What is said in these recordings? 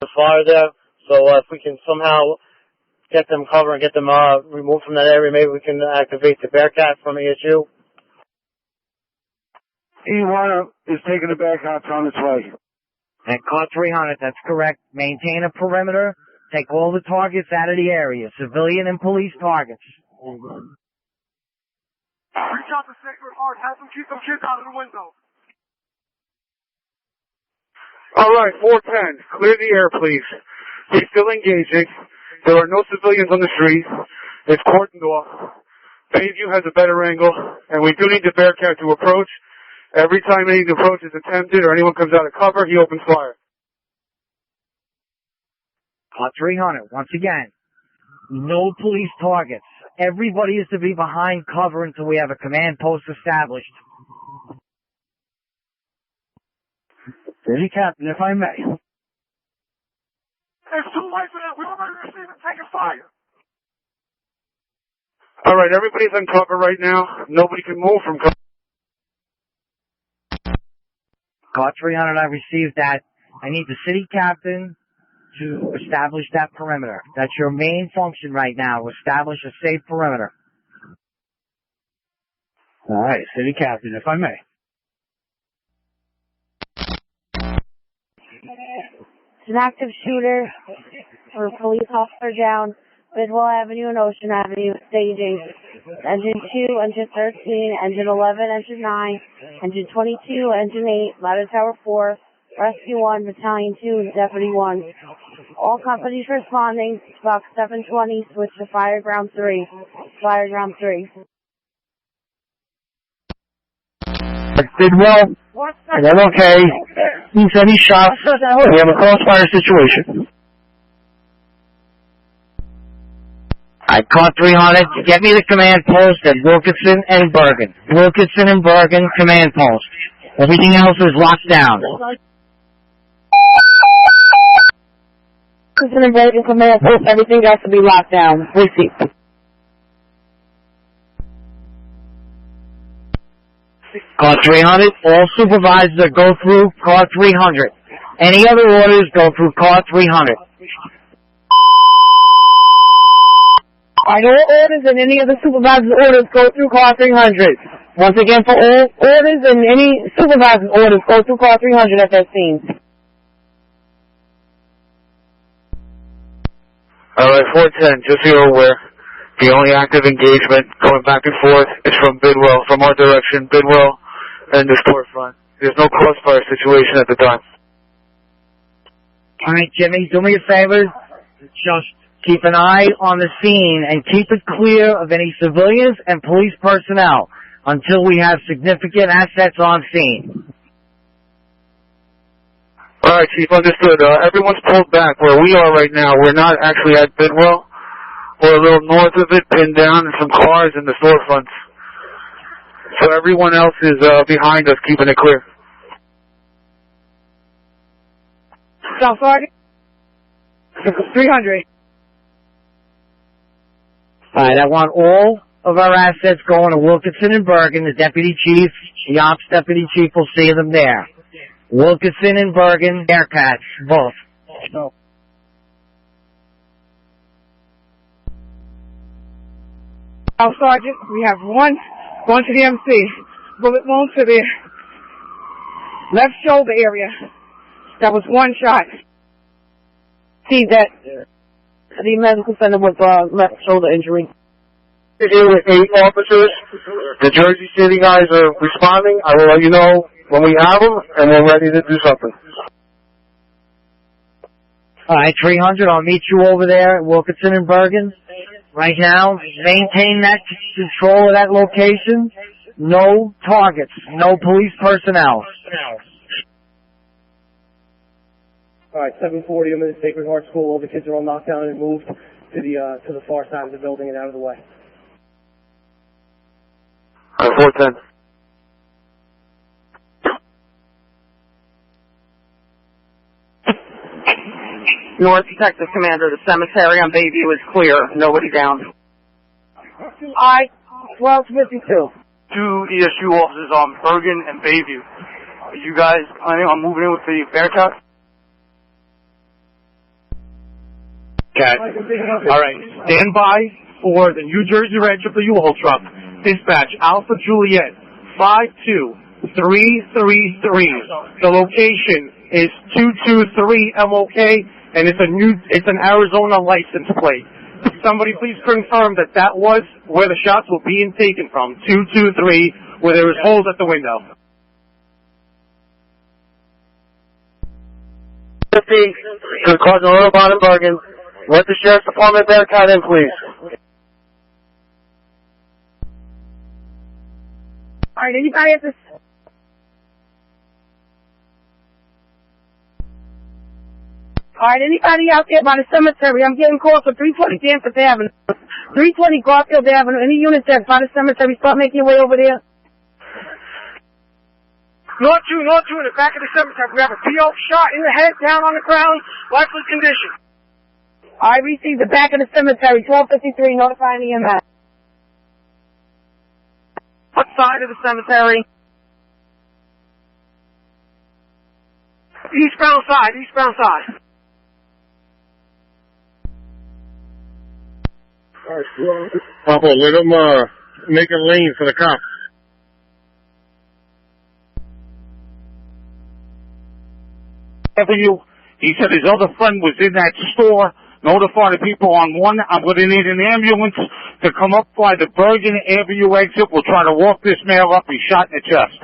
fire there. So if we can somehow get them covered and get them removed from that area, maybe we can activate the Bearcat from ESU. E1 is taking it back out on its way. And car 300, that's correct. Maintain a perimeter. Take all the targets out of the area, civilian and police targets. Reach out to Sacred Heart. Have them keep them kids out of the window. All right, 410. Clear the air, please. We're still engaging. There are no civilians on the street. It's cordoned off. Bayview has a better angle, and we do need the Bearcat to approach. Every time any approach is attempted or anyone comes out of cover, he opens fire. Car 300, once again, no police targets. Everybody is to be behind cover until we have a command post established. City Captain, if I may. It's too late for that. We already received it. Take a fire. All right, everybody's on cover right now. Nobody can move from cover. Car 300, I received that. I need the city captain to establish that perimeter. That's your main function right now, establish a safe perimeter. All right, city captain, if I may. It's an active shooter or a police officer down Bidwell Avenue and Ocean Avenue, staging engine 2, engine 13, engine 11, engine 9, engine 22, engine 8, ladder tower 4, rescue 1, battalion 2, deputy 1. All companies responding, box 720, switch to fireground 3. Fireground 3. Bidwell, and I'm okay. Needs any shots. We have a crossfire situation. Alright, car 300, get me the command post at Wilkinson and Bergen. Wilkinson and Bergen, command post. Everything else is locked down. Wilkinson and Bergen, command post. Everything has to be locked down. Receipt. Car 300, all supervisors go through car 300. Any other orders go through car 300. All orders and any other supervisor's orders go through car 300. Once again, for all orders and any supervisor's orders go through car 300 at that scene. All right, 410, just so you're aware, the only active engagement going back and forth is from Bidwell, from our direction, Bidwell and the storefront. There's no crossfire situation at the time. All right, Jimmy, do me a favor. Just keep an eye on the scene and keep it clear of any civilians and police personnel until we have significant assets on scene. All right, Chief, understood. Everyone's pulled back. Where we are right now, we're not actually at Bidwell. We're a little north of it, pinned down, and some cars in the storefronts. So everyone else is behind us, keeping it clear. South Sergeant? 300. Alright, I want all of our assets going to Wilkinson and Bergen. The deputy chief, the ops deputy chief will see them there. Wilkinson and Bergen, Bearcats, both. No. South Sergeant, we have one going to the MC. Bullet wound to the left shoulder area. That was one shot. See that the medical center with left shoulder injury. We're here with 8 officers. The Jersey City guys are responding. I will let you know when we have them, and we're ready to do something. Alright, 300, I'll meet you over there at Wilkinson and Bergen. Right now, maintain that control of that location. No targets, no police personnel. Alright, 740, I'm in the Sacred Heart School. All the kids are all knocked down and moved to the far side of the building and out of the way. 410. North Detective Commander, the cemetery on Bayview is clear. Nobody down. I 1252. 2 ESU officers on Bergen and Bayview. Are you guys planning on moving in with the Bearcat? Cat. All right, stand by for the New Jersey Reg of the U-Haul truck. Dispatch Alpha Juliet 52333. The location is 223 MOK, and it's an Arizona license plate. Somebody please confirm that was where the shots were being taken from, 223, where there was holes at the window. 50 to the Cardinal Autobahn in Bergen. Let the Sheriff's Department Bearcat in, please. All right, anybody at this? All right, anybody out there by the cemetery? I'm getting calls for 320 Danforth Avenue, 320 Garfield Avenue. Any units that's by the cemetery, start making your way over there. North 2 in the back of the cemetery. We have a PO shot in the head, down on the ground, lifeless condition. I received the back of the cemetery, 1253, notifying EMS. What side of the cemetery? Eastbound side. Papa, let them make a lane for the cops. He said his other friend was in that store. Notify the people on 1. I'm going to need an ambulance to come up by the Bergen Avenue exit. We'll try to walk this male up. He's shot in the chest.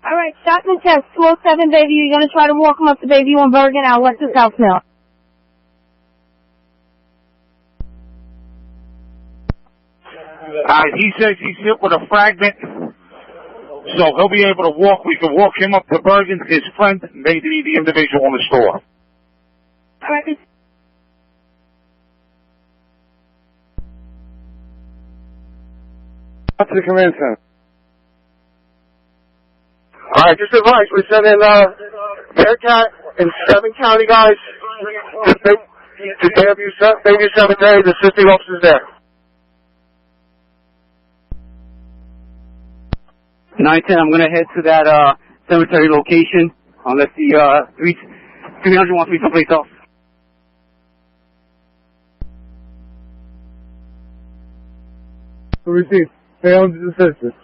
All right, shot in the chest, 207 Bayview. You're going to try to walk him up to Bayview and Bergen. I'll let this house know. He says he's hit with a fragment, so he'll be able to walk. We can walk him up to Bergen. His friend may be the individual in the store. All right. Up to the command center. All right, just advise. We sent in Bearcat and 7 county guys to Bayview Cemetery. The assisting officers there. 910, I'm going to head to that cemetery location unless the 300 wants me someplace else. Receive. Failed assistance.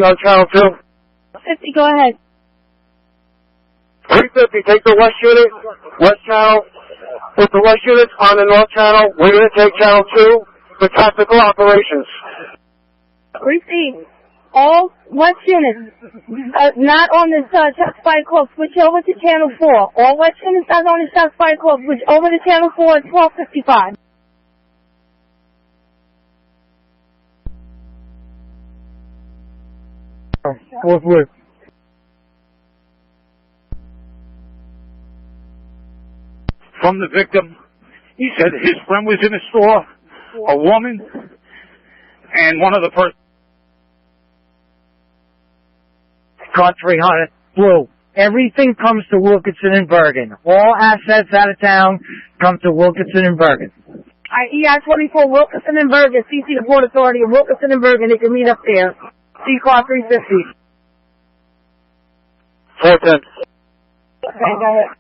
On channel 2. 50, go ahead. 350, take the west channel, put the west units on the north channel. We're going to take channel 2 for tactical operations. Receive. All west units, not on the shots fired call, switch over to channel 4. All west units not on the shots fired call, switch over to channel 4 at 1255. Forthwith. From the victim, he said his friend was in the store, a woman, and one of the persons. Car 300, Blue. Everything comes to Wilkinson and Bergen. All assets out of town come to Wilkinson and Bergen. EI 24 Wilkinson and Bergen, CC the Port Authority of Wilkinson and Bergen. They can meet up there. C-Car 350. 410. Okay, go ahead.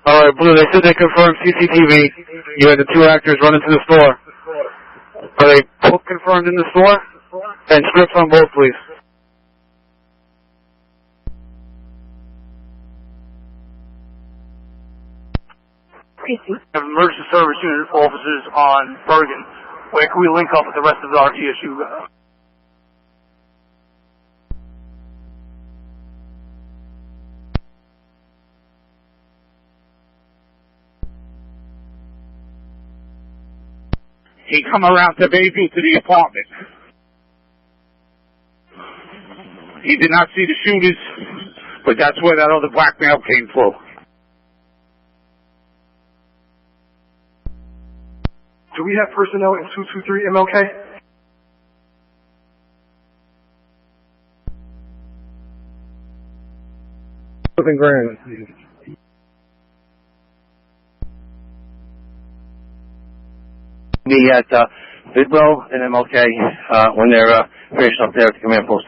All right, Blue, they said they confirmed CCTV. You had the 2 actors running to the store. Are they both confirmed in the store? And scripts on both, please. Emergency service unit officers on Bergen. Where can we link up with the rest of the RTSU? He come around to Bayview to the apartment. He did not see the shooters, but that's where that other black male came through. Do we have personnel in 223 MLK? Something grand. All 2 me at Bidwell and MLK when they're finished up there at the command post.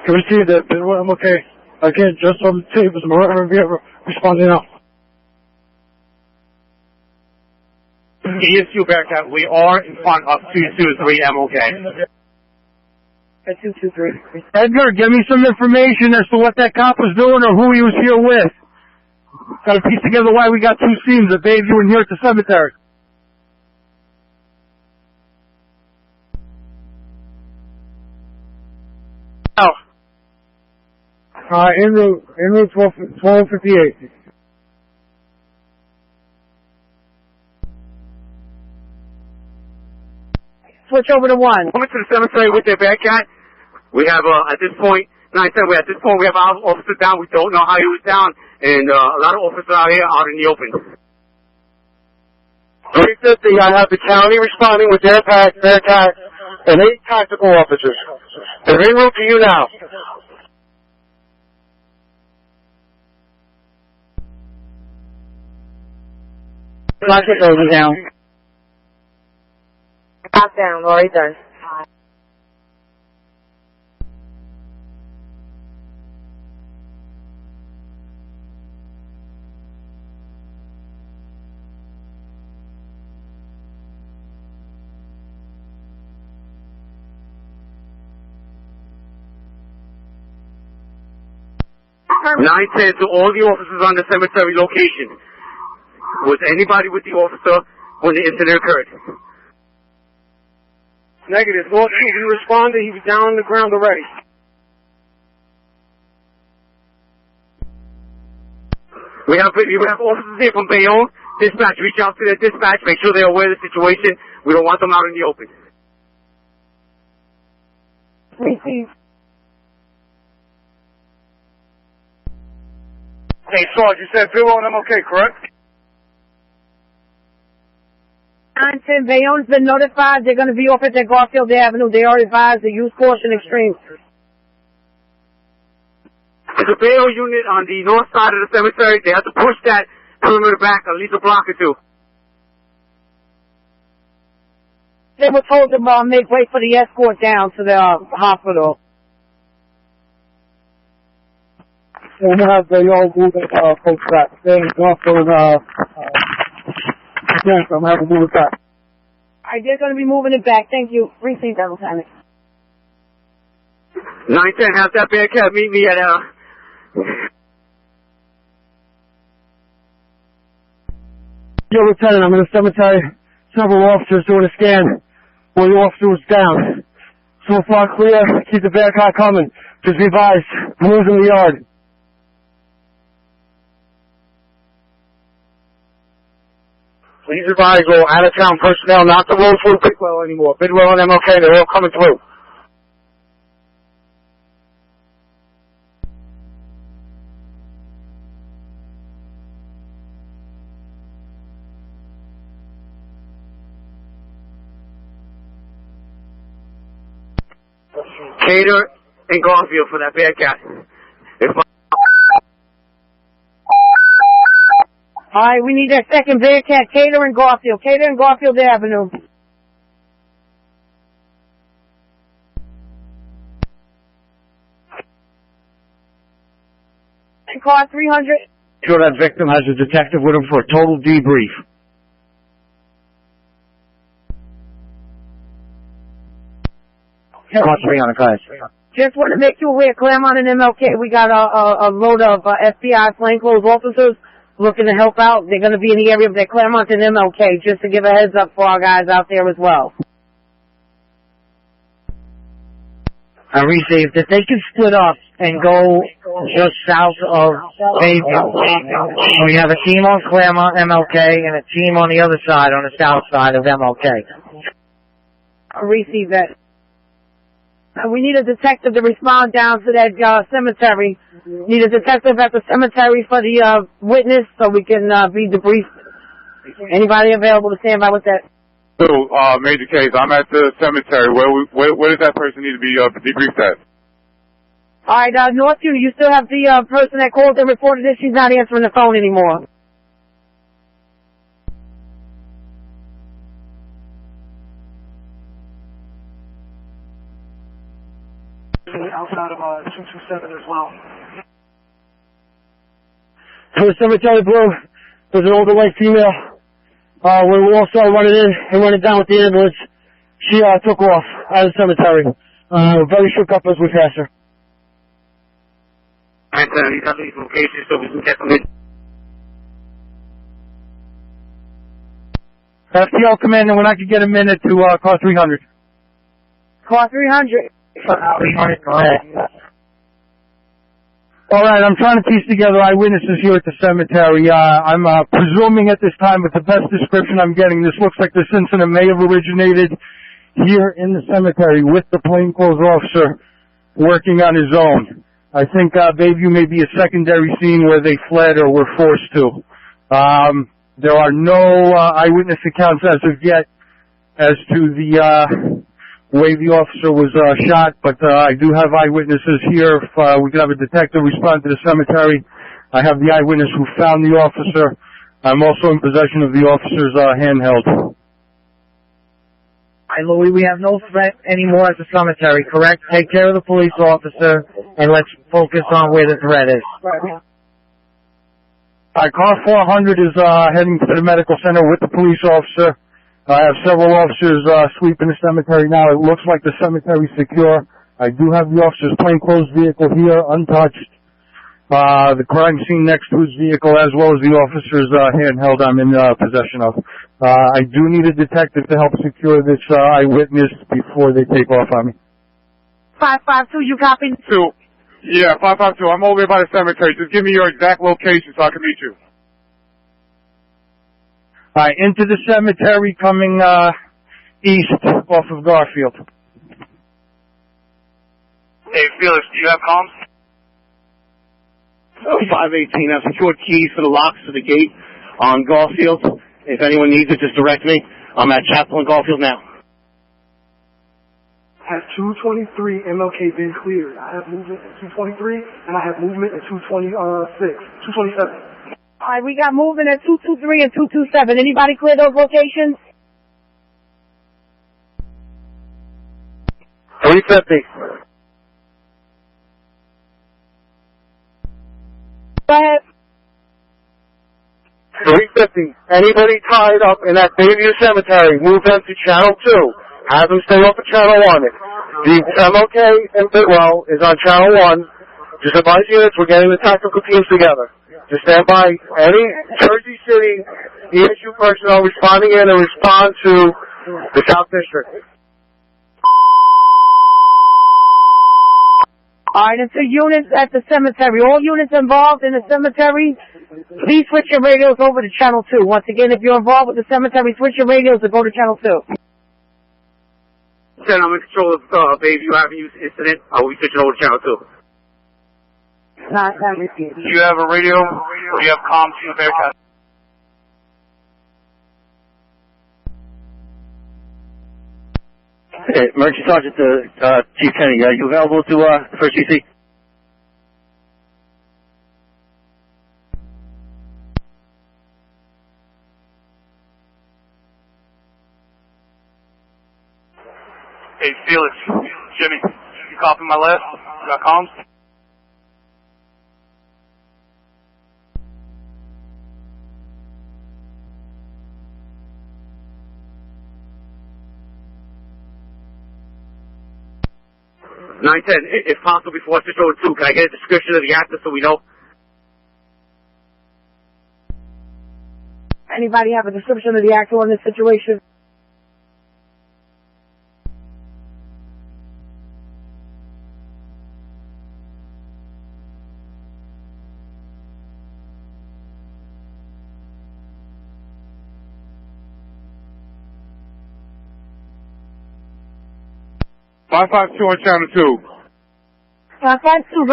Can we see that Bidwell MLK? Again, just on the tape, is Marine responding now. ESU Bearcat, we are in front of 223 MLK. At 223. Edgar, give me some information as to what that cop was doing or who he was here with. Got to piece together why we got two scenes at Bayview and here at the cemetery. Oh. En route 1258. Switch over to 1. Coming to the cemetery with their Bearcat. We have, at this point, we have our officer down. We don't know how he was down. And a lot of officers out here out in the open. 350, I have the county responding with their Bearcat and 8 tactical officers. They're en route to you now. Lock it over down. Lock down, Lori done. Nine said to all the officers on the cemetery location. Was anybody with the officer when the incident occurred? Negative. Lord, he responded. He was down on the ground already. We have officers here from Bayonne. Dispatch, reach out to their dispatch. Make sure they're aware of the situation. We don't want them out in the open. Receive. Hey, Sarge, you said Bill and MLK, correct? 910 Bayonne's been notified. They're going to be off at Garfield Avenue. They are advised to use caution extreme. There's a Bayonne unit on the north side of the cemetery. They have to push that perimeter back at least a block or two. They were told to make way for the escort down to the hospital. We're going to have y'all move that folks back. Then Garfield, yeah, I'm going to have to move it back. Alright, they're going to be moving it back. Thank you. Receive that, Lieutenant. 910, have that Bearcat meet me at Yo, Lieutenant, I'm in the cemetery. Several officers doing a scan. One of the officers was down. So far clear. Keep the Bearcat coming. Just be advised. I'm losing the yard. Please advise all out-of-town personnel not to roll through Bidwell anymore. Bidwell and MLK, they're all coming through. Cater and Garfield for that Bearcat. Alright, we need that second Bearcat, Cater and Garfield. Cater and Garfield Avenue. Car 300. Sure that victim has a detective with him for a total debrief. Car 300, guys. Just want to make you aware, Claremont and MLK, we got a load of FBI plainclothes officers looking to help out. They're going to be in the area of Claremont and MLK, just to give a heads up for our guys out there as well. I received that they can split up and go just south of Bayview. We have a team on Claremont, MLK, and a team on the other side, on the south side of MLK. I received that. We need a detective to respond down to that cemetery. Need a detective at the cemetery for the witness so we can be debriefed. Anybody available to stand by with that? So, Major Case, I'm at the cemetery. Where does that person need to be debriefed at? Alright, Northview, you still have the person that called and reported that she's not answering the phone anymore. out of 227 as well. To the cemetery blue, there's an older white female. We all saw running in and running down with the ambulance. She took off out of the cemetery. Very shook up as we passed her. And these are these locations so we can get them in. FTL Commander, when I could get a minute to car 300. Car 300. Go ahead. All right, I'm trying to piece together eyewitnesses here at the cemetery. I'm presuming at this time, with the best description I'm getting, this looks like this incident may have originated here in the cemetery with the plainclothes officer working on his own. I think Bayview may be a secondary scene where they fled or were forced to. There are no eyewitness accounts as of yet as to the way the officer was shot, but I do have eyewitnesses here. If we could have a detective respond to the cemetery. I have the eyewitness who found the officer. I'm also in possession of the officer's handheld. Hi, Louis, we have no threat anymore at the cemetery, correct? Take care of the police officer, and let's focus on where the threat is. Car 400 is heading to the medical center with the police officer. I have several officers sweeping the cemetery now. It looks like the cemetery's secure. I do have the officer's plainclothes vehicle here, untouched. The crime scene next to his vehicle, as well as the officer's handheld I'm in possession of. I do need a detective to help secure this eyewitness before they take off on me. 552, you copy? 2. Yeah, 552. I'm over here by the cemetery. Just give me your exact location so I can meet you. All right, into the cemetery coming east off of Garfield. Hey, Felix, do you have comms? 518, I have secured keys for the locks to the gate on Garfield. If anyone needs it, just direct me. I'm at Chapel and Garfield now. Has 223 MLK been cleared? I have movement at 223, and I have movement at 227. Alright, we got movement at 223 and 227. Anybody clear those locations? 350. Go ahead. 350. Anybody tied up in that Bayview Cemetery, move them to Channel 2. Have them stay off of Channel 1. The MLK in Bidwell is on Channel 1. Just advise units, we're getting the tactical teams together. Just stand by. Any Jersey City ESU personnel responding in and respond to the South District. Alright, and to units at the cemetery, all units involved in the cemetery, please switch your radios over to Channel 2. Once again, if you're involved with the cemetery, switch your radios and go to Channel 2. Then I'm in control of Bayview Avenue incident. We switching over to Channel 2. Not repeat. Do you have a radio? Do you have comms to Bearcat? Hey, Emergency Sergeant Chief Kennedy, are you available to first GC? Hey, Felix, Jimmy, you copy my list? You got comms? If possible, before I switch over to 2, can I get a description of the actor so we know? Anybody have a description of the actor in this situation? Five 552 on Channel 2. 552.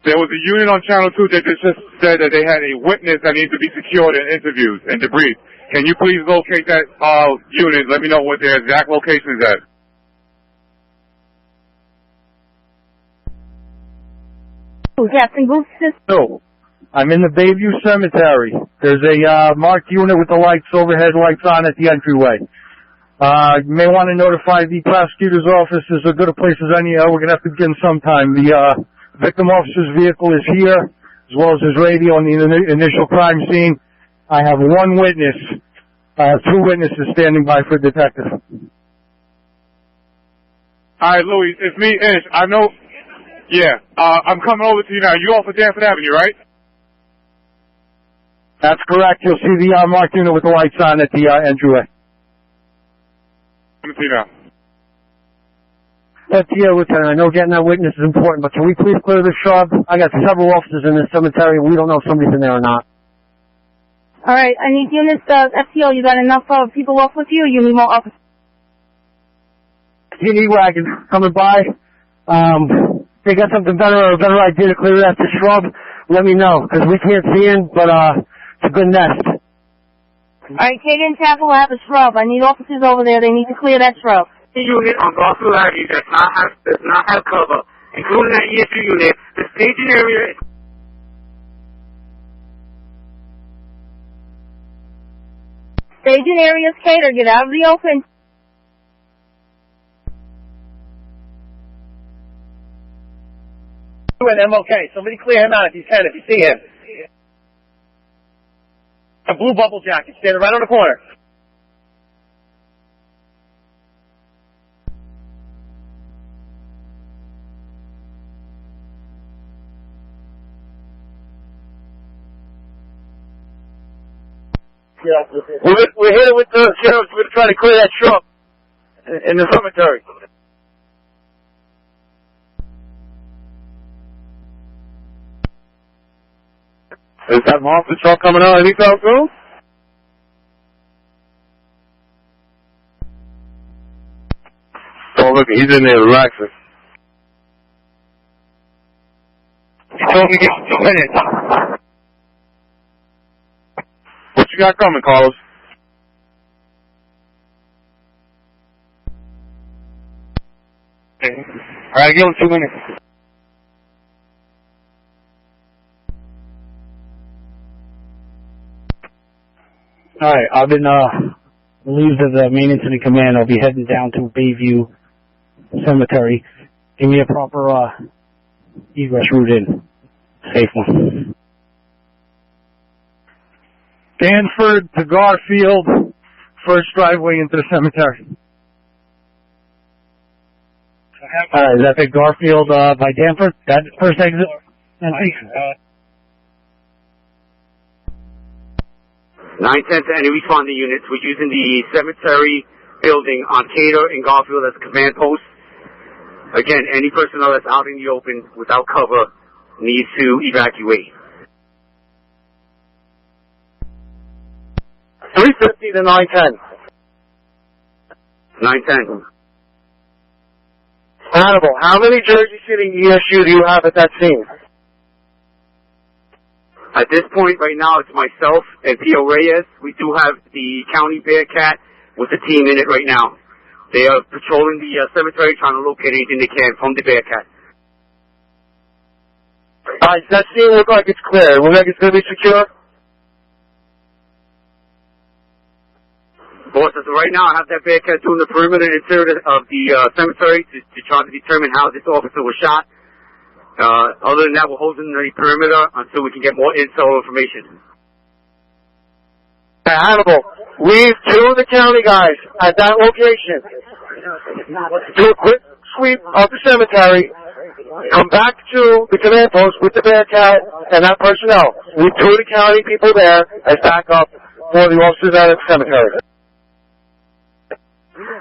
There was a unit on Channel 2 that just said that they had a witness that needs to be secured in interviews and debriefed. Can you please locate that unit? Let me know what their exact location is at. No. I'm in the Bayview Cemetery. There's a marked unit with the lights, overhead lights on at the entryway. You may want to notify the prosecutor's office as good a place as any. We're going to have to begin sometime. The victim officer's vehicle is here, as well as his radio on the initial crime scene. I have one witness. I have two witnesses standing by for detective. All right, Louis, it's me, Ish. I know. Yeah, I'm coming over to you now. You off of Danforth Avenue, right? That's correct. You'll see the marked unit with the lights on at the entryway. Let me see now. FTO, Lieutenant, I know getting that witness is important, but can we please clear the shrub? I got several officers in this cemetery. We don't know if somebody's in there or not. All right, I need units, FTO, you got enough people off with you, or you need more officers? PD wagon coming by. They got something better or a better idea to clear that shrub, let me know, because we can't see in, but it's a good nest. Alright, Kagan Chapel will have a shrub. I need officers over there. They need to clear that shrub. The unit on Garfield Avenue does not have cover, including that ESU unit. The staging area is... Staging area's catered. Get out of the open. MOK. Somebody clear him out if you can, if you see him. A blue bubble jacket standing right on the corner. We're here with the sheriffs. We're trying to clear that shrub in the cemetery. Is that monster truck coming out anytime soon? Oh, look, he's in there relaxing. He told me to get 2 minutes. What you got coming, Carlos? Alright, give him 2 minutes. Alright, I've been relieved of the main incident command. I'll be heading down to Bayview Cemetery. Give me a proper egress route in. Safe one. Danford to Garfield, first driveway into the cemetery. Is that the Garfield by Danford? That first exit? 910 to any responding units. We're using the cemetery building on Cater and Garfield as a command post. Again, any personnel that's out in the open without cover needs to evacuate. 350 to 910. 910. Hannibal, how many Jersey City ESU do you have at that scene? At this point, right now, it's myself and Pio Reyes. We do have the county Bearcat with the team in it right now. They are patrolling the cemetery, trying to locate anything they can from the Bearcat. Alright, does that scene look like it's clear? Look like it's going to be secure? Boss, as of right now, I have that Bearcat doing the perimeter and interior of the cemetery to try to determine how this officer was shot. Other than that, we're holding the perimeter until we can get more intel information. Hannibal, leave 2 of the county guys at that location. Do a quick sweep of the cemetery. Come back to the command post with the Bearcat and that personnel. Leave 2 of the county people there as backup for the officers out at the cemetery.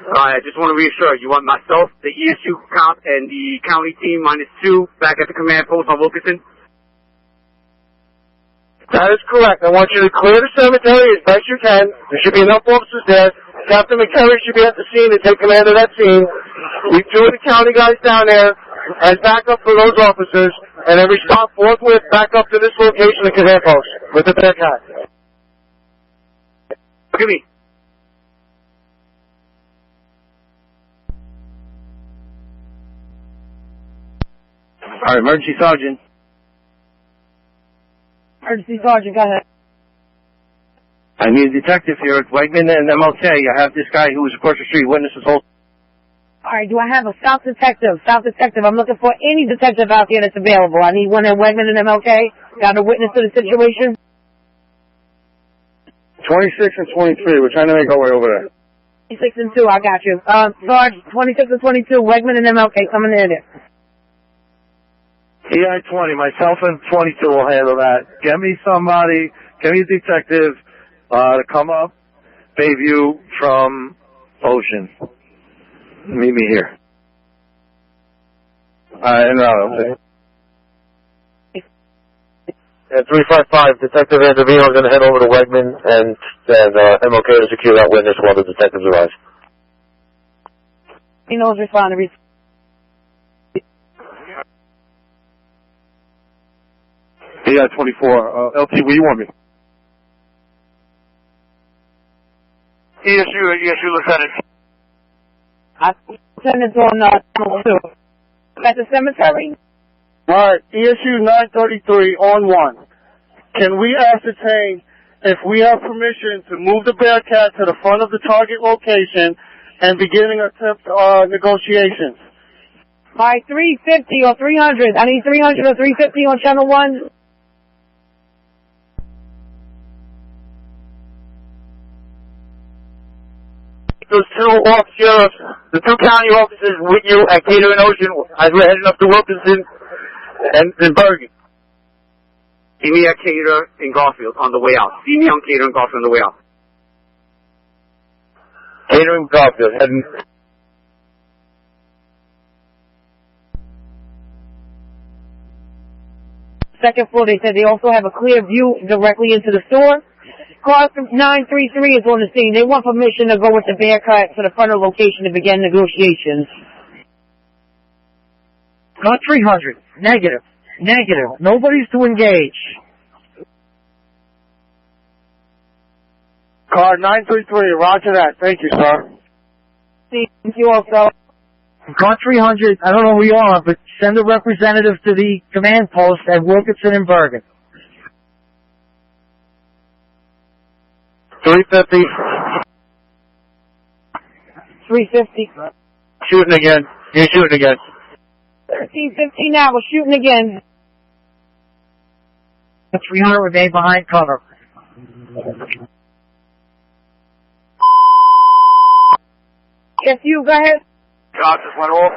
I just want to reassure you want myself, the ESU cop, and the county team -2 back at the command post on Wilkinson? That is correct. I want you to clear the cemetery as best you can. There should be enough officers there. Captain McCary should be at the scene to take command of that scene. Leave 2 of the county guys down there as backup for those officers, and then respond forthwith back up to this location, the command post, with the Bearcat. Look at me. All right, emergency sergeant. Emergency sergeant, go ahead. I I need a detective here at Wegman and MLK. I have this guy who was across the street, witness this whole... Alright, do I have a South detective? South detective, I'm looking for any detective out there that's available. I need one at Wegman and MLK. Got a witness to the situation? 26 and 23. We're trying to make our way over there. 26 and 2, I got you. Sarge, 26 and 22, Wegman and MLK coming in there. EI 20, myself and 22 will handle that. Get me somebody, get me a detective, to come up, Bayview from Ocean. Meet me here. En route, okay. And 355, Detective Andavino is going to head over to Wegman and MLK to secure that witness while the detectives arrive. He knows responding. EI 24, LT, where you want me? ESU, Lieutenant. I send it on channel 2. At the cemetery? Alright, ESU 933 on 1. Can we ascertain if we have permission to move the Bearcat to the front of the target location and beginning attempt negotiations? Alright, 350 or 300. I need 300 or 350 on channel 1. Those two sheriffs, the two county officers with you at Cater and Ocean as we're heading up to Wilkinson and Bergen. See me at Cater in Garfield on the way out. See me on Cater in Garfield on the way out. Cater and Garfield heading. Second floor, they said they also have a clear view directly into the store. Car 933 is on the scene. They want permission to go with the Bearcat to the front of the location to begin negotiations. Car 300. Negative. Nobody's to engage. Car 933, roger that. Thank you, sir. Thank you also. Car 300, I don't know who you are, but send a representative to the command post at Wilkinson and Bergen. 350. 350. Shooting again. You're shooting again. 1350 now. We're shooting again. 300 remain behind cover. Yes, you go ahead. Shots just went off.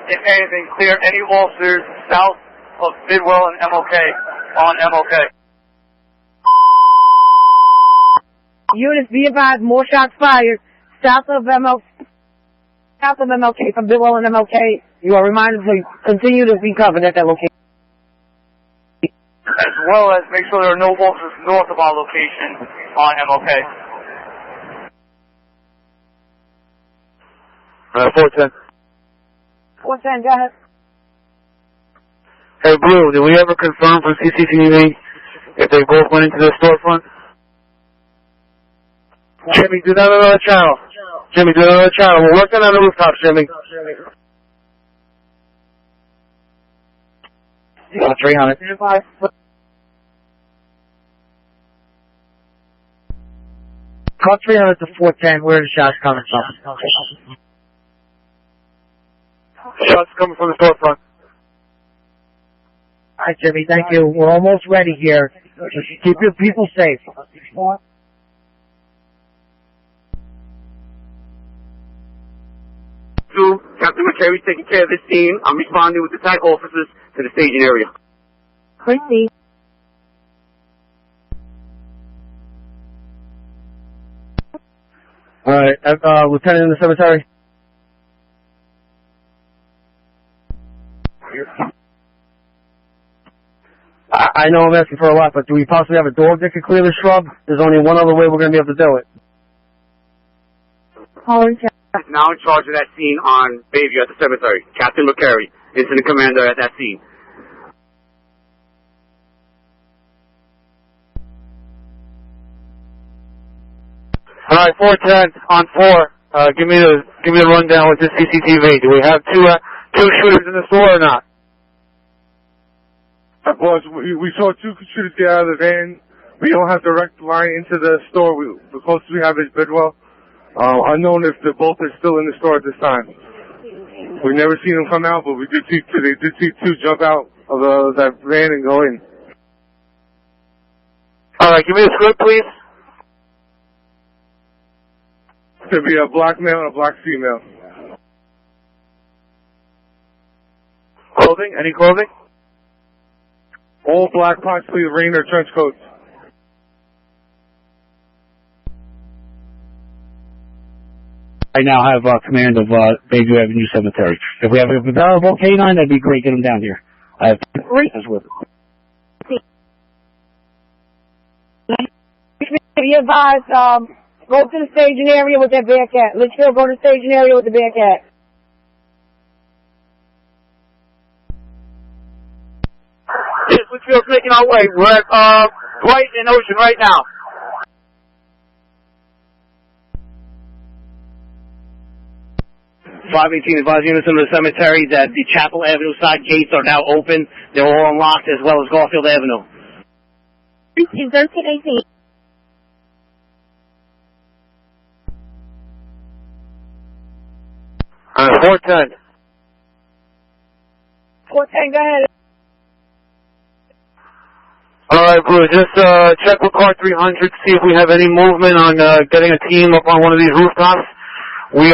If anything, clear any officers south of Bidwell and MLK on MLK. Units, be advised, more shots fired south of MLK from Bidwell and MLK. You are reminded to continue to be covered at that location. As well as make sure there are no officers north of our location on MLK. 410. 410, go ahead. Hey, Blue, did we ever confirm from CCTV if they both went into the storefront? Jimmy, do that on another channel. We're working on the rooftop, Jimmy. 300. Call 300 to 410. Where are the shots coming from? Shots coming from the storefront. All right, Jimmy, thank you. We're almost ready here. Just keep your people safe. Captain McCary's taking care of this scene. I'm responding with the TAC officers to the staging area. Proceed. All right, Lieutenant in the cemetery. I know I'm asking for a lot, but do we possibly have a dog that could clear the shrub? There's only one other way we're going to be able to do it. Now in charge of that scene on Bayview at the cemetery. Captain McCary, incident commander at that scene. All right, 410 on 4. Give me the rundown with the CCTV. Do we have two shooters in the store or not? Boss, we saw two shooters get out of the van. We don't have direct line into the store. The closest we have is Bidwell. Unknown if the both are still in the store at this time. We've never seen them come out, but we did see two. They did see two jump out of that van and go in. All right, give me the script, please. There'd be a black male and a black female. Clothing? Any clothing? All black, possibly rain or trench coats. I now have command of Bayview Avenue Cemetery. If we have a available canine, that'd be great. Get them down here. I have as with. Be advised, go to the staging area with that Bearcat. Litchfield, go to the staging area with the Bearcat. Yes, Litchfield's making our way. We're at Dwight and Ocean right now. .518 advise units in the cemetery that the Chapel Avenue side gates are now open. They're all unlocked, as well as Garfield Avenue. 1318. All right, 410. 410, go ahead. All right, Bruce, just check with car 300, see if we have any movement on getting a team up on one of these rooftops. We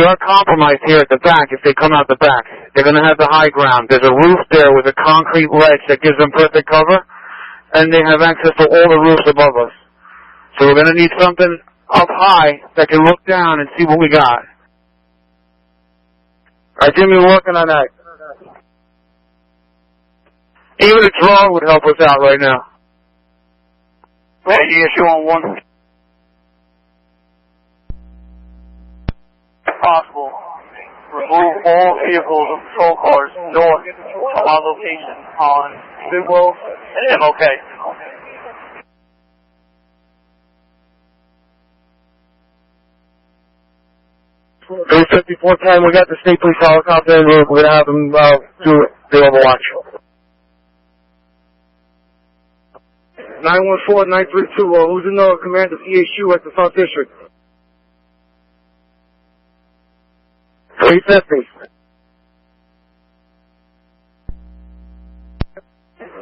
are compromised here at the back if they come out the back. They're going to have the high ground. There's a roof there with a concrete ledge that gives them perfect cover, and they have access to all the roofs above us. So we're going to need something up high that can look down and see what we got. All right, Jimmy, we're working on that. Even a drone would help us out right now. Any issue on one? If possible, remove all vehicles and patrol cars north from our location on Bidwell and MLK. 35410, we got the state police helicopter and we're going to have them do the overwatch. 914-932, who's in the command of EHU at the South District? 350.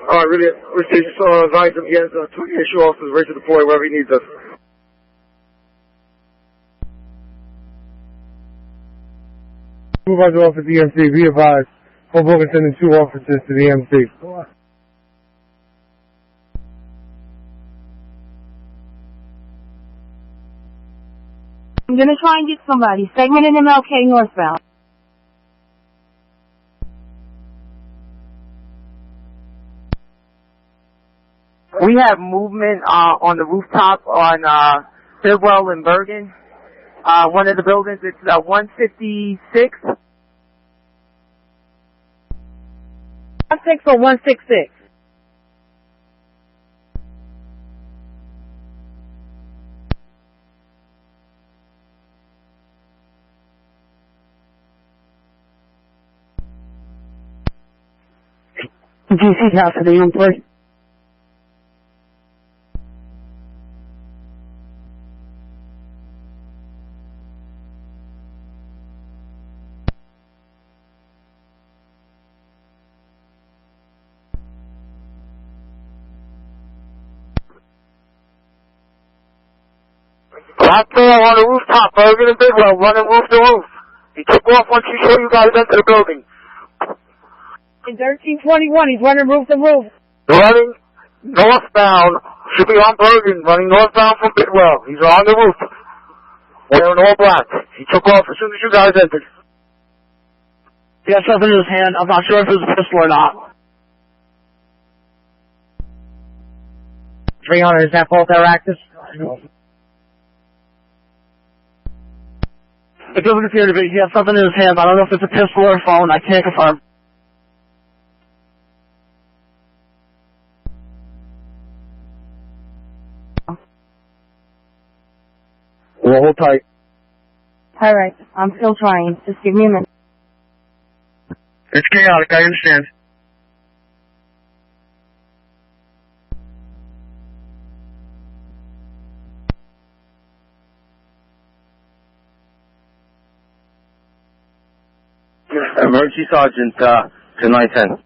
Alright, really, just advise him he has two EHU officers ready to deploy wherever he needs us. Supervisor Office EMC, be advised. Hoboken sending 2 officers to the EMC. I'm gonna try and get somebody. Segment in MLK northbound. We have movement on the rooftop on Bidwell and Bergen. One of the buildings, it's 156. 16 or 166? DC house for the employee. Black male on the rooftop, Bergen and Bidwell, running roof to roof. He took off once he saw you guys enter the building. In 1321, he's running roof to roof. Running northbound, should be on Bergen, running northbound from Bidwell. He's on the roof, wearing all black. He took off as soon as you guys entered. He has something in his hand. I'm not sure if it was a pistol or not. 300, is that both their actors? It doesn't appear to be. He has something in his hand. I don't know if it's a pistol or a phone. I can't confirm. Well, hold tight. Alright, I'm still trying. Just give me a minute. It's chaotic, I understand. Emergency Sergeant to 910.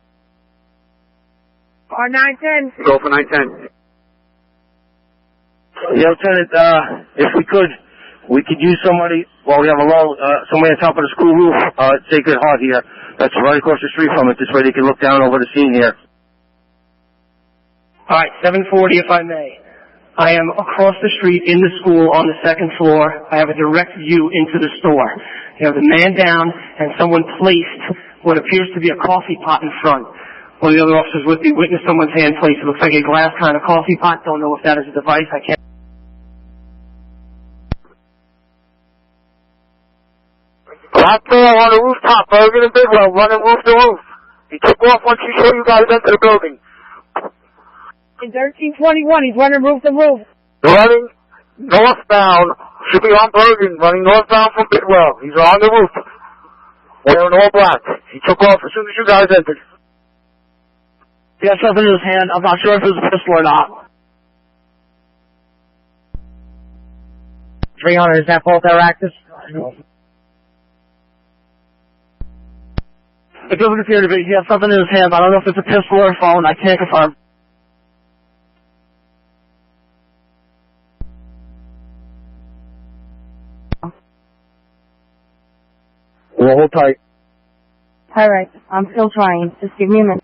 Or 910. Go for 910. Yeah, Lieutenant, if we could use somebody while we have a lull, somebody on top of the school roof, Sacred Heart here. That's right across the street from it. This way they can look down over the scene here. All right, 740 if I may. I am across the street in the school on the second floor. I have a direct view into the store. You have the man down and someone placed what appears to be a coffee pot in front. One of the other officers with me witnessed someone's hand placed. It looks like a glass kind of coffee pot. Don't know if that is a device. I can't. Black male on the rooftop, Bergen and Bidwell, running roof to roof. He took off once he saw you guys enter the building. In 1321, he's running roof to roof. Running northbound, should be on Bergen, running northbound from Bidwell. He's on the roof, wearing all black. He took off as soon as you guys entered. He had something in his hand. I'm not sure if it was a pistol or not. 300, is that both our actors? It doesn't appear to be. He has something in his hand. I don't know if it's a pistol or a phone. I can't confirm. Well, hold tight. All right, I'm still trying. Just give me a minute.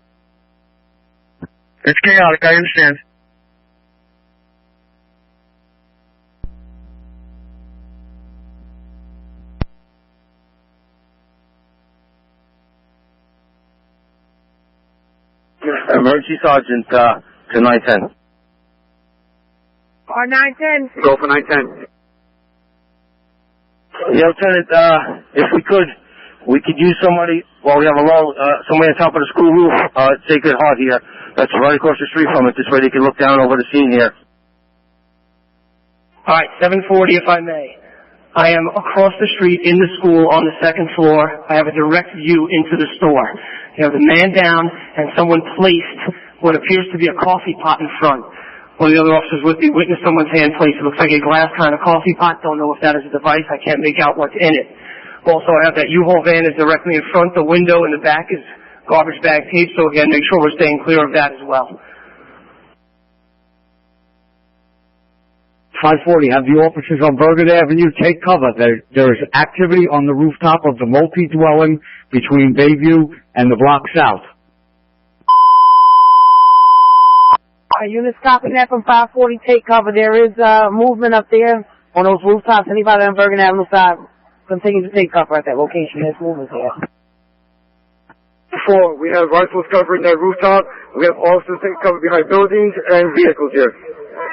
It's chaotic, I understand. Emergency Sergeant to 910. Or 910. Go for 910. Yeah, Lieutenant, if we could use somebody while we have a lull, somebody on top of the school roof, Sacred Heart here. That's right across the street from it. This way they can look down over the scene here. All right, 740 if I may. I am across the street in the school on the second floor. I have a direct view into the store. You have the man down and someone placed what appears to be a coffee pot in front. One of the other officers with me witnessed someone's hand placed. It looks like a glass kind of coffee pot. Don't know if that is a device. I can't make out what's in it. Also, I have that U-Haul van is directly in front. The window in the back is garbage bag tape. So again, make sure we're staying clear of that as well. 540, have the officers on Bergen Avenue take cover. There is activity on the rooftop of the multi-dwelling between Bayview and the block south. Units copying that from 540, take cover. There is movement up there on those rooftops. Anybody on Bergen Avenue side, continue to take cover at that location. There's movement there. 4, we have rifles covering that rooftop. We have officers taking cover behind buildings and vehicles here.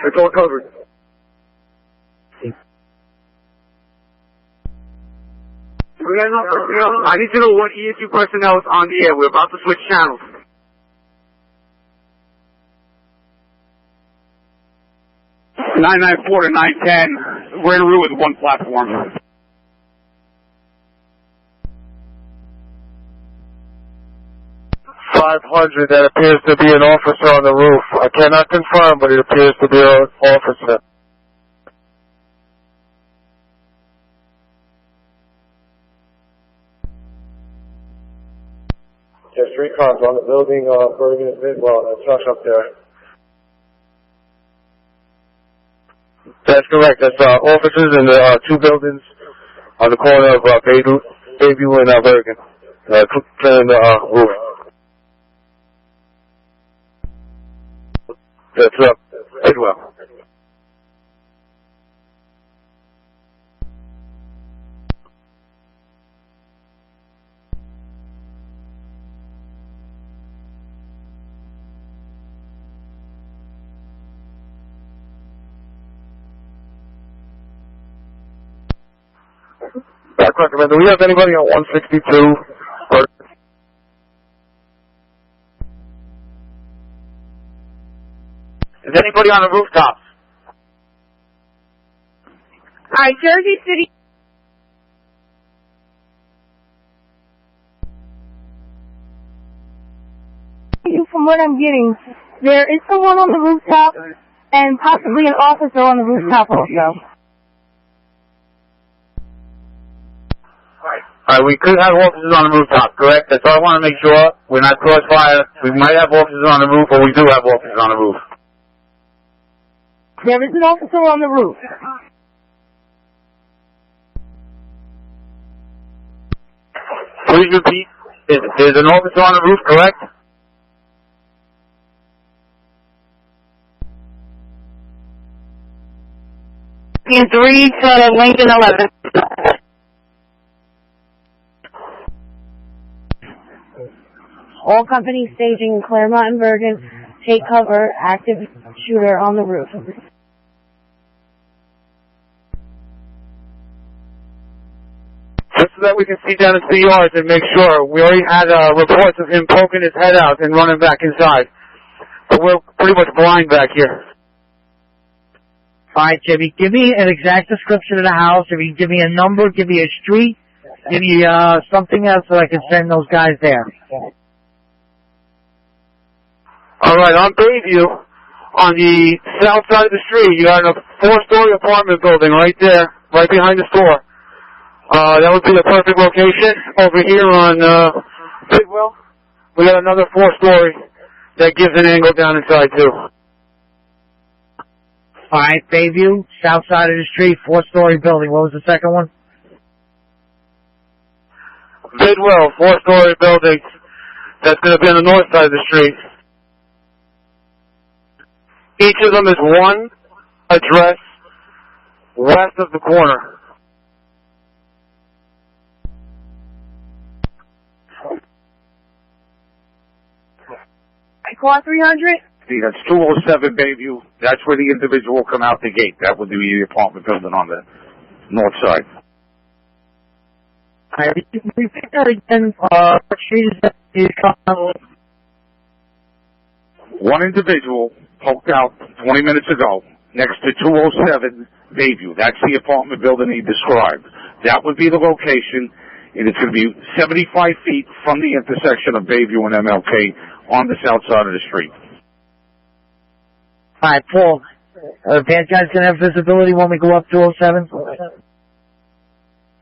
It's all covered. I need to know what ESU personnel is on the air. We're about to switch channels. (994) to 910. We're in a room with one platform. .500, that appears to be an officer on the roof. I cannot confirm, but it appears to be an officer. There's 3 cars on the building, Bergen and Bidwell, that's us up there. That's correct. That's officers in the 2 buildings on the corner of Bayview and Bergen. Clearing the roof. That's Bidwell. Back recommend. Do we have anybody on 162? Or Is anybody on the rooftops? All right, Jersey City. From what I'm getting, there is someone on the rooftop and possibly an officer on the rooftop also. All right. Alright, we could have officers on the rooftop, correct? That's all I want to make sure. We're not crossfire. We might have officers on the roof, or we do have officers on the roof. There is an officer on the roof. Please repeat. There's an officer on the roof, correct? In 3 to Lincoln 11. All companies staging in Claremont and Bergen, take cover, active shooter on the roof. Just so that we can see down into the yards and make sure. We already had reports of him poking his head out and running back inside. But we're pretty much blind back here. Alright, Jimmy, give me an exact description of the house. If you can give me a number, give me a street, give me something else so I can send those guys there. Alright, on Bayview, on the south side of the street, you got a 4-story apartment building right there, right behind the store. That would be the perfect location. Over here on Bidwell, we got another 4-story that gives an angle down inside too. Alright, Bayview, south side of the street, 4-story building. What was the second one? Bidwell, 4-story building. That's going to be on the north side of the street. Each of them is one address west of the corner. Car 300? See, that's 207 Bayview. That's where the individual will come out the gate. That would be the apartment building on the north side. Alright, repeat that again. What street is that? One individual poked out 20 minutes ago next to 207 Bayview. That's the apartment building he described. That would be the location, and it's going to be 75 feet from the intersection of Bayview and MLK on the south side of the street. Alright, Paul. Bad guys going to have visibility when we go up 207?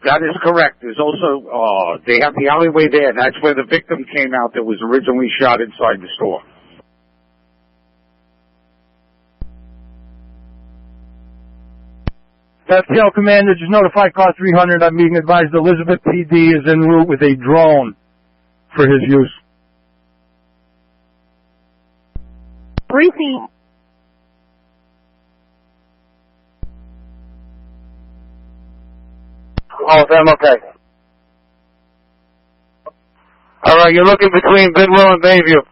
That is correct. There's also, they have the alleyway there. That's where the victim came out that was originally shot inside the store. FTL Commander, just notify Car 300 I'm being advised Elizabeth PD is en route with a drone for his use. Repeat. Oh, I'm okay. Alright, you're looking between Bidwell and Bayview.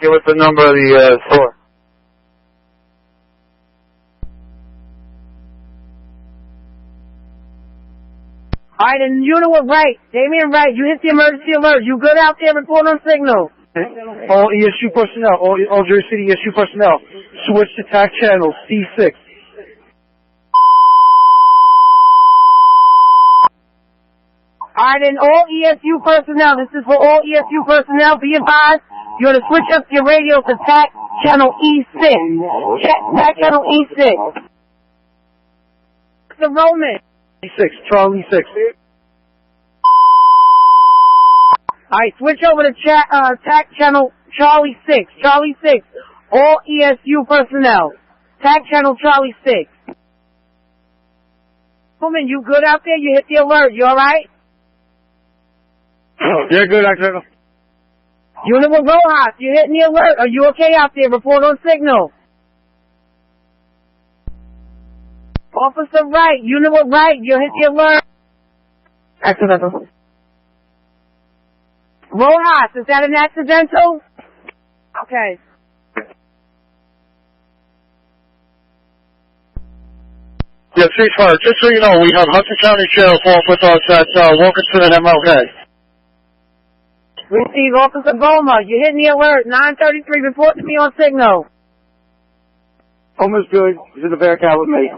Give us the number of the store. Alright, and you know what, right. Damian Wright, you hit the emergency alert. You good out there, report on signal. All ESU personnel, all Jersey City ESU personnel, switch to TAC channel C6. Alright, and all ESU personnel, this is for all ESU personnel, be advised, you're to switch up your radio to TAC channel E6. TAC channel E6. The Roman. E6, Charlie 6. Alright, switch over to TAC channel Charlie 6. Charlie 6. All ESU personnel. TAC channel Charlie 6. Roman, you good out there? You hit the alert. You alright? Yeah, good, Accidental. Unit with Rojas, you hitting the alert. Are you okay out there? Report on signal. Officer Wright, unit with Wright, you hit the alert. Accidental. Rojas, is that an accidental? Okay. Yeah, ceasefire. Just so you know, we have Hudson County Sheriff off with us at Wilkinson and MLK. Receive Officer Goma, you hitting the alert. 933, report to me on signal. Almost good. He's in the back out with me.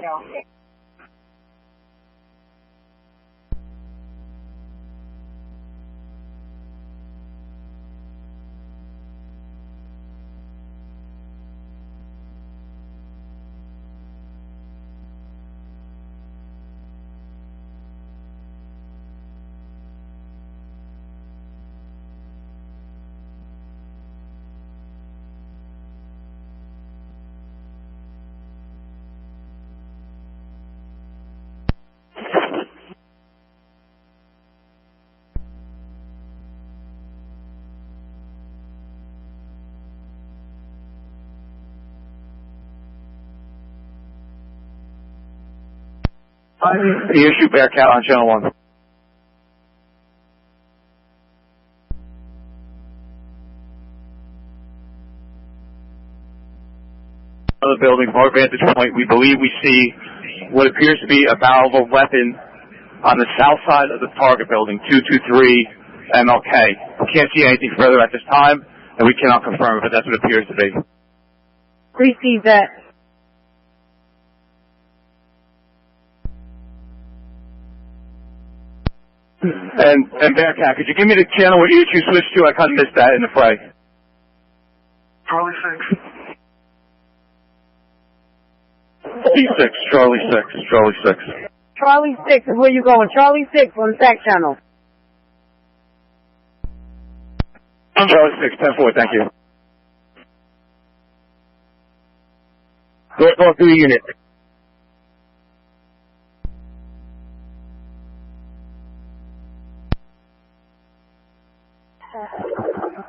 The issue Bearcat on Channel 1. The building, from our vantage point, we believe we see what appears to be a barrel of a weapon on the south side of the target building, 223 MLK. We can't see anything further at this time, and we cannot confirm it, but that's what it appears to be. Receive that. And Bearcat, could you give me the channel where you switched to? I kind of missed that in the fray. Charlie 6. C6, Charlie 6, Charlie 6. Charlie 6 is where you going. Charlie 6 on the SAC channel. Charlie 6, 10-4, thank you. North to the unit.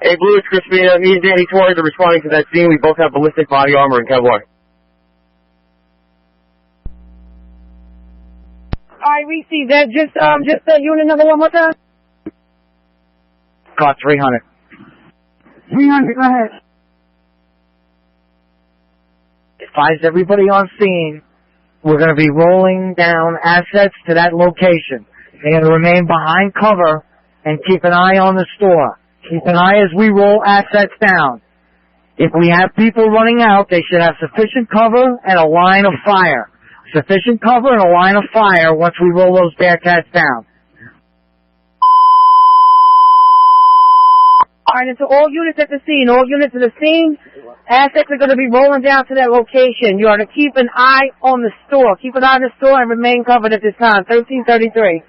Hey, Blue, it's Crispina. Me and Danny Torres are responding to that scene. We both have ballistic body armor and Kevlar. I receive that. Just unit number one more time. Car 300. 300, go ahead. Advise everybody on scene. We're going to be rolling down assets to that location. They're going to remain behind cover and keep an eye on the store. Keep an eye as we roll assets down. If we have people running out, they should have sufficient cover and a line of fire. Sufficient cover and a line of fire once we roll those Bearcats down. Alright, and so all units at the scene, assets are going to be rolling down to that location. You are to keep an eye on the store. Keep an eye on the store and remain covered at this time. 1333.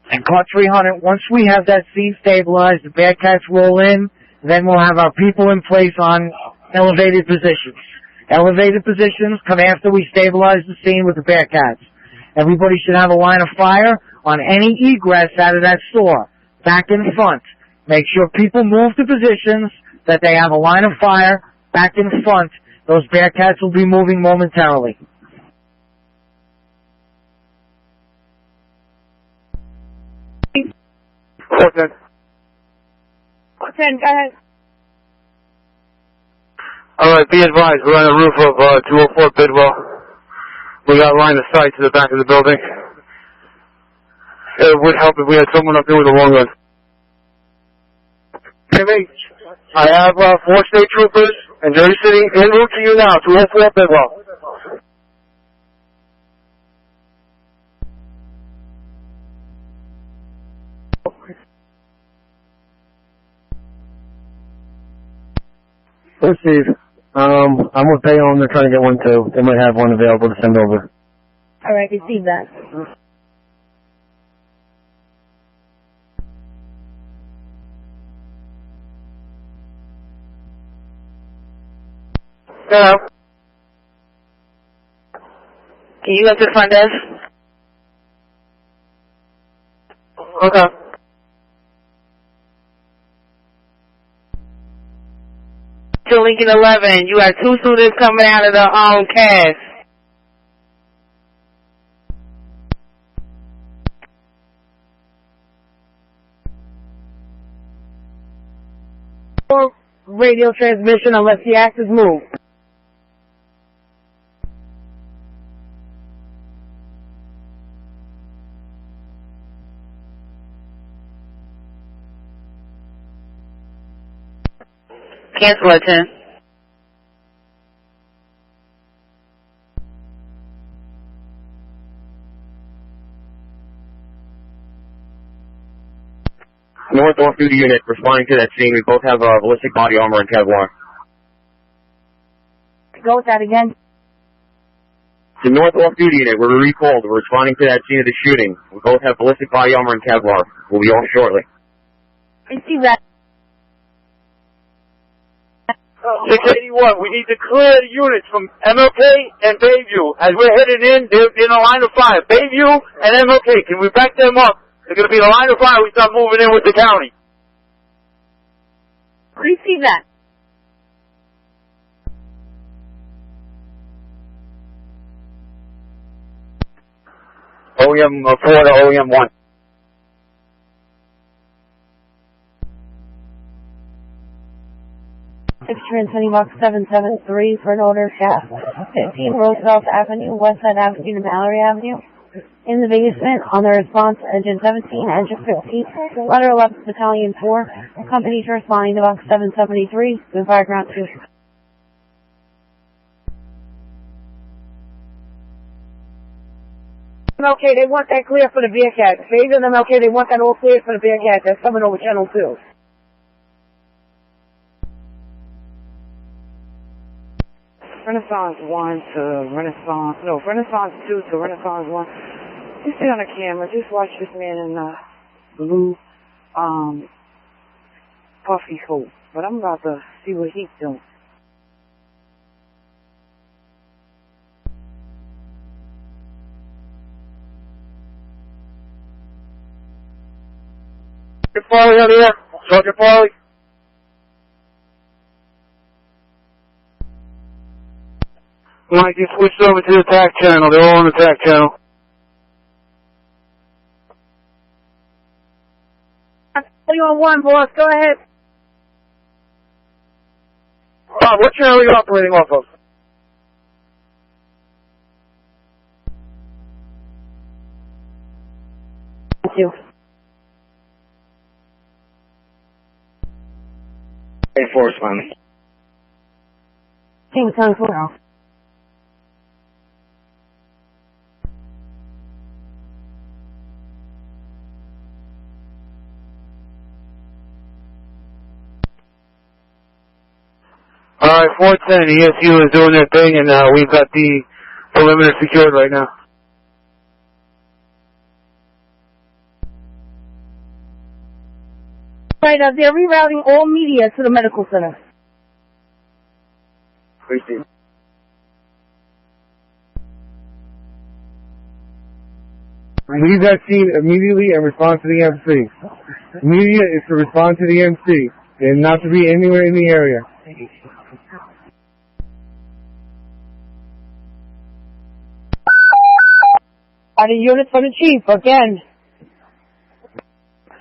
And car 300, once we have that scene stabilized, the Bearcats roll in, then we'll have our people in place on elevated positions. Elevated positions come after we stabilize the scene with the Bearcats. Everybody should have a line of fire on any egress out of that store, back in front. Make sure people move to positions that they have a line of fire back in front. Those Bearcats will be moving momentarily. Four 10, go ahead. Alright, be advised, we're on the roof of 204 Bidwell. We got line of sight to the back of the building. It would help if we had someone up here with a long gun. Jimmy, I have 4 state troopers in Jersey City en route to you now, 204 Bidwell. Receive. I'm with Bayonne. They're trying to get one too. They might have one available to send over. Alright, receive that. Hello. Can you go to the front desk? Okay. To Lincoln 11, you have 2 students coming out of the cast. Radio transmission unless the axe is moved. Cancel at 10. North off-duty unit responding to that scene. We both have ballistic body armor and Kevlar. Go with that again. The North off-duty unit, we're recalled. We're responding to that scene of the shooting. We both have ballistic body armor and Kevlar. We'll be off shortly. Receive that. 681, we need to clear the units from MLK and Bayview. As we're headed in, they're in a line of fire. Bayview and MLK, can we back them up? They're going to be in a line of fire. We start moving in with the county. Receive that. OEM 4 to OEM 1. Transmitting box 773 for an order shaft 15 Roosevelt Avenue, Westside Avenue to Mallory Avenue. In the basement, on the response, engine 17, engine 15, letter 11, battalion 4, company responding to box 773, with fire ground 2. Okay, they want that clear for the Bearcat. Phase of them, okay, they want that all clear for the Bearcat. That's coming over channel 2. Renaissance 1 to Renaissance, no, Renaissance 2 to Renaissance 1. Just sit on the camera, just watch this man in blue, puffy coat. But I'm about to see what he's doing. Farley on the air. Sergeant Farley. Mike, you switched over to the attack channel. They're all on the attack channel. You on 1, boss. Go ahead. What channel are you operating off of? Thank you. Force one. Team 10-4. Alright, 410, ESU is doing their thing, and we've got the perimeter secured right now. Right, they're rerouting all media to the medical center. Appreciate it. Leave that scene immediately and respond to the MC. Media is to respond to the MC and not to be anywhere in the area. Are the units for the chief, again.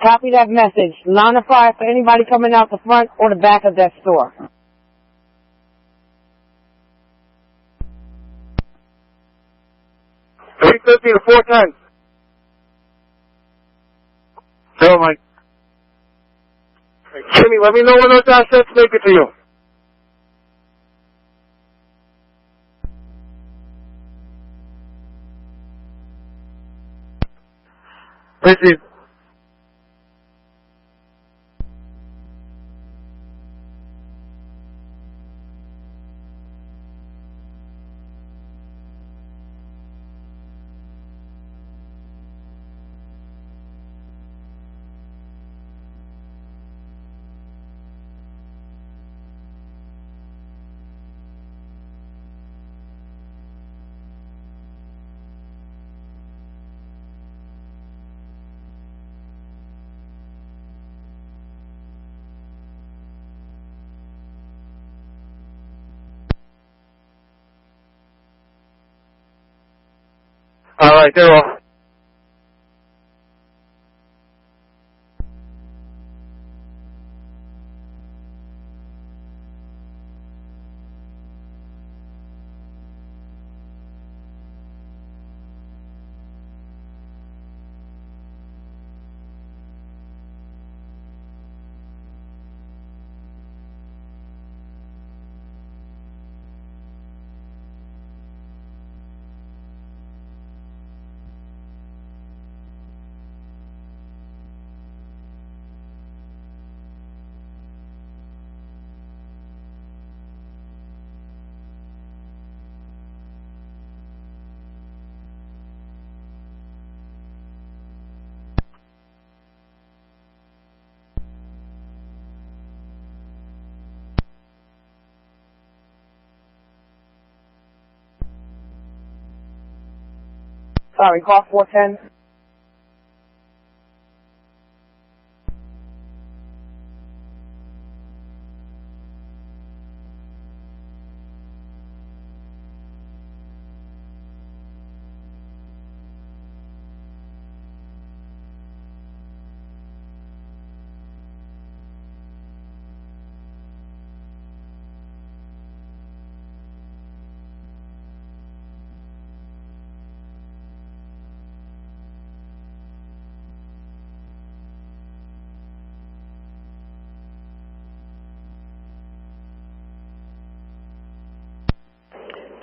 Copy that message. Line of fire for anybody coming out the front or the back of that store. $350 to 410. Go, Mike. Jimmy, let me know when those assets make it to you. Proceed. Alright, they're off. Sorry, call 410.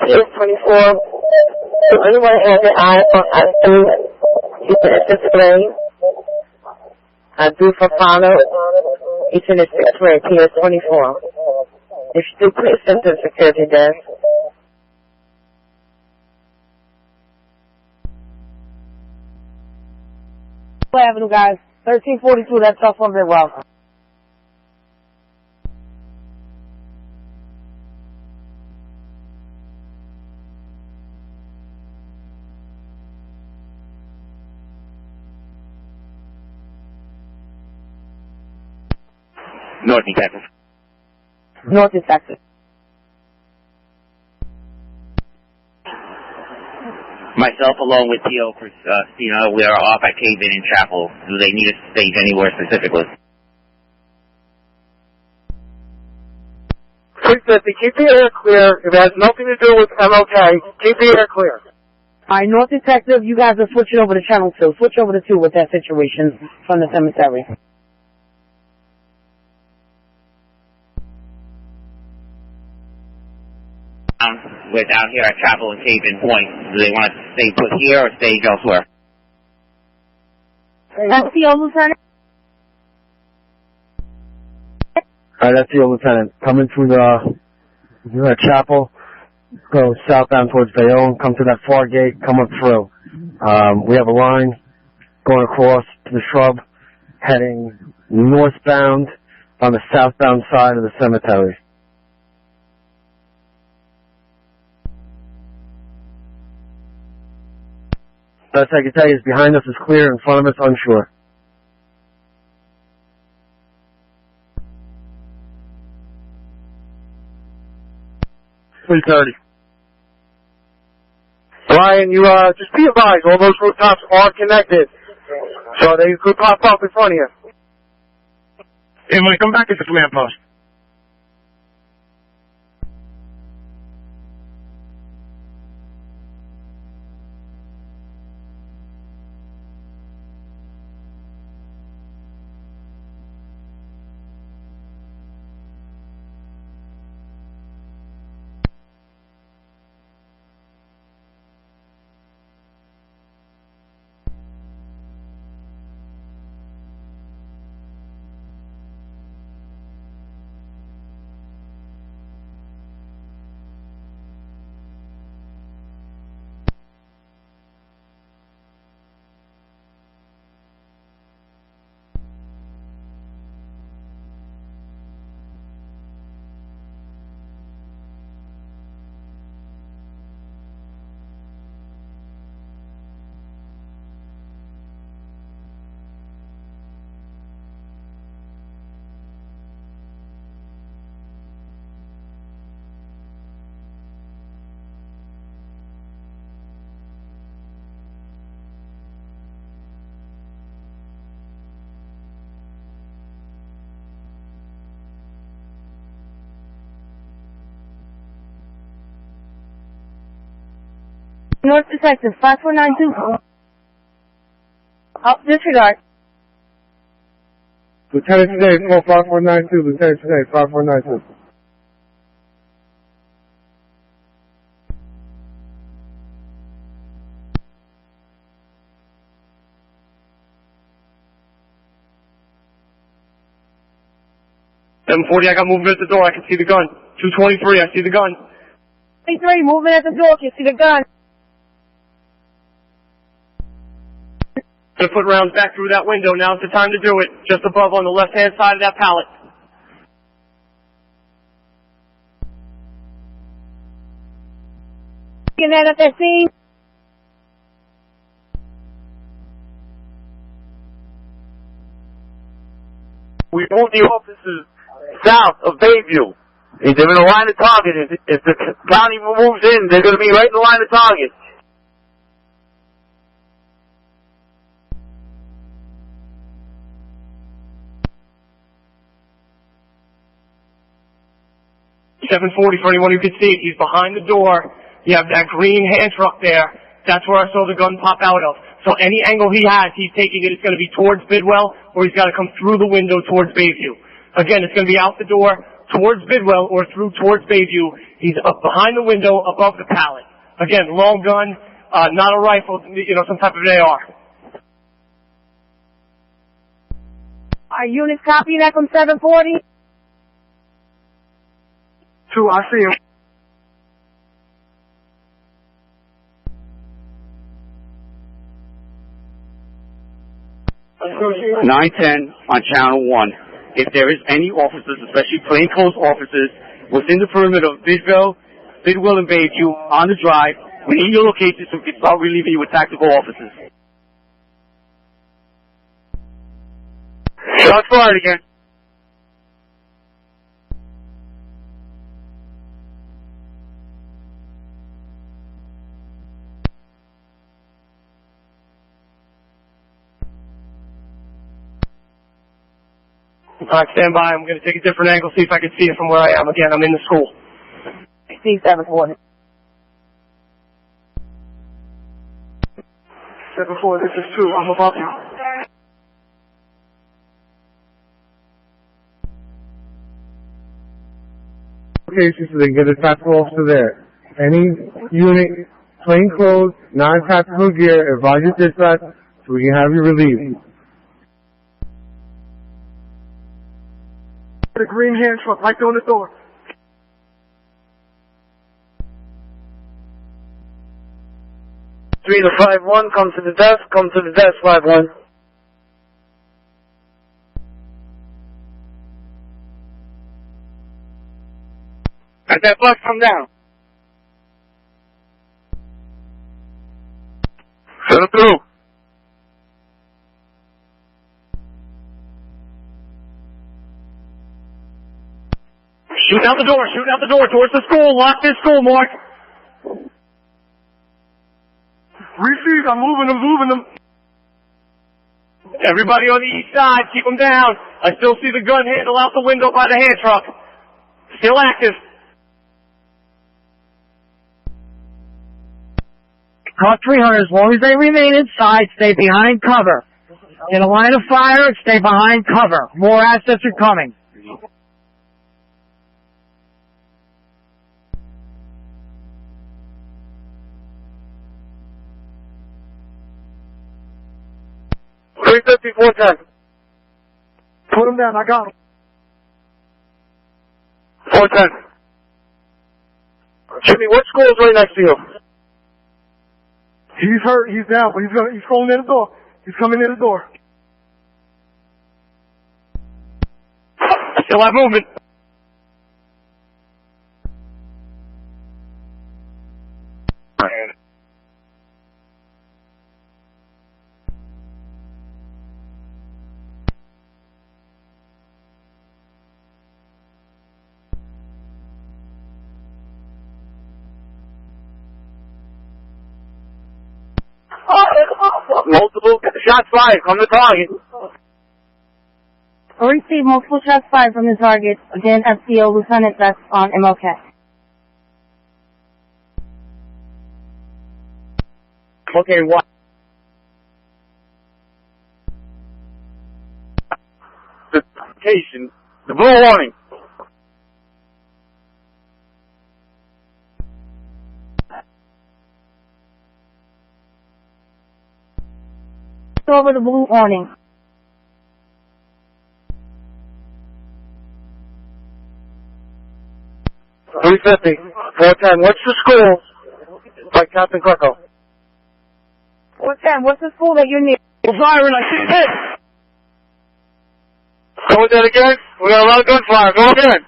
PS24. So anyone has an eye on Addison, he's in the 5th grade. Dufafano, he's in the 6th grade, PS24. If you do, please send to the security desk. Avenue, guys. 1342, that's off on Bidwell. North Texas. North Texas. Myself, along with Theo Christina, we are off at Cave Inn in Chapel. Do they need us to stage anywhere specifically? 350, keep the air clear. If it has nothing to do with MLK, keep the air clear. Alright, North Detective, you guys are switching over to Channel 2. Switch over to 2 with that situation from the cemetery. We're down here at Chapel and Cave Inn Point. Do they want us to stay put here or stage elsewhere? That's the old lieutenant. Alright, that's the old lieutenant. Coming through the chapel, go southbound towards Bayonne, come to that far gate, come up through. We have a line going across to the shrub, heading northbound on the southbound side of the cemetery. Best I can tell you is behind us is clear, in front of us unsure. .330. Brian, you just be advised, all those rooftops are connected, so they could pop up in front of you. And when I come back, it's a command post. North Detective, 5492. Oh, disregard. Lieutenant today, call 5492. Lieutenant today, 5492. .740, I got movement at the door. I can see the gun. 223, I see the gun. 23, movement at the door. Can you see the gun? Gonna put rounds back through that window. Now's the time to do it. Just above on the left-hand side of that pallet. Get that at that scene. We moved the officers south of Bayview. They're in the line of target. If the county moves in, they're going to be right in the line of target. .740 for anyone who can see it. He's behind the door. You have that green hand truck there. That's where I saw the gun pop out of. So any angle he has, he's taking it. It's going to be towards Bidwell, or he's got to come through the window towards Bayview. Again, it's going to be out the door towards Bidwell or through towards Bayview. He's up behind the window above the pallet. Again, long gun, not a rifle, some type of AR. Are units copying that from 740? 2, I see him. Nine 10 on Channel 1. If there is any officers, especially plainclothes officers, within the perimeter of Bidwell and Bayview on the drive, we need your location so we can start relieving you with tactical officers. Shots fired again. Alright, stand by. I'm going to take a different angle, see if I can see it from where I am. Again, I'm in the school. C740. 7-4, this is 2. I'm above you. Location so they can get a tactical officer there. Any unit, plain clothes, non-tactical gear, advise your dispatch so we can have you relieved. The green hand truck right there on the door. Three to 5-1, come to the desk, 5-1. Let that bus come down. Send it through. Shooting out the door towards the school. Lock this school, Mark. Receive, I'm moving them. Everybody on the east side, keep them down. I still see the gun handle out the window by the hand truck. Still active. Car 300, as long as they remain inside, stay behind cover. In a line of fire, stay behind cover. More assets are coming. $350-410. Put him down, I got him. 410. Jimmy, what school is right next to you? He's hurt, he's down, but he's crawling in the door. He's coming in the door. Still have movement. Multiple shots fired from the target. Receive multiple shots fired from the target. Again, FCO Lieutenant, that's on MLK. Okay, what? The location, the blue warning. Over the blue warning. $350, 410. What's the school? By Captain Greco. 410, what's the school that you're near? Byron, I see it. Go with that again. We got a lot of gunfire. Go again.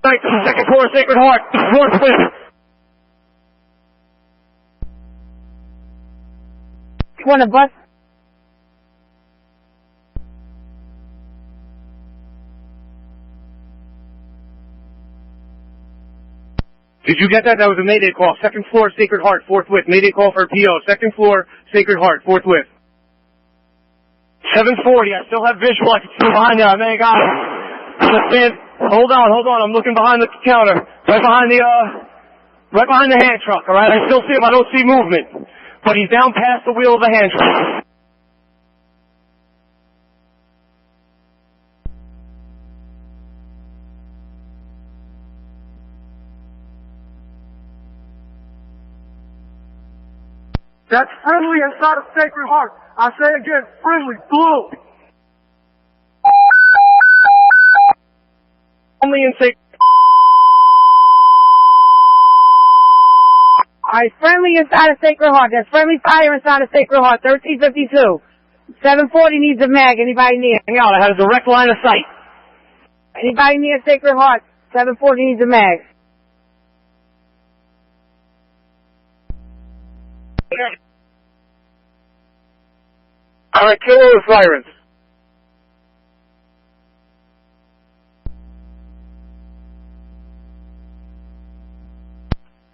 Second floor, Sacred Heart. Northwest. You want a bus? Did you get that? That was a mayday call. Second floor, Sacred Heart, forthwith. Mayday call for a PO. Second floor, Sacred Heart, forthwith. 740. I still have visual. I can see behind you. I may have got it. Hold on. I'm looking behind the counter. Right behind the hand truck, alright? I still see him. I don't see movement. but he's down past the wheel of the hand truck. That's friendly inside of Sacred Heart. I say again, friendly, blue. Only in Sacred. Alright, friendly inside of Sacred Heart. That's friendly fire inside of Sacred Heart. 1352. 740 needs a mag. Anybody near? Hang on, I had a direct line of sight. Anybody near Sacred Heart? 740 needs a mag. Alright, kill all the sirens.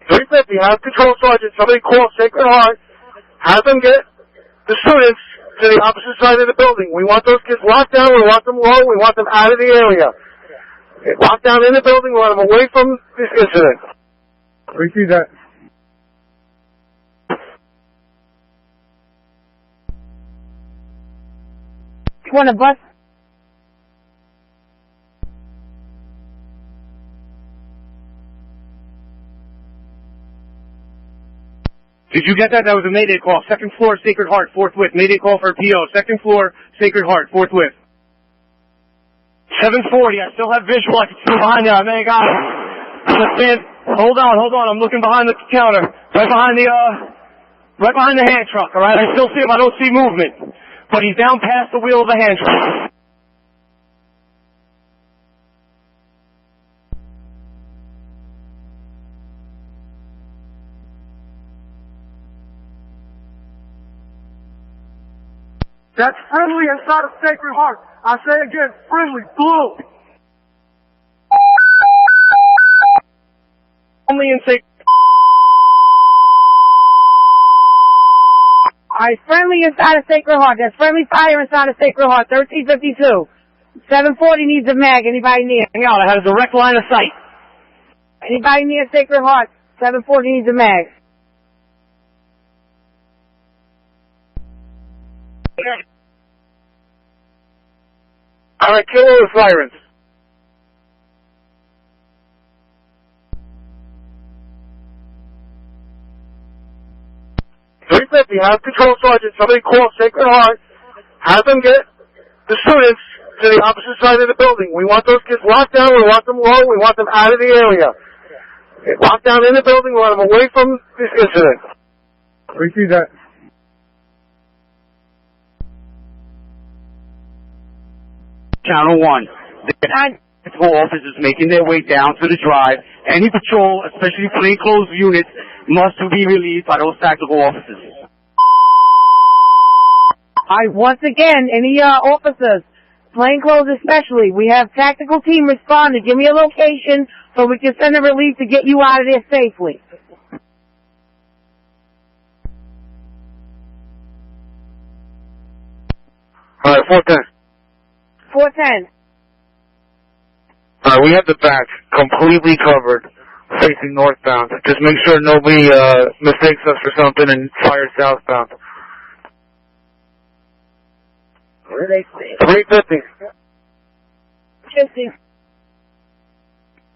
350, have control sergeant. Somebody call Sacred Heart. Have them get the students to the opposite side of the building. We want those kids locked down. We want them low. We want them out of the area. Locked down in the building. We want them away from this incident. Repeat that. You want a bus? Did you get that? That was a mayday call. Second floor, Sacred Heart, forthwith. Mayday call for a PO. Second floor, Sacred Heart, forthwith. 740, I still have visual. I can see behind you. I may have got it. Understand? Hold on. I'm looking behind the counter. Right behind the hand truck, alright? I still see him. I don't see movement. But he's down past the wheel of the hand truck. That's friendly inside of Sacred Heart. I say again, friendly, blue. Only in Sacred. Alright, friendly inside of Sacred Heart. That's friendly fire inside of Sacred Heart. 1352. 740 needs a mag. Anybody near? Hang on, I had a direct line of sight. Anybody near Sacred Heart? 740 needs a mag. Alright, kill all the sirens. 350, have control sergeant. Somebody call Sacred Heart. Have them get the students to the opposite side of the building. We want those kids locked down. We want them low. We want them out of the area. Locked down in the building. We want them away from this incident. Repeat that. Channel 1. The patrol officers making their way down to the drive. Any patrol, especially plainclothes units, must be relieved by those tactical officers. Alright, once again, any officers, plainclothes especially, we have tactical team responding. Give me a location so we can send a relief to get you out of there safely. Alright, 410. 410. We have the back completely covered, facing northbound. Just make sure nobody mistakes us for something and fires southbound. 350. 50.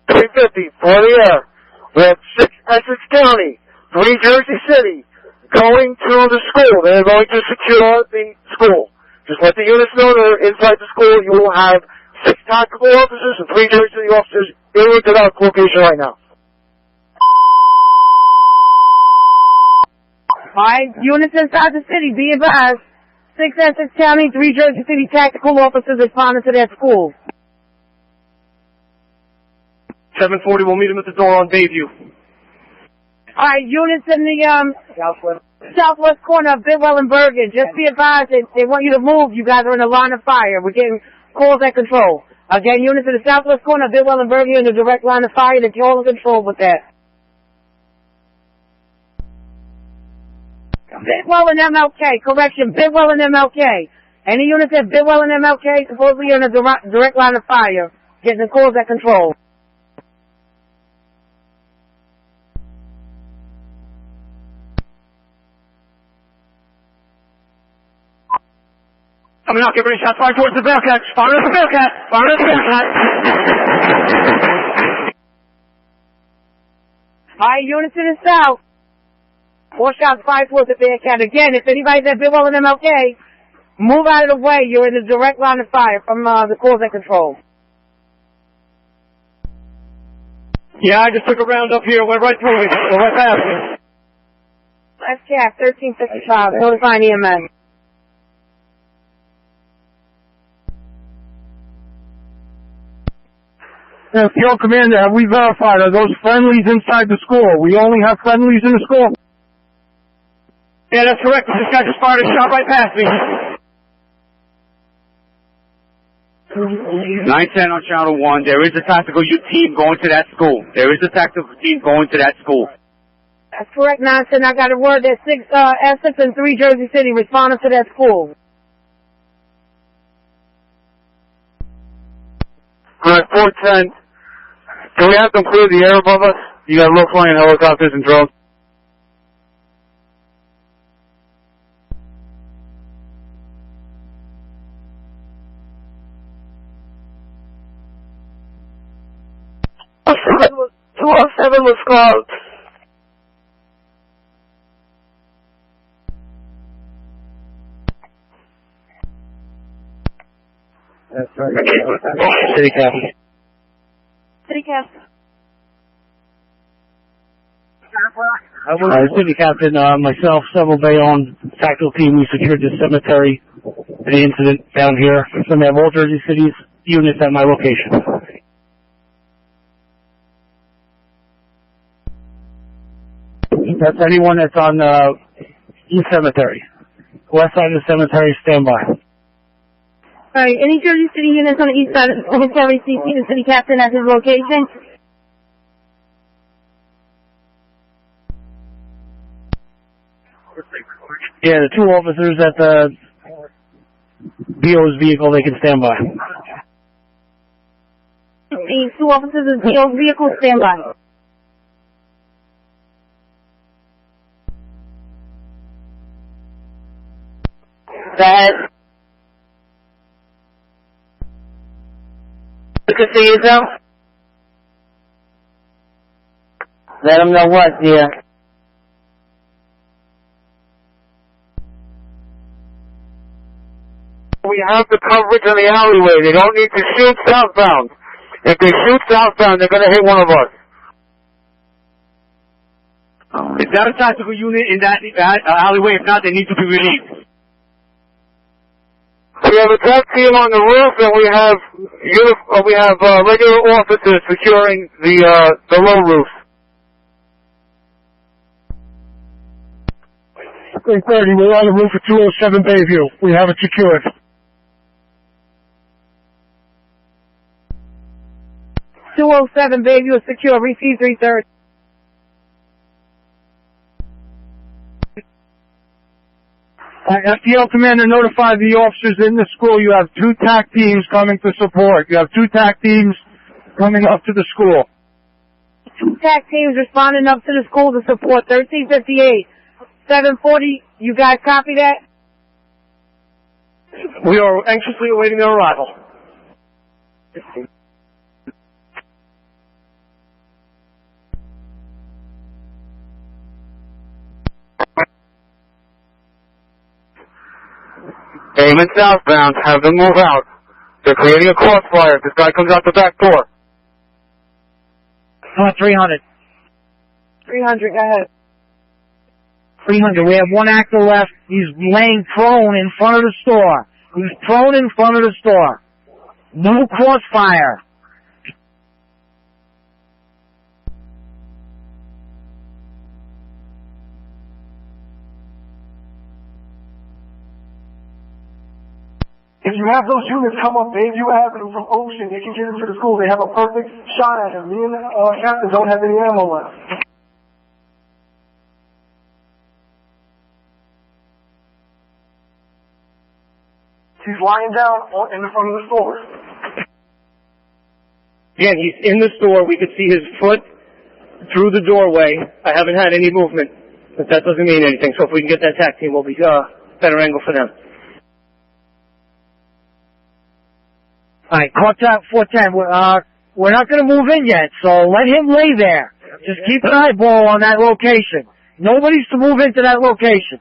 350 for the air. We have 6 Essex County, 3 Jersey City, going to the school. They're going to secure the school. Just let the units know they're inside the school. You will have 6 tactical officers and 3 Jersey City officers in to that location right now. Alright, units inside the city, be advised. 6 Essex County, 3 Jersey City tactical officers responding to their school. 740, we'll meet him at the door on Bayview. Alright, units in the southwest corner of Bidwell and Bergen. Just be advised that they want you to move. You guys are in a line of fire. We're getting calls at control. Again, units in the southwest corner of Bidwell and Bergen in the direct line of fire. They're all in control with that. Bidwell and MLK, correction, Bidwell and MLK. Any units at Bidwell and MLK supposedly are in a direct line of fire. Getting the calls at control. Coming out, get ready, shots fired towards the Bearcat. Fire at the Bearcat. Fire at the Bearcat. Alright, units to the south. 4 shots fired towards the Bearcat. Again, if anybody's at Bidwell and MLK, move out of the way. You're in the direct line of fire from the cause and control. Yeah, I just took a round up here, went right through it, went right past it. Left Jack, 1355, notifying EMS. Field Commander, have we verified, are those friendlies inside the school? We only have friendlies in the school? Yeah, that's correct. This guy just fired a shot right past me. 910 on Channel 1. There is a tactical team going to that school. There is a tactical team going to that school. That's correct, Nonsense. I got a word that Essex and 3 Jersey City responded to that school. Alright, 410. Can we have them clear the air above us? You got low-flying helicopters and drones. Two oh seven was called. That's right. City Captain. City Captain. City Captain, myself, several Bayonne tactical team, we secured the cemetery and the incident down here. So we have all Jersey City's units at my location. That's anyone that's on the east cemetery. West side of the cemetery, stand by. Alright, any Jersey City units on the east side of the cemetery, CC the City Captain at his location. Yeah, the 2 officers at the BO's vehicle, they can stand by. The 2 officers of BO's vehicle, stand by. Go ahead. You can see yourself? Let them know what, dear. We have the coverage on the alleyway. They don't need to shoot southbound. If they shoot southbound, they're going to hit one of us. Is that a tactical unit in that alleyway? If not, they need to be relieved. We have a tac team on the roof, and we have regular officers securing the low roof. 330, we're on the roof of 207 Bayview. We have it secured. .207 Bayview is secure. Receive 330. FDL Commander notified the officers in the school you have 2 TAC teams coming to support. You have 2 TAC teams coming up to the school. 2 TAC teams responding up to the school to support 1358. 740, you guys copy that? We are anxiously awaiting their arrival. Aim southbound, have them move out. They're creating a crossfire if this guy comes out the back door. 300. 300, go ahead. 300. We have 1 actor left. He's laying prone in front of the store. He's prone in front of the store. No crossfire. If you have those units come up Bayview Avenue from Ocean, they can get into the school. They have a perfect shot at him. Me and Captain don't have any ammo left. He's lying down in the front of the store. Again, he's in the store. We could see his foot through the doorway. I haven't had any movement, but that doesn't mean anything. So if we can get that TAC team, we'll be better angle for them. Alright, contact 410. We're not gonna move in yet, so let him lay there. Just keep an eyeball on that location. Nobody's to move into that location.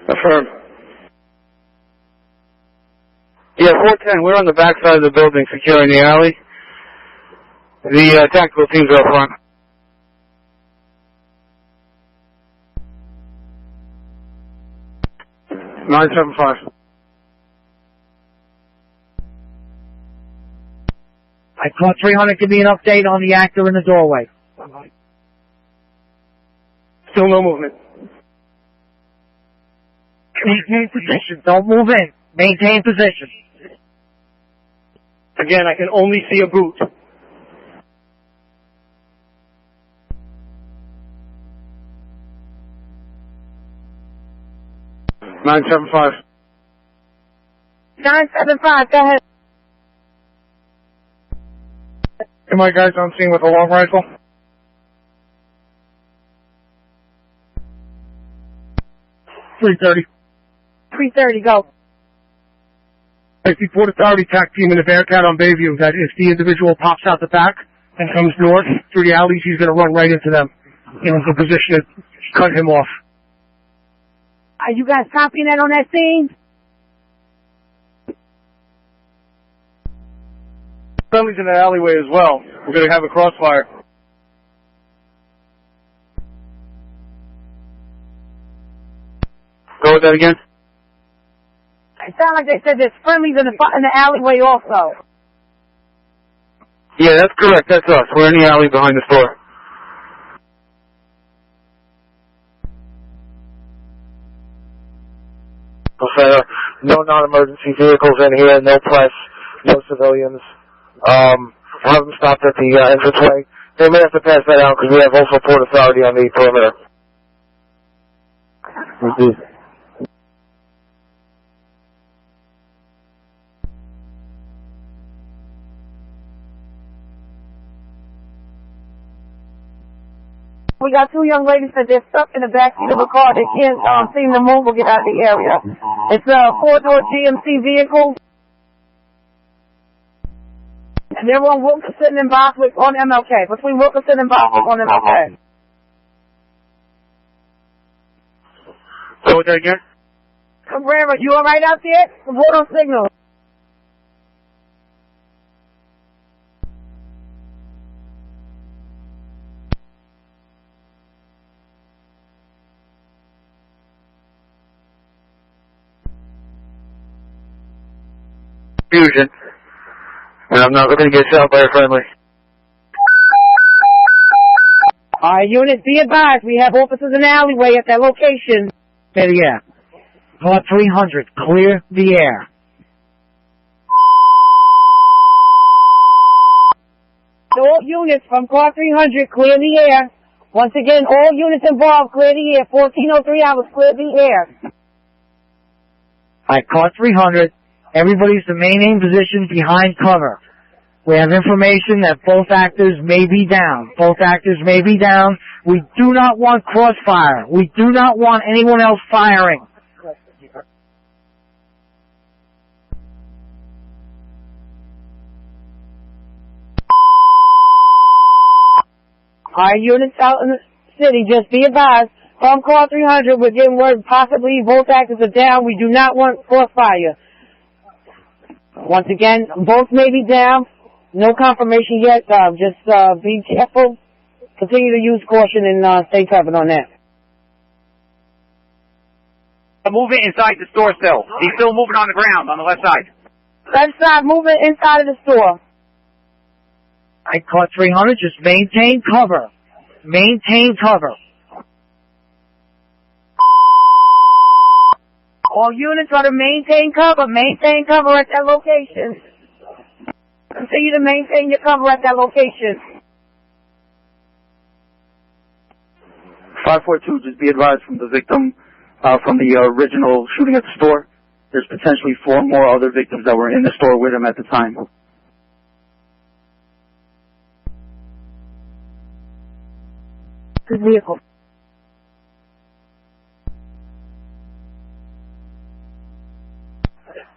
Affirm. Yeah, 410, we're on the back side of the building securing the alley. The tactical teams are up front. Nine 7-5. I caught 300. Give me an update on the actor in the doorway. Still no movement. Maintain position. Don't move in. Maintain position. Again, I can only see a boot. Nine 7-5. 975, go ahead. Am I guys on scene with a long rifle? 330. 330, go. Safety Port Authority TAC team in the Bearcat on Bayview that if the individual pops out the back and comes north through the alleys, he's going to run right into them. You know, the position to cut him off. Are you guys copying that on that scene? Friendly's in the alleyway as well. We're going to have a crossfire. Go with that again. It sounded like they said there's friendlies in the alleyway also. Yeah, that's correct. That's us. We're in the alley behind the store. Okay, no non-emergency vehicles in here, no press, no civilians. Have them stopped at the entranceway. They may have to pass that out because we have also Port Authority on the perimeter. We got two young ladies that they're stuck in the backseat of a car. They can't seem to move or get out of the area. It's a four-door GMC vehicle. And they're on Wilkerson and Boswick on MLK. Between Wilkerson and Boswick on MLK. Go with that again. Cabrera, you alright out there? Report on signal. Fusion. And I'm not looking to get shot by a friendly. Alright, units, be advised. We have officers in the alleyway at that location. Clear the air. Car 300. Clear the air. All units from car 300, clear the air. Once again, all units involved, clear the air. 1403 hours, clear the air. Alright, car 300. Everybody's to maintain position behind cover. We have information that both actors may be down. Both actors may be down. We do not want crossfire. We do not want anyone else firing. Our units out in the city, just be advised. From car 300, we're getting word possibly both actors are down. We do not want crossfire. Once again, both may be down. No confirmation yet. Just be careful. Continue to use caution and stay covered on that. Moving inside the store still. He's still moving on the ground on the left side. Left side, movement inside of the store. I caught 300. Just maintain cover. Maintain cover. All units are to maintain cover. Maintain cover at that location. Continue to maintain your cover at that location. 542, just be advised from the victim, from the original shooting at the store. There's potentially 4 more other victims that were in the store with him at the time. His vehicle.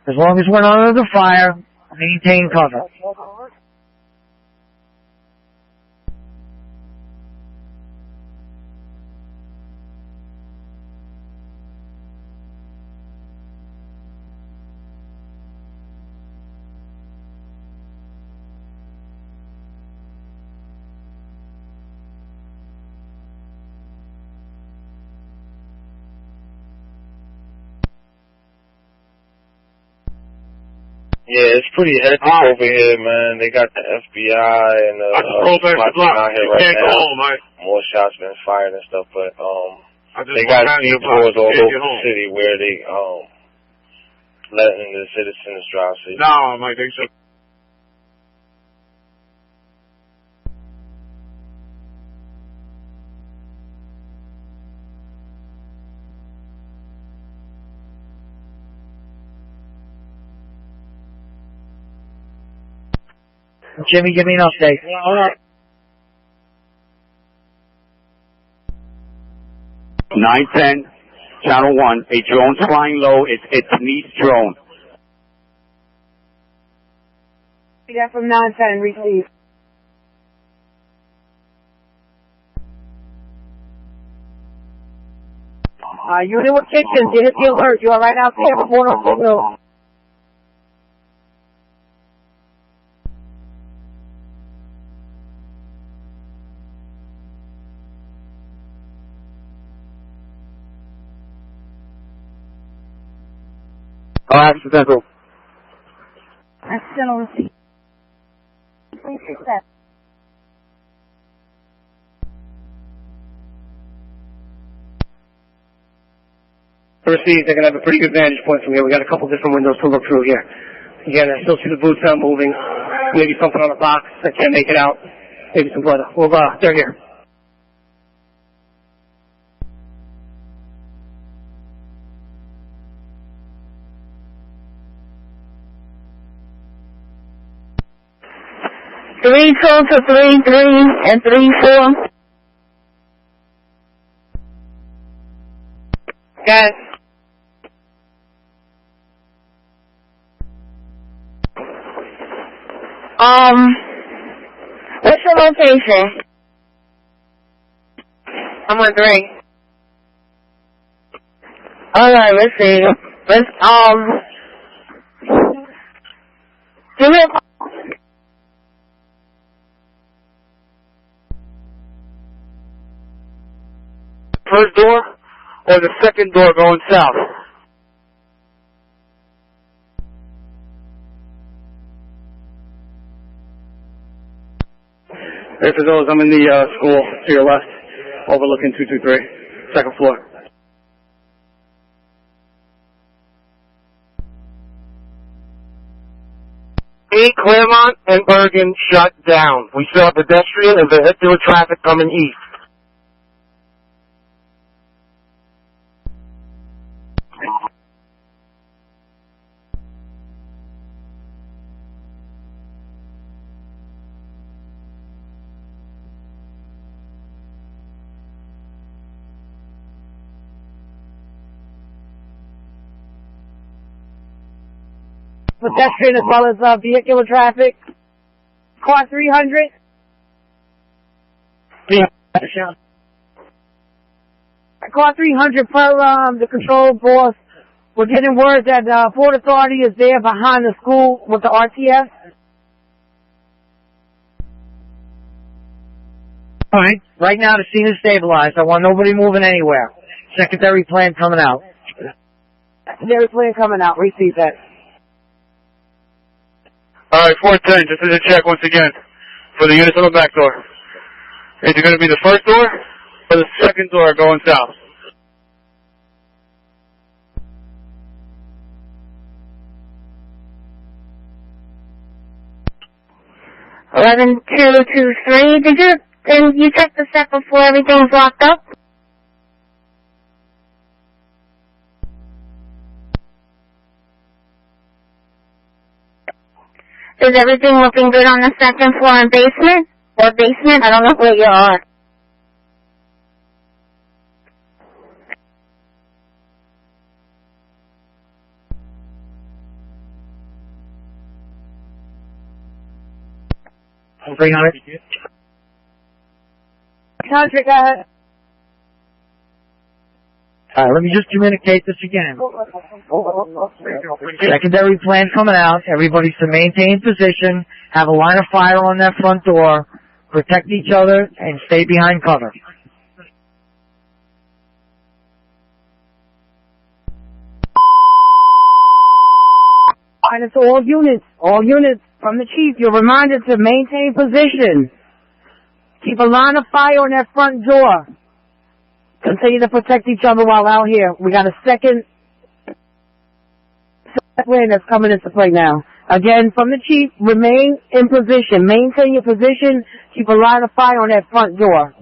As long as we're not under fire, maintain cover. Yeah, it's pretty hectic over here, man. They got the FBI and the SWAT out here right now. More shots been fired and stuff, but they got detours all over the city where they letting the citizens drive safe. No, Mike, they should. Jimmy, give me an update. All right. 910, Channel 1. A drone's flying low. It's Denise drone. We got from 910, receive. Unit with kitchens, you hit the alert. You are right out there with one on signal. Accidental. Accidental receipt. Please accept. Received. They're going to have a pretty good vantage point from here. We got a couple different windows to look through here. Again, I still see the boots not moving. Maybe something on a box. I can't make it out. Maybe some blood. Well, they're here. Three two to 3-3 and 3-4. Guys. What's your location? I'm on 3. Alright, let's see. Give me a call. First door or the second door going south? Hey, for those, I'm in the school to your left, overlooking 223, second floor. Claremont and Bergen shut down. We saw pedestrian and vehicular traffic coming east. Pedestrian as well as vehicular traffic. Car 300. Car 300 per the control boss. We're getting word that Port Authority is there behind the school with the RTS. Alright, right now the scene is stabilized. I want nobody moving anywhere. Secondary plan coming out. Secondary plan coming out. Receive that. Alright, 410, just as a check once again for the units on the back door. Is it going to be the first door or the second door going south? Eleven two two three. Did you check the set before everything's locked up? Is everything looking good on the second floor and basement? Or basement? I don't know where you are. 300. Contract, go ahead. Alright, let me just communicate this again. Secondary plan coming out. Everybody's to maintain position, have a line of fire on that front door, protect each other, and stay behind cover. And it's all units from the chief. You're reminded to maintain position. Keep a line of fire on that front door. Continue to protect each other while out here. We got a second plan that's coming into play now. Again, from the chief, remain in position. Maintain your position. Keep a line of fire on that front door.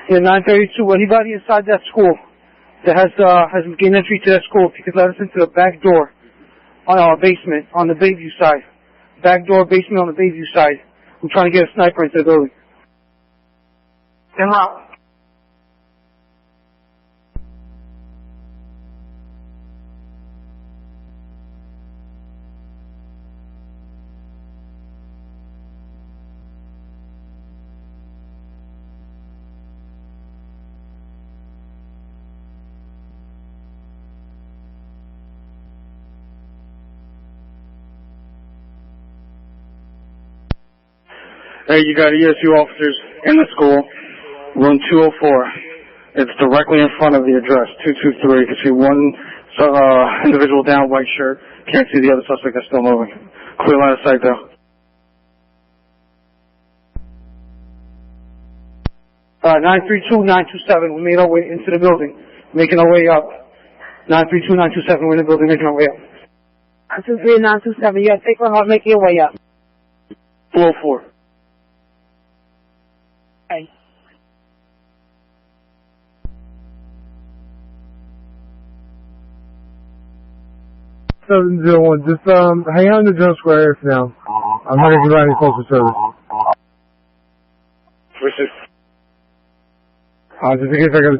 Yeah, 932. Anybody inside that school that has gained entry to that school, if you could let us into the back door on our basement on the Bayview side. Back door basement on the Bayview side. I'm trying to get a sniper into the building. En route. Hey, you got ESU officers in the school, room 204. It's directly in front of the address, 223. You can see one individual down, white shirt. Can't see the other suspect that's still moving. Clear line of sight, though. 932, 927. We made our way into the building, making our way up. 932, 927. We're in the building, making our way up. 923 and 927. You gotta take one hard, make your way up. 204. Okay. Just hang on to Jones Square area for now. I'm not going to provide any postal service. Just in case I got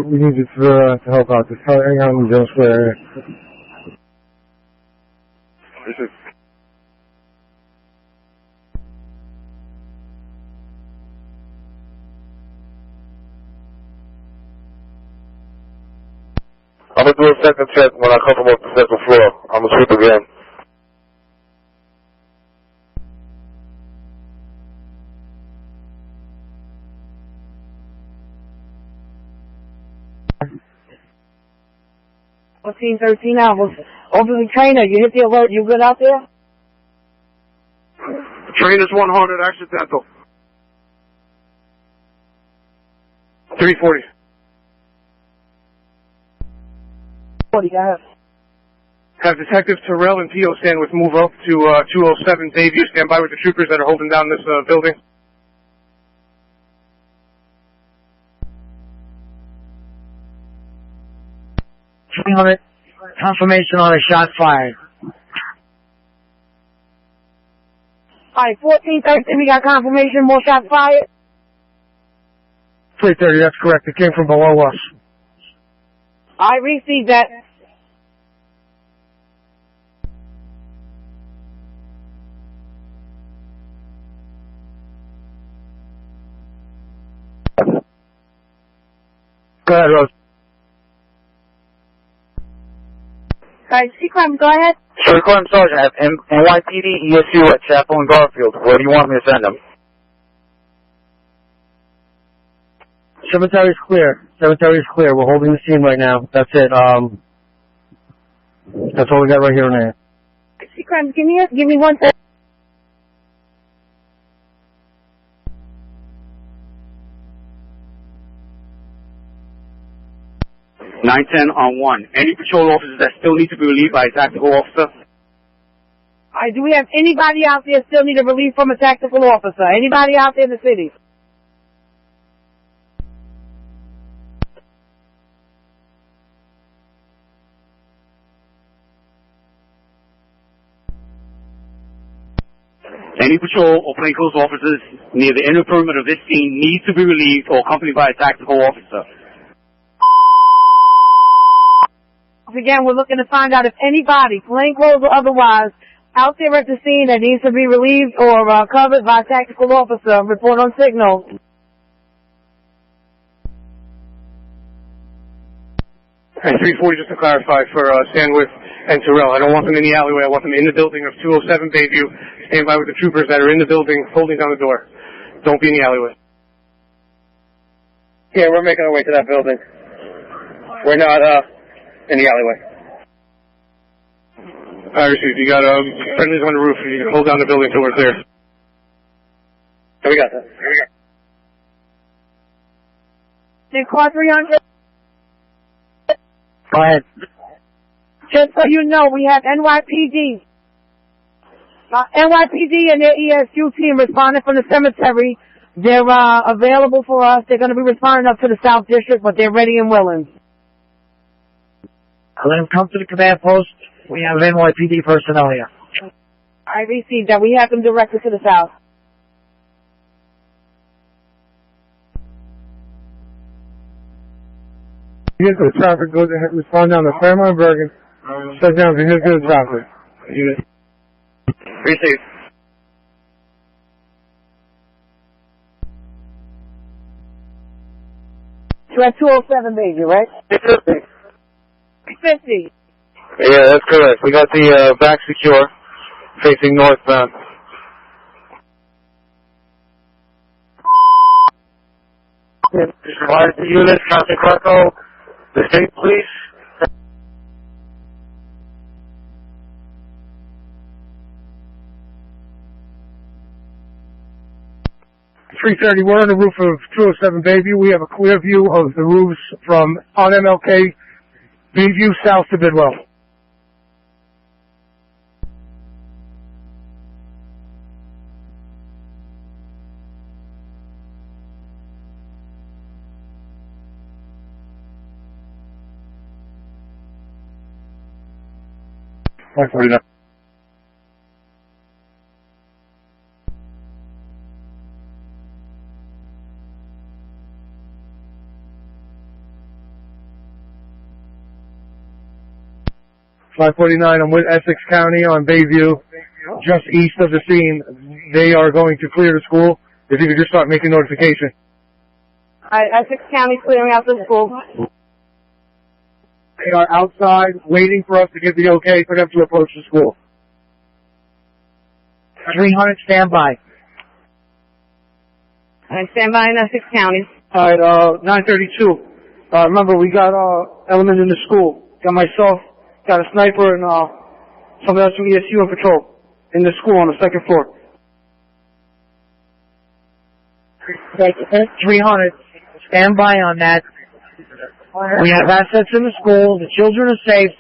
we need you to help out. Just hang on in the Jones Square area. I'm gonna do a second check when I come from up the second floor. I'm gonna sweep again. Team 13 hours. Overly trainer, you hit the alert. You good out there? Trainer's 100, accidental. 340. 40, go ahead. Have Detective Terrell and P.O. Sandwich move up to 207 Bayview. Stand by with the troopers that are holding down this building. Confirmation on a shot fired. Alright, 1413, we got confirmation, more shots fired. 330, that's correct. It came from below us. I received that. Go ahead, Rose. Alright, C-Crime, go ahead. Street Crime Sergeant, I have NYPD, ESU at Chapel and Garfield. Where do you want me to send them? Cemetery's clear. Cemetery's clear. We're holding the scene right now. That's it. That's all we got right here and there. C-Crime, give me 1 second. (910) on 1. Any patrol officers that still need to be relieved by a tactical officer? Alright, do we have anybody out there still need a relief from a tactical officer? Anybody out there in the city? Any patrol or plainclothes officers near the inner perimeter of this scene need to be relieved or accompanied by a tactical officer. Again, we're looking to find out if anybody, plainclothes or otherwise, out there at the scene that needs to be relieved or covered by a tactical officer. Report on signal. And 340, just to clarify, for Sandwich and Terrell. I don't want them in the alleyway. I want them in the building of 207 Bayview. Stand by with the troopers that are in the building, holding down the door. Don't be in the alleyway. Yeah, we're making our way to that building. We're not in the alleyway. I received. You got friendlies on the roof. You can hold down the building until we're clear. Yeah, we got that. Did car 300? Go ahead. Just so you know, we have NYPD. NYPD and their ESU team responding from the cemetery. They're available for us. They're going to be responding up to the South District, but they're ready and willing. Let them come to the command post. We have NYPD personnel here. I received that. We have them directed to the south. Here's the traffic goes ahead, respond down to Fairmont Bergen. Shut down vehicular traffic. Received. You're at 207, baby, right? 50. Yeah, that's correct. We got the back secure, facing northbound. Advise the units, Captain Greco, the state police. We're on the roof of 207 Bayview. We have a clear view of the roofs from on MLK, Bayview south to Bidwell. Like 49. .549, I'm with Essex County on Bayview, just east of the scene. They are going to clear the school. If you could just start making notification. Essex County clearing out the school. They are outside waiting for us to give the okay for them to approach the school. 300, stand by. I stand by in Essex County. Alright, 932. Remember, we got elements in the school. Got myself, got a sniper, and somebody else from ESU on patrol in the school on the second floor. 300, stand by on that. We have assets in the school. The children are safe.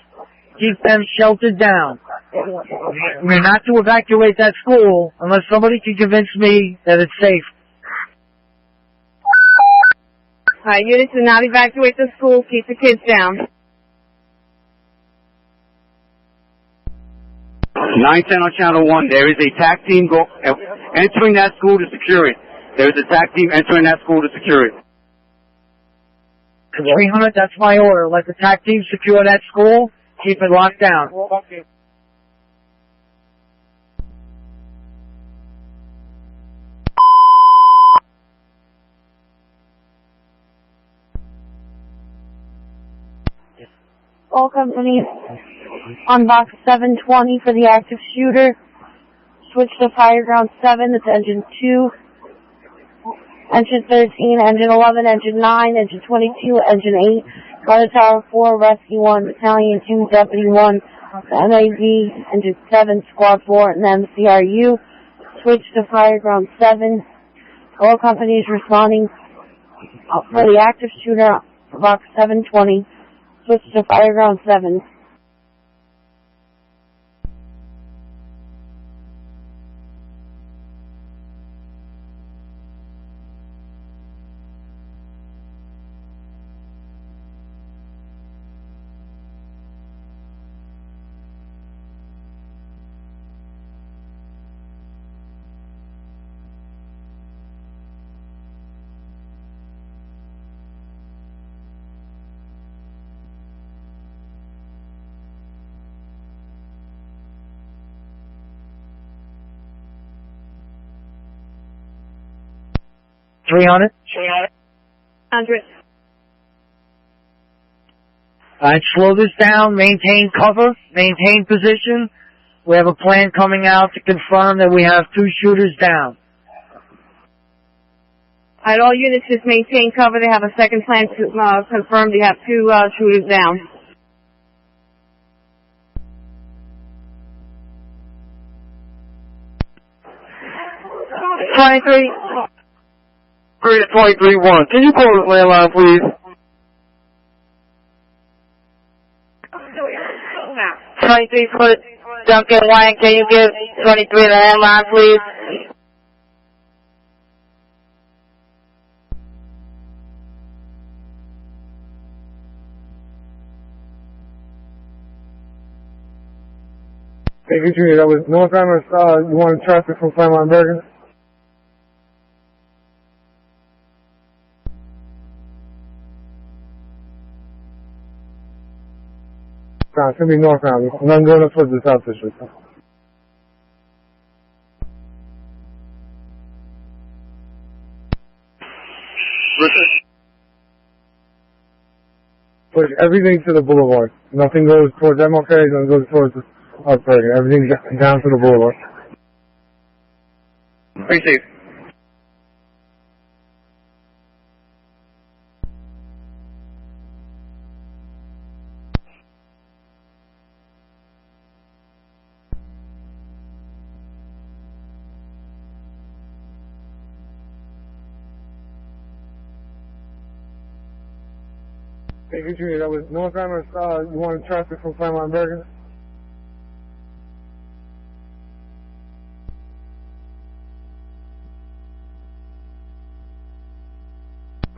Keep them sheltered down. We're not to evacuate that school unless somebody can convince me that it's safe. Alright, units do not evacuate the school. Keep the kids down. 910 on Channel 1. There is a TAC team entering that school to secure it. There is a TAC team entering that school to secure it. 300, that's my order. Let the TAC team secure that school. Keep it locked down. All companies on box 720 for the active shooter. Switch to Fireground 7, it's engine 2. Engine 13, engine 11, engine 9, engine 22, engine 8. Guard Tower 4, Rescue 1, Battalion 2, Deputy 1, NAV, engine 7, Squad 4, and MCRU. Switch to Fireground 7. All companies responding for the active shooter for box 720. Switch to Fireground 7. 300. 100. Alright, slow this down, maintain cover, maintain position. We have a plan coming out to confirm that we have 2 shooters down. Alright, all units just maintain cover. They have a second plan to confirm they have 2 shooters down. 23. 23-1. Can you call the landline, please? 23 for Duncan Wayne. Can you give 23 the landline, please? Hey, Junior, that was North Amherst. You wanted traffic from Claremont Bergen? It's going to be North Amherst. And I'm going up towards the South District. Push everything to the boulevard. Nothing goes towards MLK, nothing goes towards Bergen. Everything's down to the boulevard. Receive. Hey, Junior, that was North Amherst. You wanted traffic from Claremont Bergen?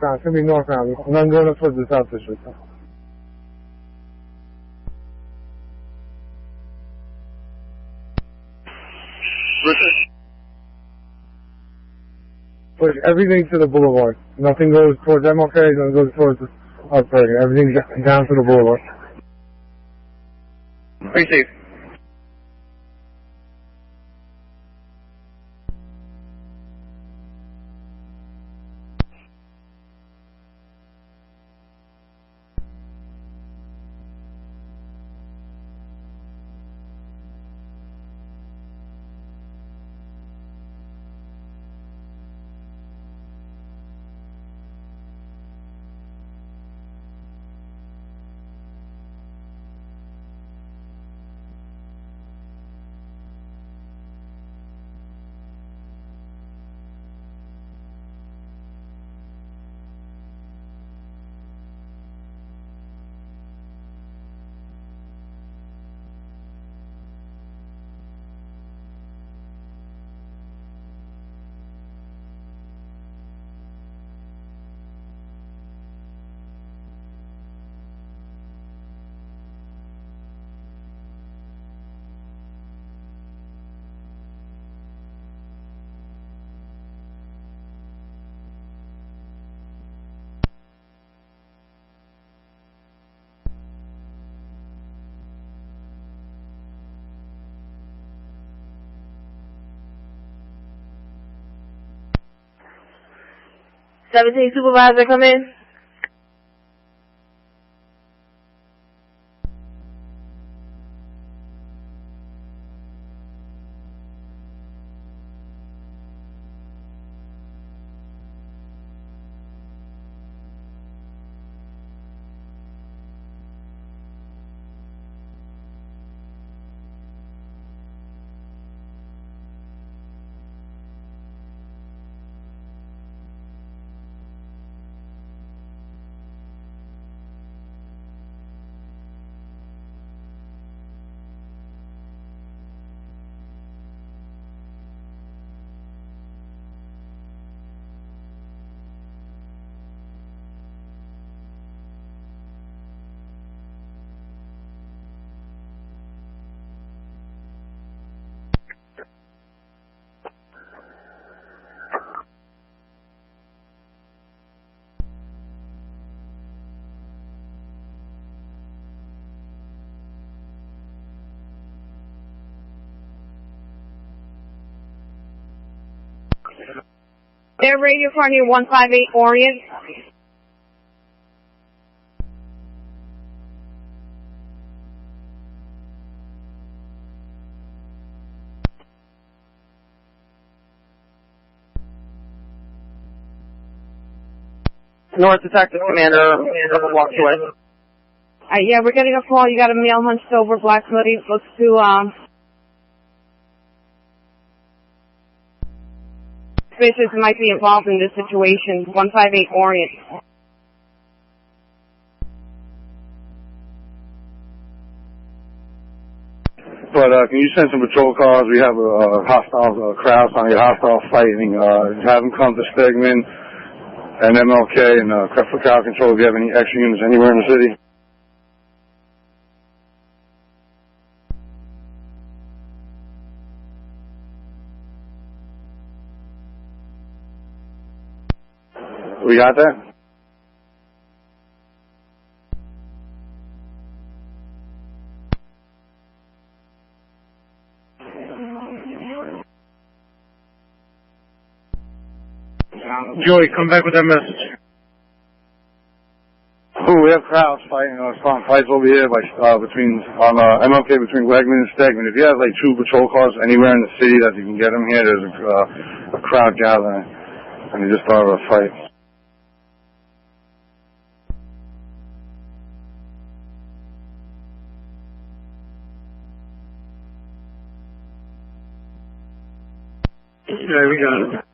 It's going to be North Amherst. And I'm going up towards the South District. Push everything to the boulevard. Nothing goes towards MLK, nothing goes towards Bergen. Everything's down to the boulevard. Receive. '17 supervisor, come in. Air Radio Carney 158 Orient. North Detective Commander, a couple blocks away. Yeah, we're getting a call. You got a male hunched over, black hoodie. Looks to, suspicious might be involved in this situation. 158 Orient. But can you send some patrol cars? We have a hostile crowd, some hostile fighting. Have them come to Stegman and MLK and for crowd control. If you have any extra units anywhere in the city. We got that? Joey, come back with that message. Oh, we have crowds fighting, strong fights over here between MLK between Wegman and Stegman. If you have like 2 patrol cars anywhere in the city that you can get them here, there's a crowd gathering, and they just started a fight. Yeah, we got it.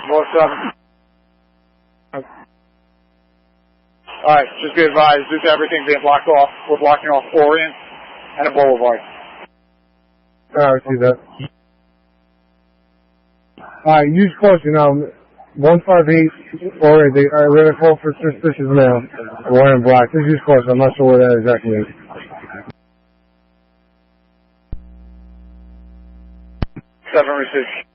What's up? Alright, just be advised, due to everything being blocked off, we're blocking off Orient and a Boulevard. Alright, I see that. Alright, use caution now. 158 Orient, we're gonna call for suspicious male. Wearing black. Just use caution, I'm not sure where that exactly is. Seven receive.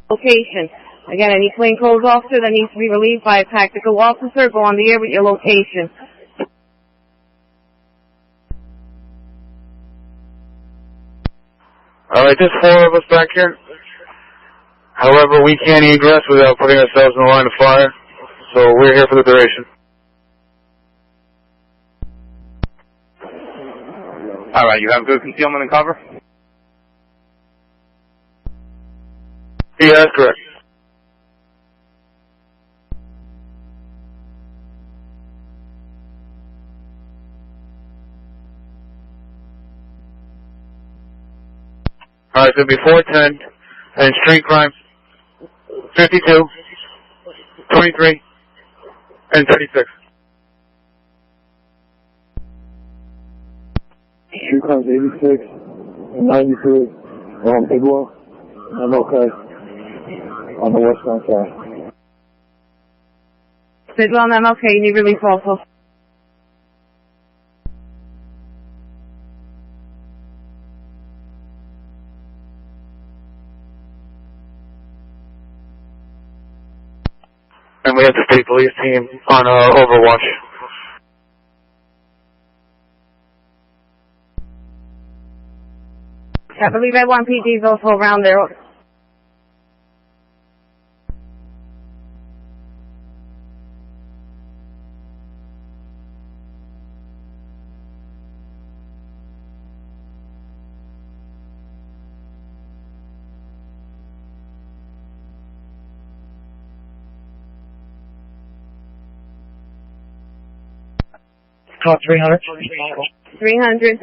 Location. Again, any plainclothes officer that needs to be relieved by a tactical officer, go on the air with your location. Alright, there's 4 of us back here. However, we can't egress without putting ourselves in the line of fire, so we're here for the duration. Alright, you have good concealment and cover? Yeah, that's correct. Alright, so before 10, and street crime, 52, 23, and 36. Street crimes 86 and 93 on Bidwell. I'm okay. On the westbound side. Bidwell and MLK, you need relief also. And we have the state police team on Overwatch. I believe N1PD is also around there. Call 300. 300.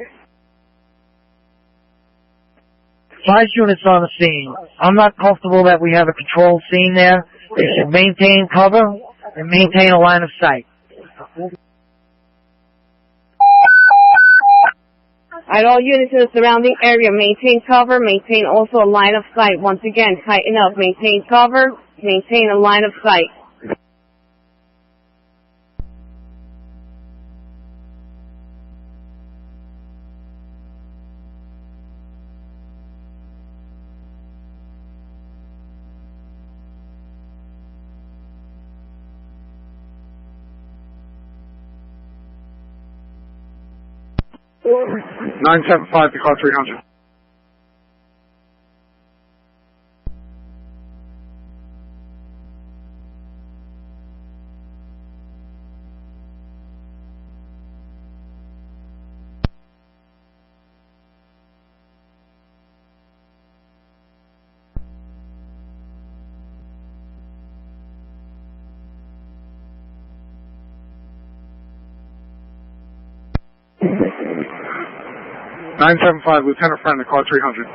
5 units on the scene. I'm not comfortable that we have a controlled scene there. They should maintain cover and maintain a line of sight. At all units in the surrounding area, maintain cover, maintain also a line of sight. Once again, tighten up, maintain cover, maintain a line of sight. Nine seven five to call 300. Nine seven five, Lieutenant Friend to call 300.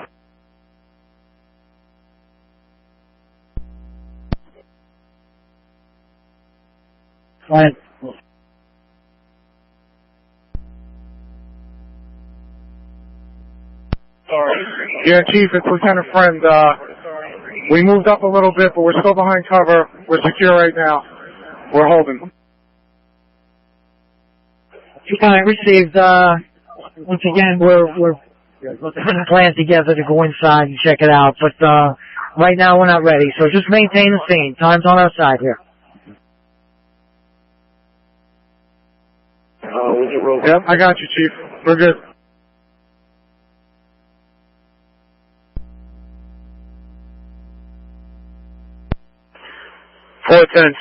Fine. Yeah, Chief, it's Lieutenant Friend. We moved up a little bit, but we're still behind cover. We're secure right now. We're holding. I received, once again, we're putting a plan together to go inside and check it out, but, right now we're not ready, so just maintain the scene. Time's on our side here. Yep, I got you, Chief. We're good.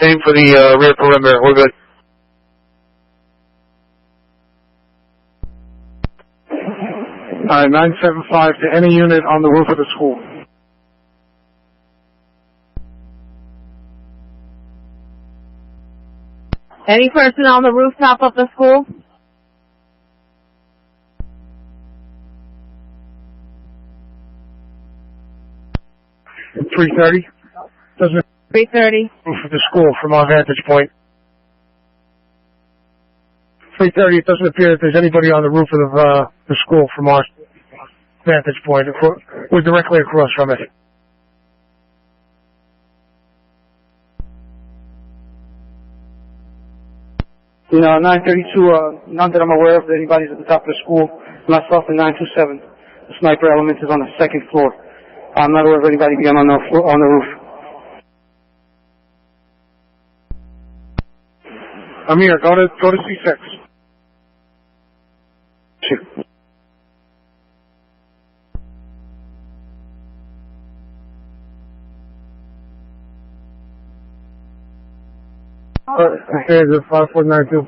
Same for the rear perimeter. We're good. All right, 975 to any unit on the roof of the school. Any person on the rooftop of the school? .330. Doesn't 330. roof of the school from our vantage point. 330. It doesn't appear that there's anybody on the roof of the school from our vantage point. We're directly across from it. No, 932, none that I'm aware of that anybody's at the top of the school. Myself and 927. The sniper element is on the second floor. I'm not aware of anybody being on the roof. Amir, go to C6. Shoot. Here's the 5492.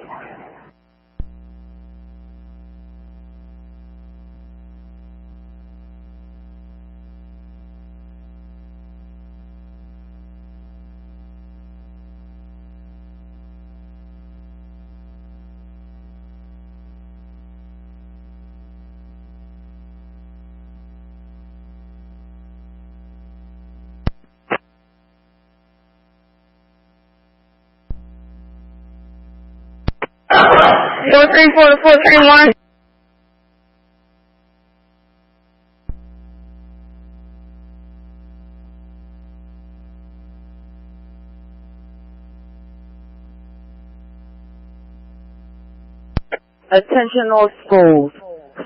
Four three four to 431. Attention all schools.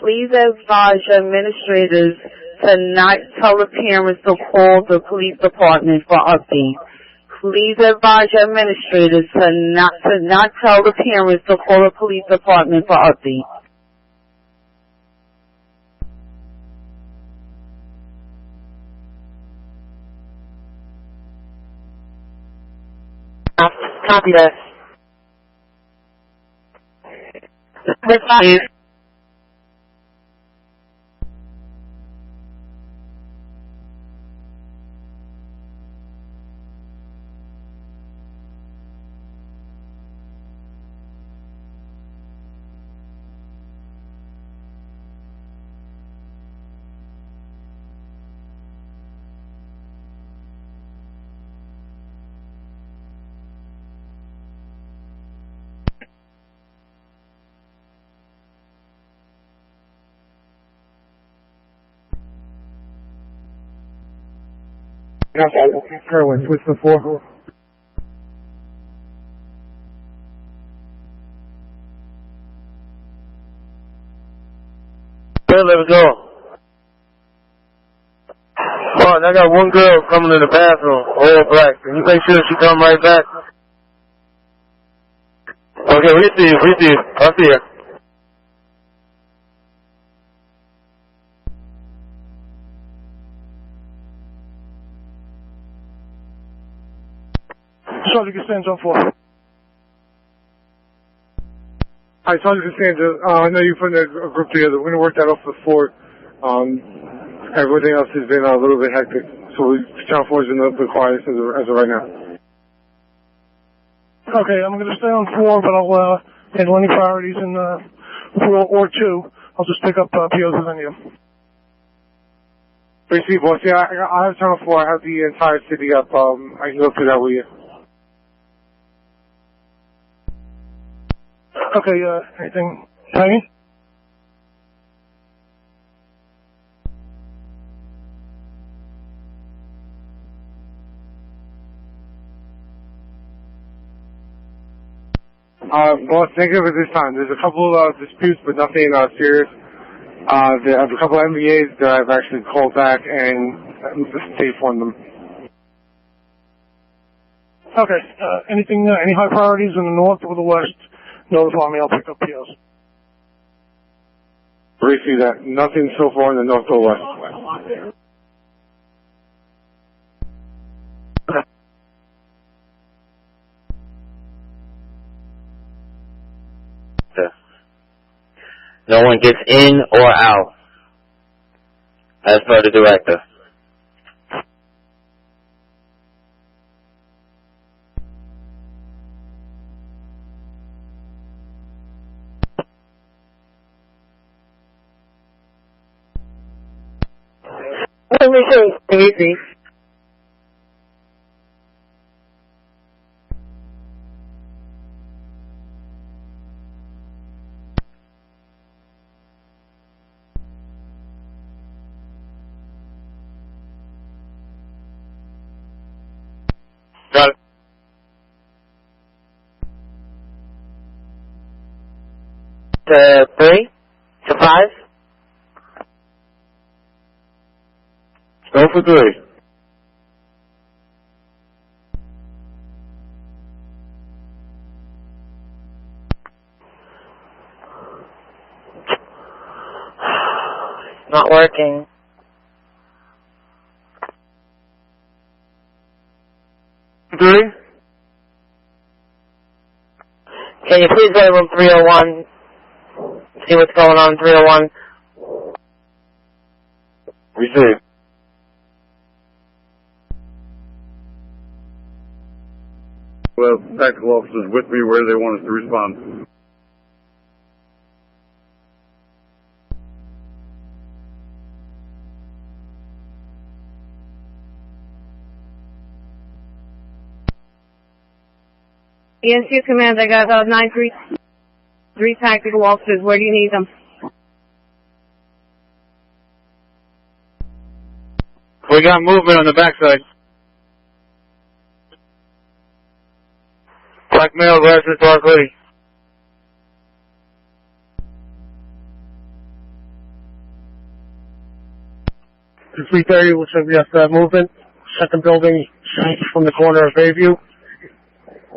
Please advise your administrators to not tell the parents to call the police department for updates. Please advise your administrators to not tell the parents to call the police department for updates. Copy that. Please. Kerwin, switch to 4. Hey, let's go. Oh, and I got one girl coming in the bathroom, all black. Can you make sure she come right back? Okay, we see you. I'll see you. Sergeant Costanza on 4. Hi, Sergeant Costanza. I know you're putting a group together. We're going to work that off the 4. Everything else has been a little bit hectic. So Channel 4 has been the quietest as of right now. Okay, I'm going to stay on 4, but I'll handle any priorities in 4 or 2. I'll just pick up POs as I need them. Appreciate it, boss. Yeah, I have Channel 4. I have the entire city up. I can go through that with you. Okay, anything? Tiny? Boss, thank you for this time. There's a couple of disputes, but nothing serious. There are a couple of MBAs that I've actually called back and stayed for them. Okay, anything, any high priorities in the north or the west? Notify me, I'll pick up POs. Briefly that. Nothing so far in the north or west. No one gets in or out, as per the director. Easy. Got it. To 3? To 5? Go for 3. Not working. Three? Can you please go to room 301? See what's going on in 301? Receive. Well, tactical officers with me where they want us to respond. ESU Command, I got 933 tactical officers. Where do you need them? We got movement on the backside. Black male, residence, dark hoodie. To 3:30, looks like we have movement. Second building, from the corner of Bayview.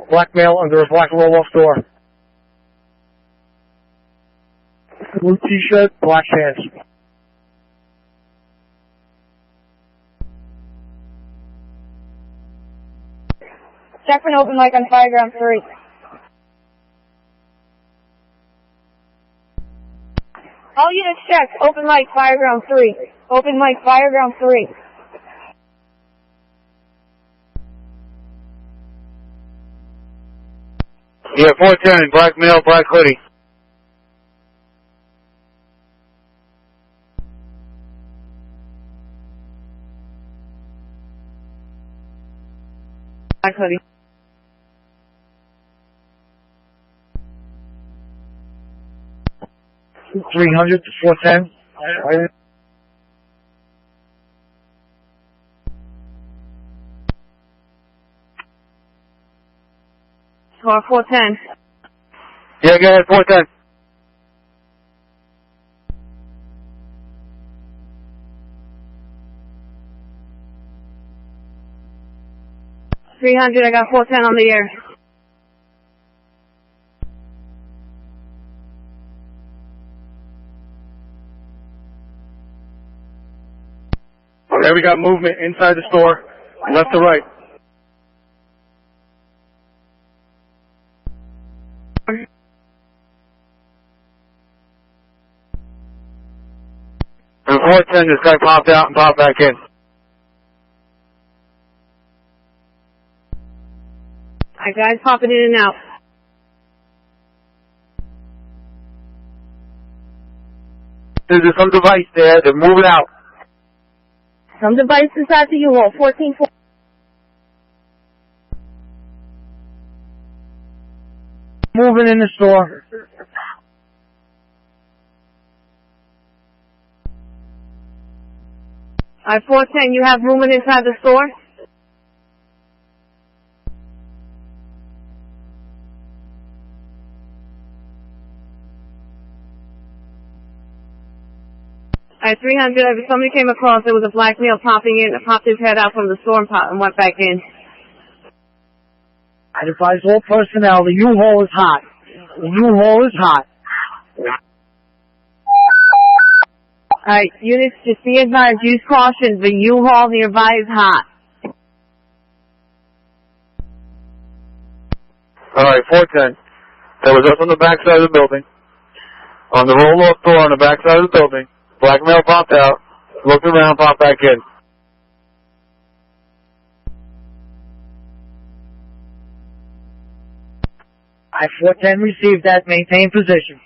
Black male under a black roll-off door. Blue t-shirt, black pants. Check for an open mic on Fireground 3. All units check. Open mic, Fireground 3. Open mic, Fireground 3. Yeah, 410, black male, black hoodie. Black hoodie. $300 to $410. Car 410. Yeah, go ahead, 410. I got 410 on the air. Okay, we got movement inside the store, left to right. And 410, this guy popped out and popped back in. Alright, guys popping in and out. There's some device there. They're moving out. Some device inside the U-Haul, 14-4. Moving in the store. Alright, 410, you have movement inside the store? Alright, 300, if somebody came across, there was a black male popping in, popped his head out from the store and went back in. I advise all personnel, the U-Haul is hot. The U-Haul is hot. Alright, units, just be advised, use caution, the U-Haul nearby is hot. Alright, 410. There was us on the back side of the building. On the roll-off door on the back side of the building. Black male popped out, looked around, popped back in. I-410 received that. Maintain position.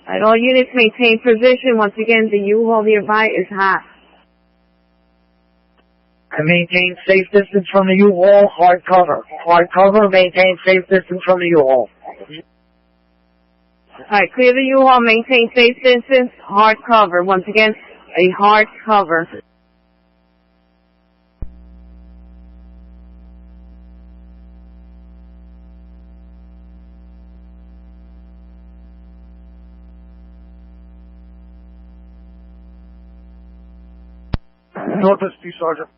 Alright, all units maintain position. Once again, the U-Haul nearby is hot. I maintain safe distance from the U-Haul. Hard cover. Hard cover. Maintain safe distance from the U-Haul. Alright, clear the U-Haul, maintain safe distance, hard cover. Once again, a hard cover. North SD Sergeant.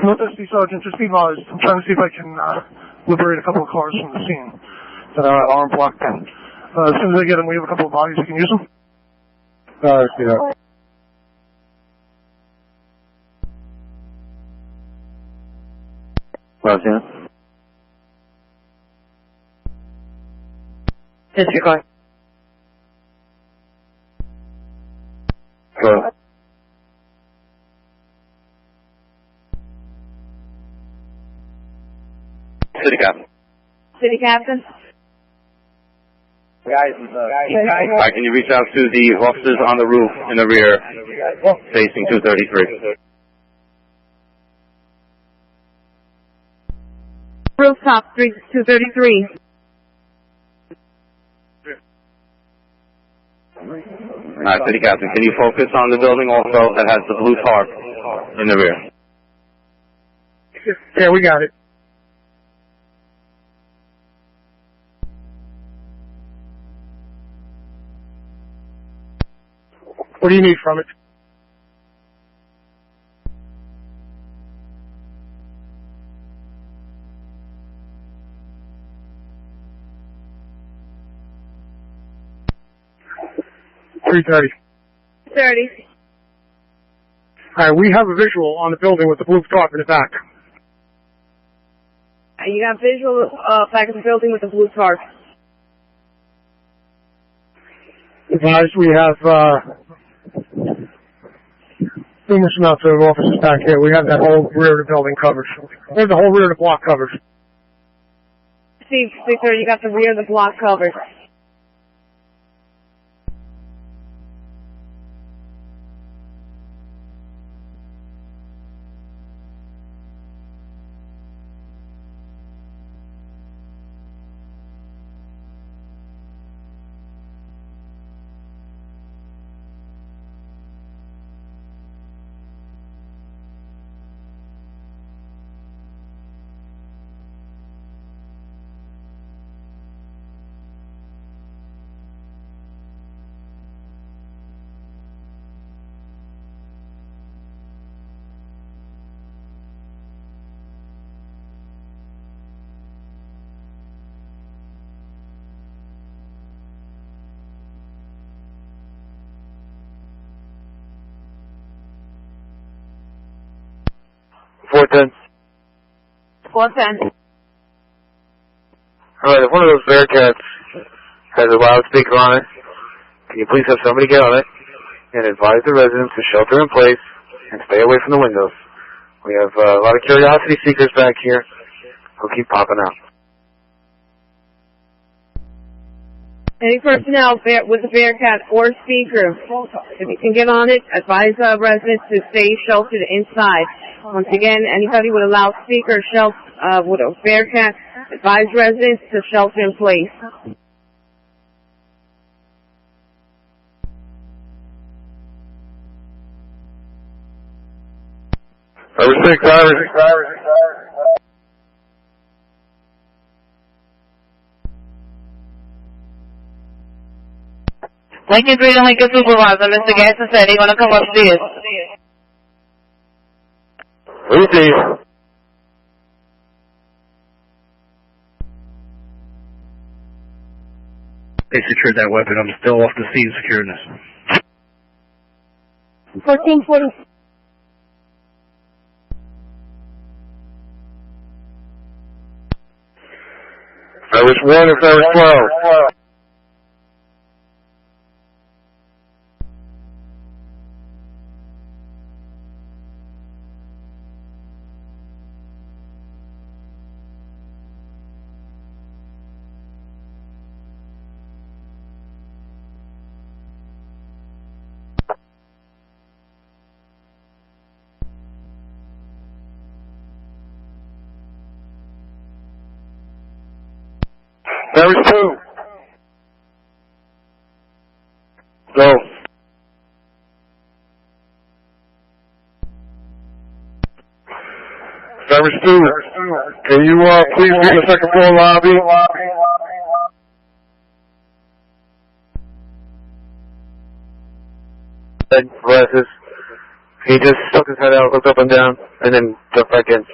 North SD Sergeant, just be advised. I'm trying to see if I can liberate a couple of cars from the scene that aren't blocked in. As soon as I get them, we have a couple of bodies. You can use them? I see that. Roger. Disregard. Go. City Captain. City Captain? Alright, can you reach out to the officers on the roof in the rear, facing 233? Rooftop 233. Alright, City Captain, can you focus on the building also that has the blue tarp in the rear? Yeah, we got it. What do you need from it? $330. 30. Alright, we have a visual on the building with the blue tarp in the back. You got visual back of the building with the blue tarp. Advised, we have numerous amounts of officers back here. We have that whole rear of the building covered. We have the whole rear of the block covered. Steve, 630, you got the rear of the block covered. 410. 410. Alright, if one of those Bearcats has a loudspeaker on it, can you please have somebody get on it and advise the residents to shelter in place and stay away from the windows? We have a lot of curiosity seekers back here who keep popping out. Any personnel with a Bearcat or speaker, if you can get on it, advise residents to stay sheltered inside. Once again, anybody with a loudspeaker, with a Bearcat, advise residents to shelter in place. Irish 6, Irish. Lincoln 3 to Lincoln Supervisor, Mr. Gaston said he want to come upstairs. Receive. They secured that weapon. I'm still off the scene securing this. 1440. Irish 1 or Irish 12? Irish 2. Go. Irish 2. Can you please be in the second floor lobby? Glasses. He just stuck his head out, looked up and down, and then jumped back in.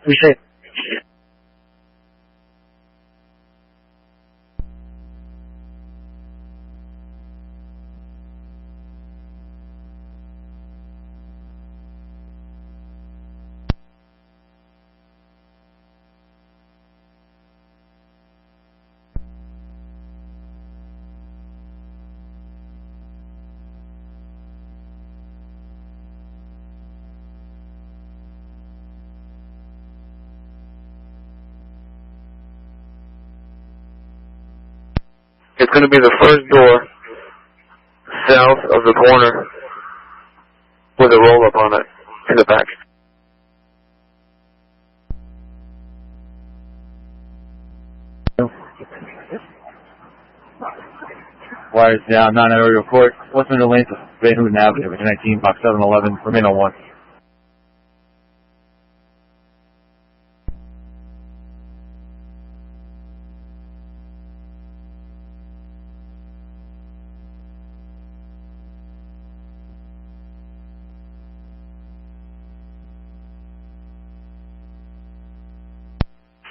Appreciate it. It's going to be the first door south of the corner with a roll-up on it in the back. Wires down, 9 area report. What's in the length of Van Houten Avenue, 19, box 711, remain on 1.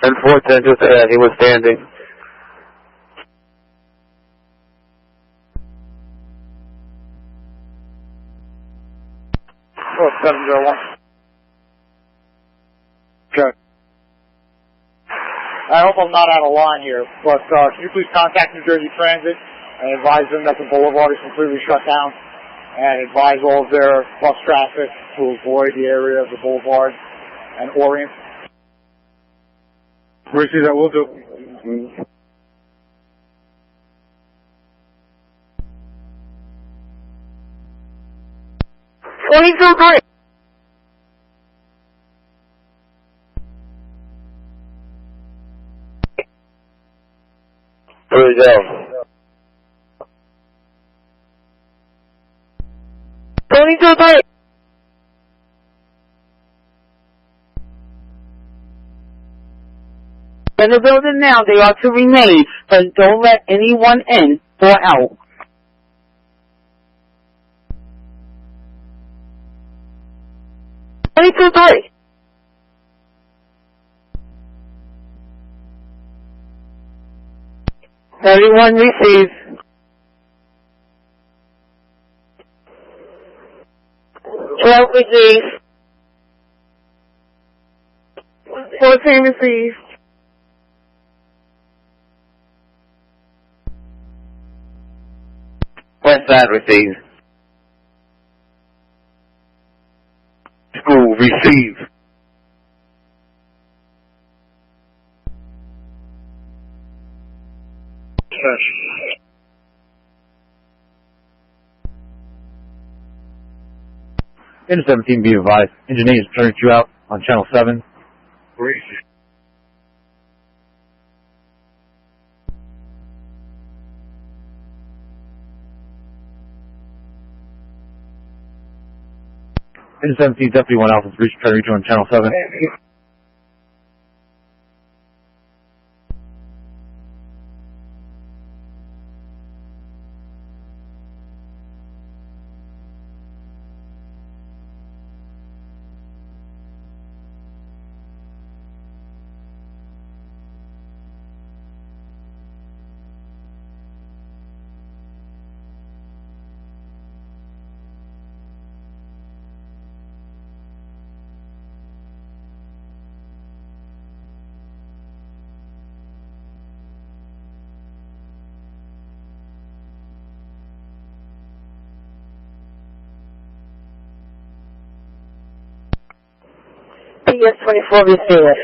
And 410 just he was standing. Oh, 701. Okay. I hope I'm not out of line here, but can you please contact New Jersey Transit and advise them that the boulevard is completely shut down and advise all of their bus traffic to avoid the area of the boulevard and Orient? Receive that, will do. Here we go. 22-3. In the building now, they are to remain, but don't let anyone in or out. Everyone receives. 12 received. 14 received. West side received. School receive. Engine 17, be advised. Engine 8 is turning you out on channel 7. Engine 17, Deputy 1 Alpha 3, trying to reach you on channel 7. PS-24 received.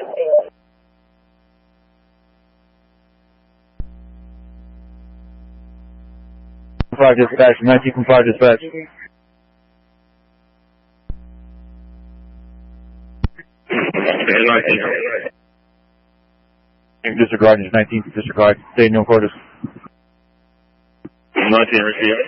Comply dispatch, 19 comply dispatch. Disregard, 19, disregard. Stay in no quarters. 19 received.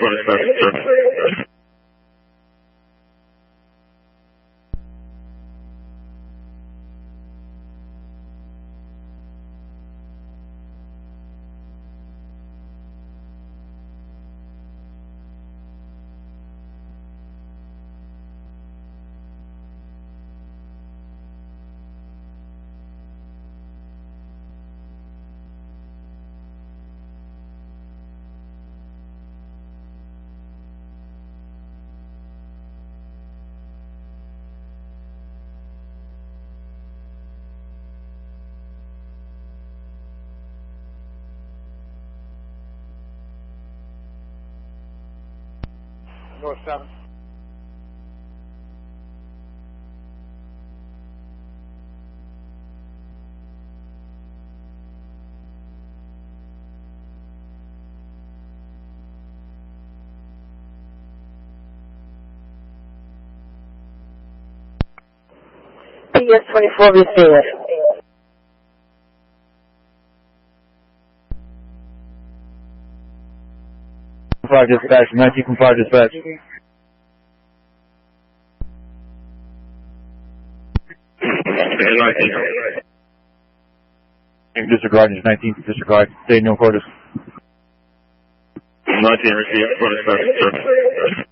North 7. PS-24 received. Comply dispatch, 19 comply dispatch. Disregard, 19, disregard. Stay in no quarters. 19 received.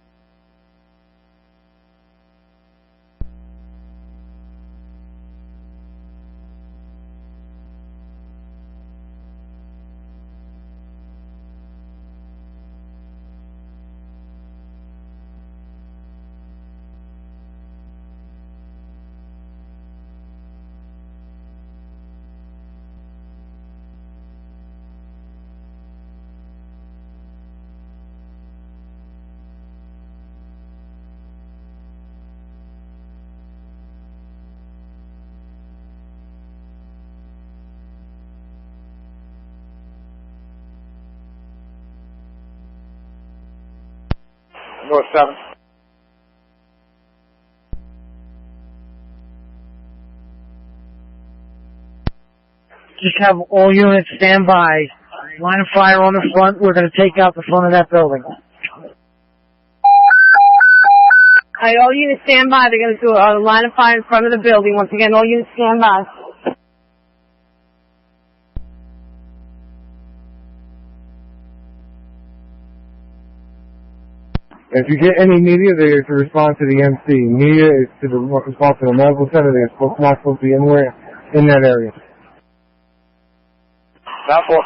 North 7. Just have all units stand by. Line of fire on the front. We're going to take out the front of that building. Alright, all units stand by. They're going to do a line of fire in front of the building. Once again, all units stand by. If you get any media, they are to respond to the MC. Media is to the respond to the medical center. They're not supposed to be anywhere in that area. South 4.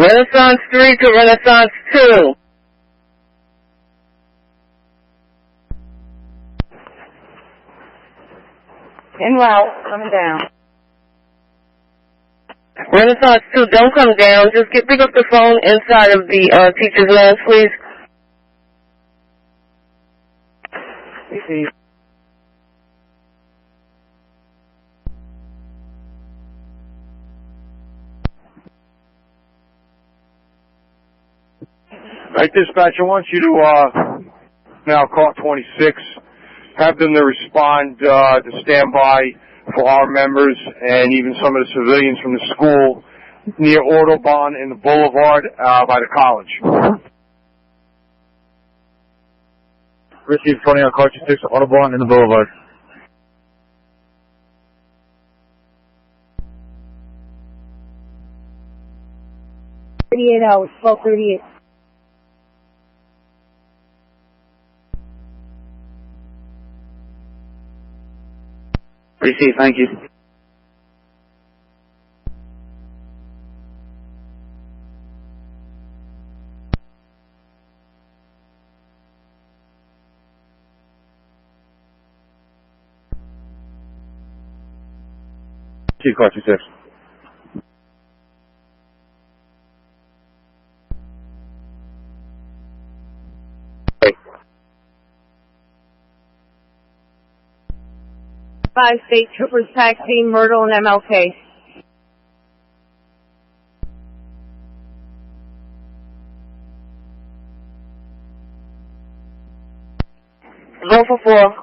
Renaissance 3 to Renaissance 2. En route, coming down. Renaissance 2, don't come down. Just pick up the phone inside of the teacher's lounge, please. Receive. Right, dispatch, I want you to now call 26, have them to respond to stand by for our members and even some of the civilians from the school near Autobahn and the Boulevard by the college. Receive 20 on car 26, Autobahn and the Boulevard. $38, 1238. Receive, thank you. Receive car 26. Five state troopers taxiing Myrtle and MLK. Go for 4.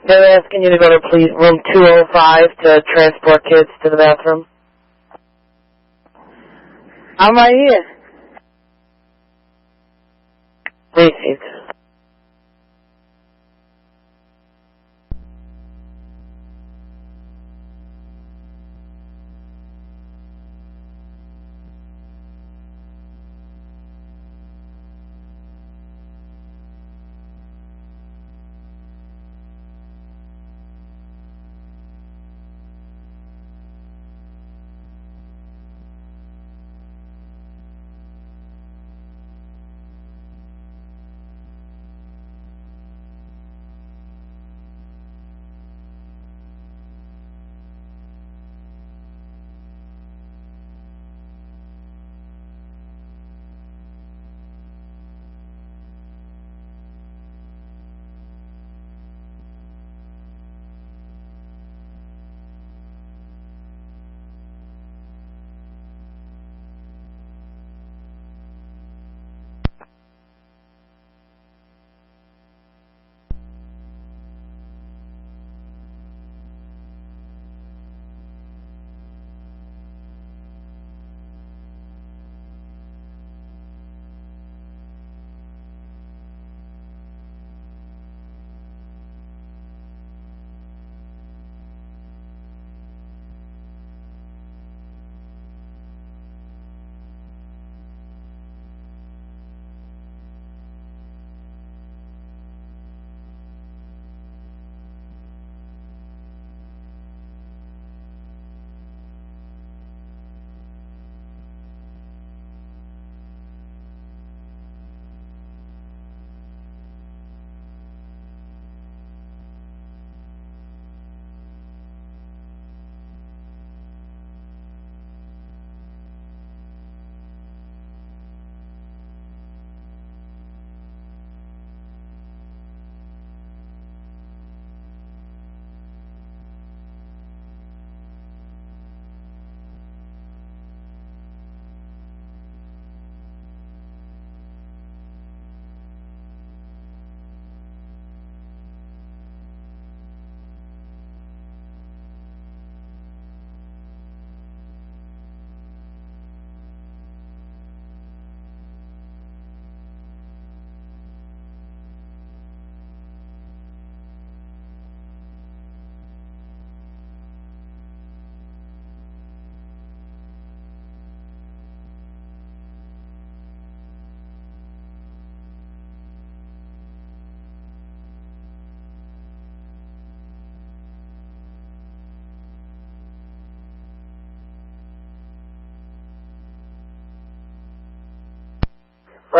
They're asking you to go to police room 205 to transport kids to the bathroom. I'm right here. Received.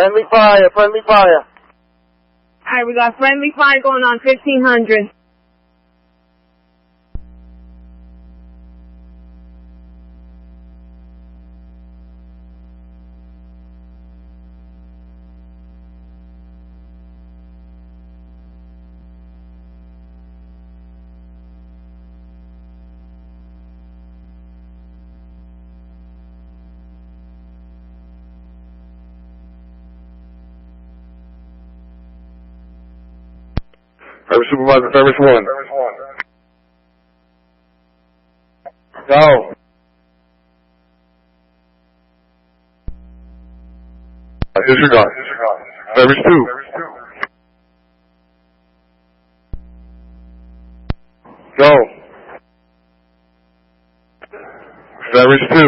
Friendly fire, friendly fire. Alright, we got friendly fire going on 1500. Service Supervisor, Service 1. Go. Disregard. Service 2. Go. Service 2.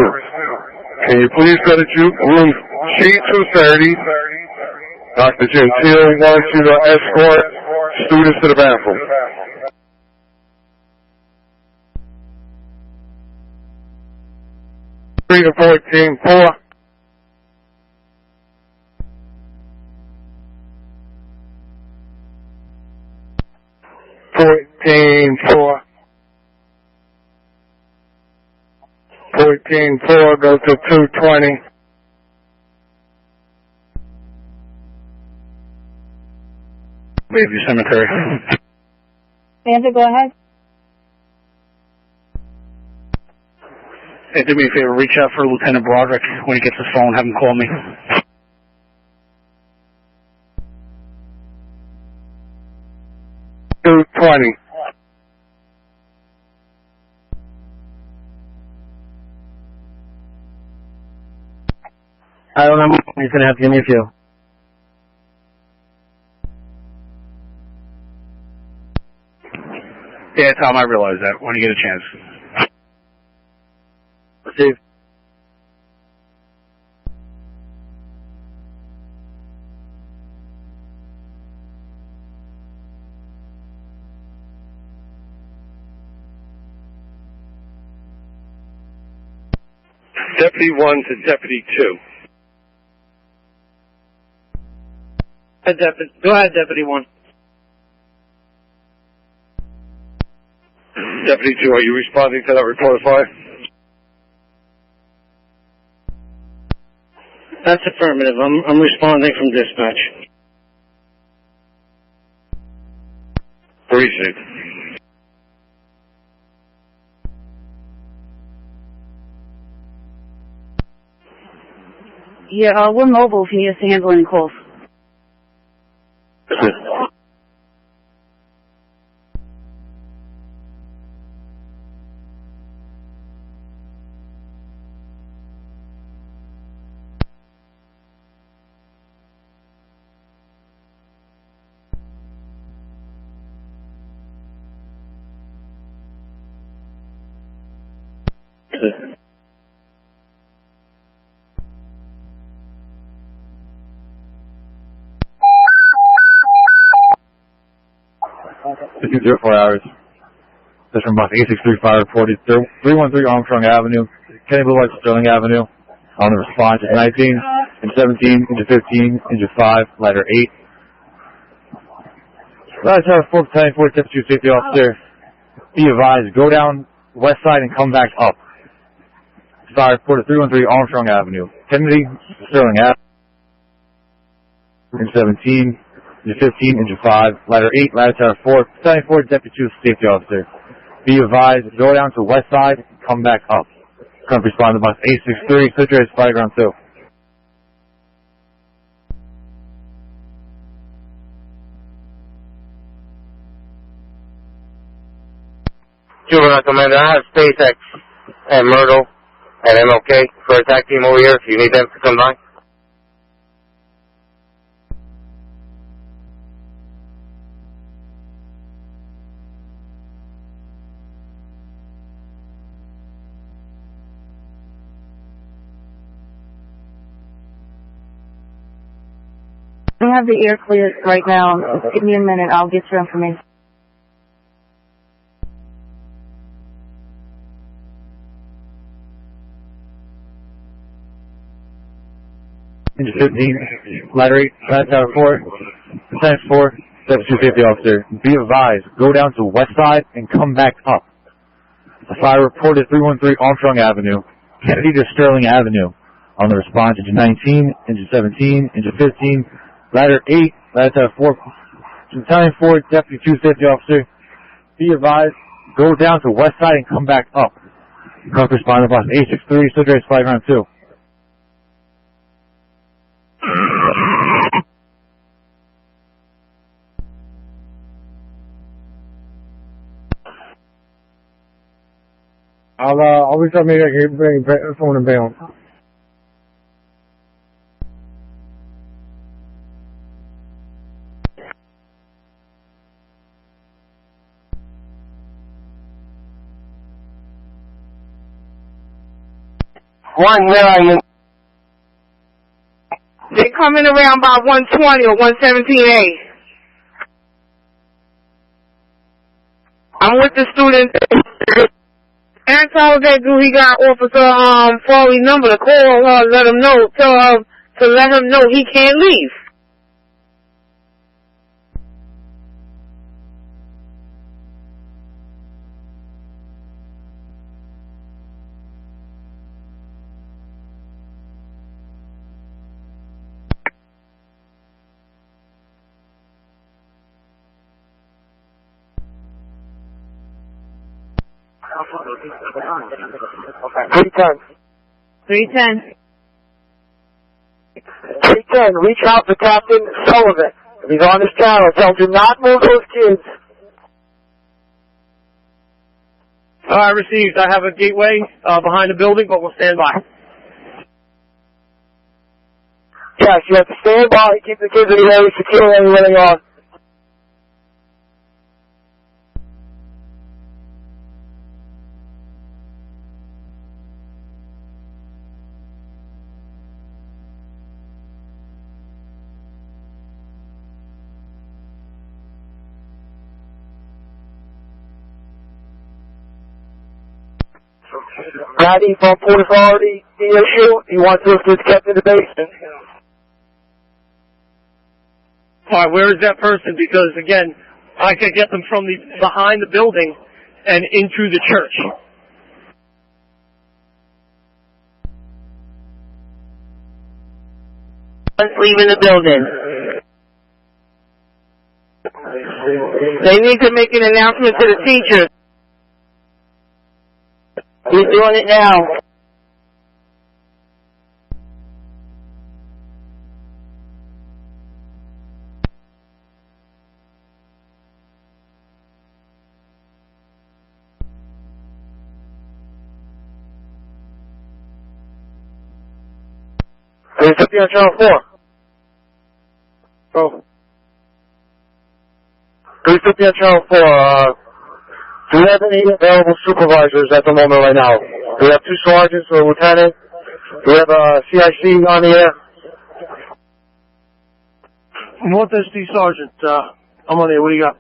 Can you please go to room C230? Dr. Gentile wants you to escort students to the bathroom. Three to 14, 4. Go to 220. Bayview Cemetery. Samantha, go ahead. Hey, do me a favor, reach out for Lieutenant Broderick when he gets his phone, have him call me. $220. I don't know. He's going to have to give me a few. Yeah, Tom, I realize that when you get a chance. Steve. Deputy 1 to Deputy 2. Go ahead, Deputy 1. Deputy 2, are you responding to that report of fire? That's affirmative. I'm responding from dispatch. Precinct. Yeah, we're mobile if you need us to handle any calls. This is 04 hours. This from bus 8635 reported 313 Armstrong Avenue, Kenny Boulevard, Sterling Avenue. On the response is 19, and 17, into 15, into 5, letter 8. That's our 494 Deputy Safety Officer. Be advised, go down west side and come back up. Sorry, reported 313 Armstrong Avenue, Kennedy, Sterling Avenue. In 17, into 15, into 5, letter 8, ladder tower 4, 74 Deputy Safety Officer. Be advised, go down to west side and come back up. Come respond to bus 863, Citrus, Fireground 2. Juvenile Commander, I have SpaceX and Myrtle and MLK for attack team over here if you need them to come by. We have the air cleared right now. Give me a minute. I'll get your information. Engine 15, ladder 8, ladder tower 4, Lieutenant 4, 7250 officer. Be advised, go down to West Side and come back up. The fire reported 313 Armstrong Avenue, Kennedy to Sterling Avenue. On the response, Engine 19, Engine 17, Engine 15, ladder 8, ladder tower 4, Lieutenant 4, Deputy 250 officer. Be advised, go down to West Side and come back up. Current responder box 863, Soldier is flight round 2. I'll reach out, maybe I can bring someone in bail. One, where are you? They're coming around by 120 or 117A. I'm with the student. Ask how that dude, he got Officer Farley number to call her, let him know, tell her to let him know he can't leave. Okay. 310. Reach out to Captain Sullivan. If he's on his channel, tell him to not move those kids. Received. I have a gateway behind the building, but we'll stand by. Yes, you have to stand by, keep the kids in the area secure everywhere they are. Maddie from Port Authority, the issue, he wants those kids kept in the basement. Alright, where is that person? Because again, I could get them from behind the building and into the church. Leaving the building. They need to make an announcement to the teachers. He's doing it now. Please be on channel 4. Oh. Please be on channel 4. Do we have any available supervisors at the moment right now? Do we have 2 sergeants or a lieutenant? Do we have a CIC on the air? North SD Sergeant, I'm on there. What do you got?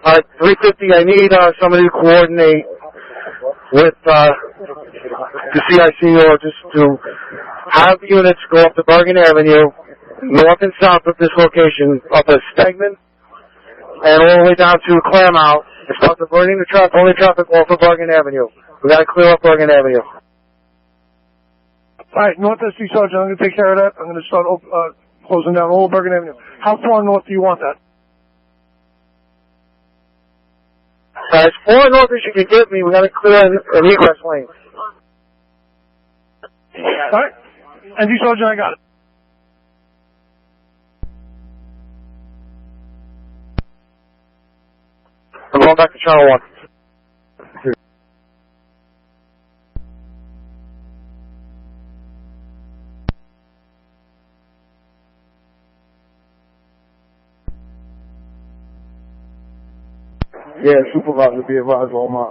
Alright, 350, I need somebody to coordinate with the CIC or just to have units go up to Bergen Avenue, north and south of this location, up a Stegman, and all the way down to Claremont, and start diverting the traffic, only traffic off of Bergen Avenue. We gotta clear up Bergen Avenue. Alright, North SD Sergeant, I'm gonna take care of that. I'm gonna start closing down all of Bergen Avenue. How far north do you want that? As far north as you can get me, we gotta clear an egress lane. Alright, ND Sergeant, I got it. I'm going back to channel 1. Yeah, supervisor, be advised all my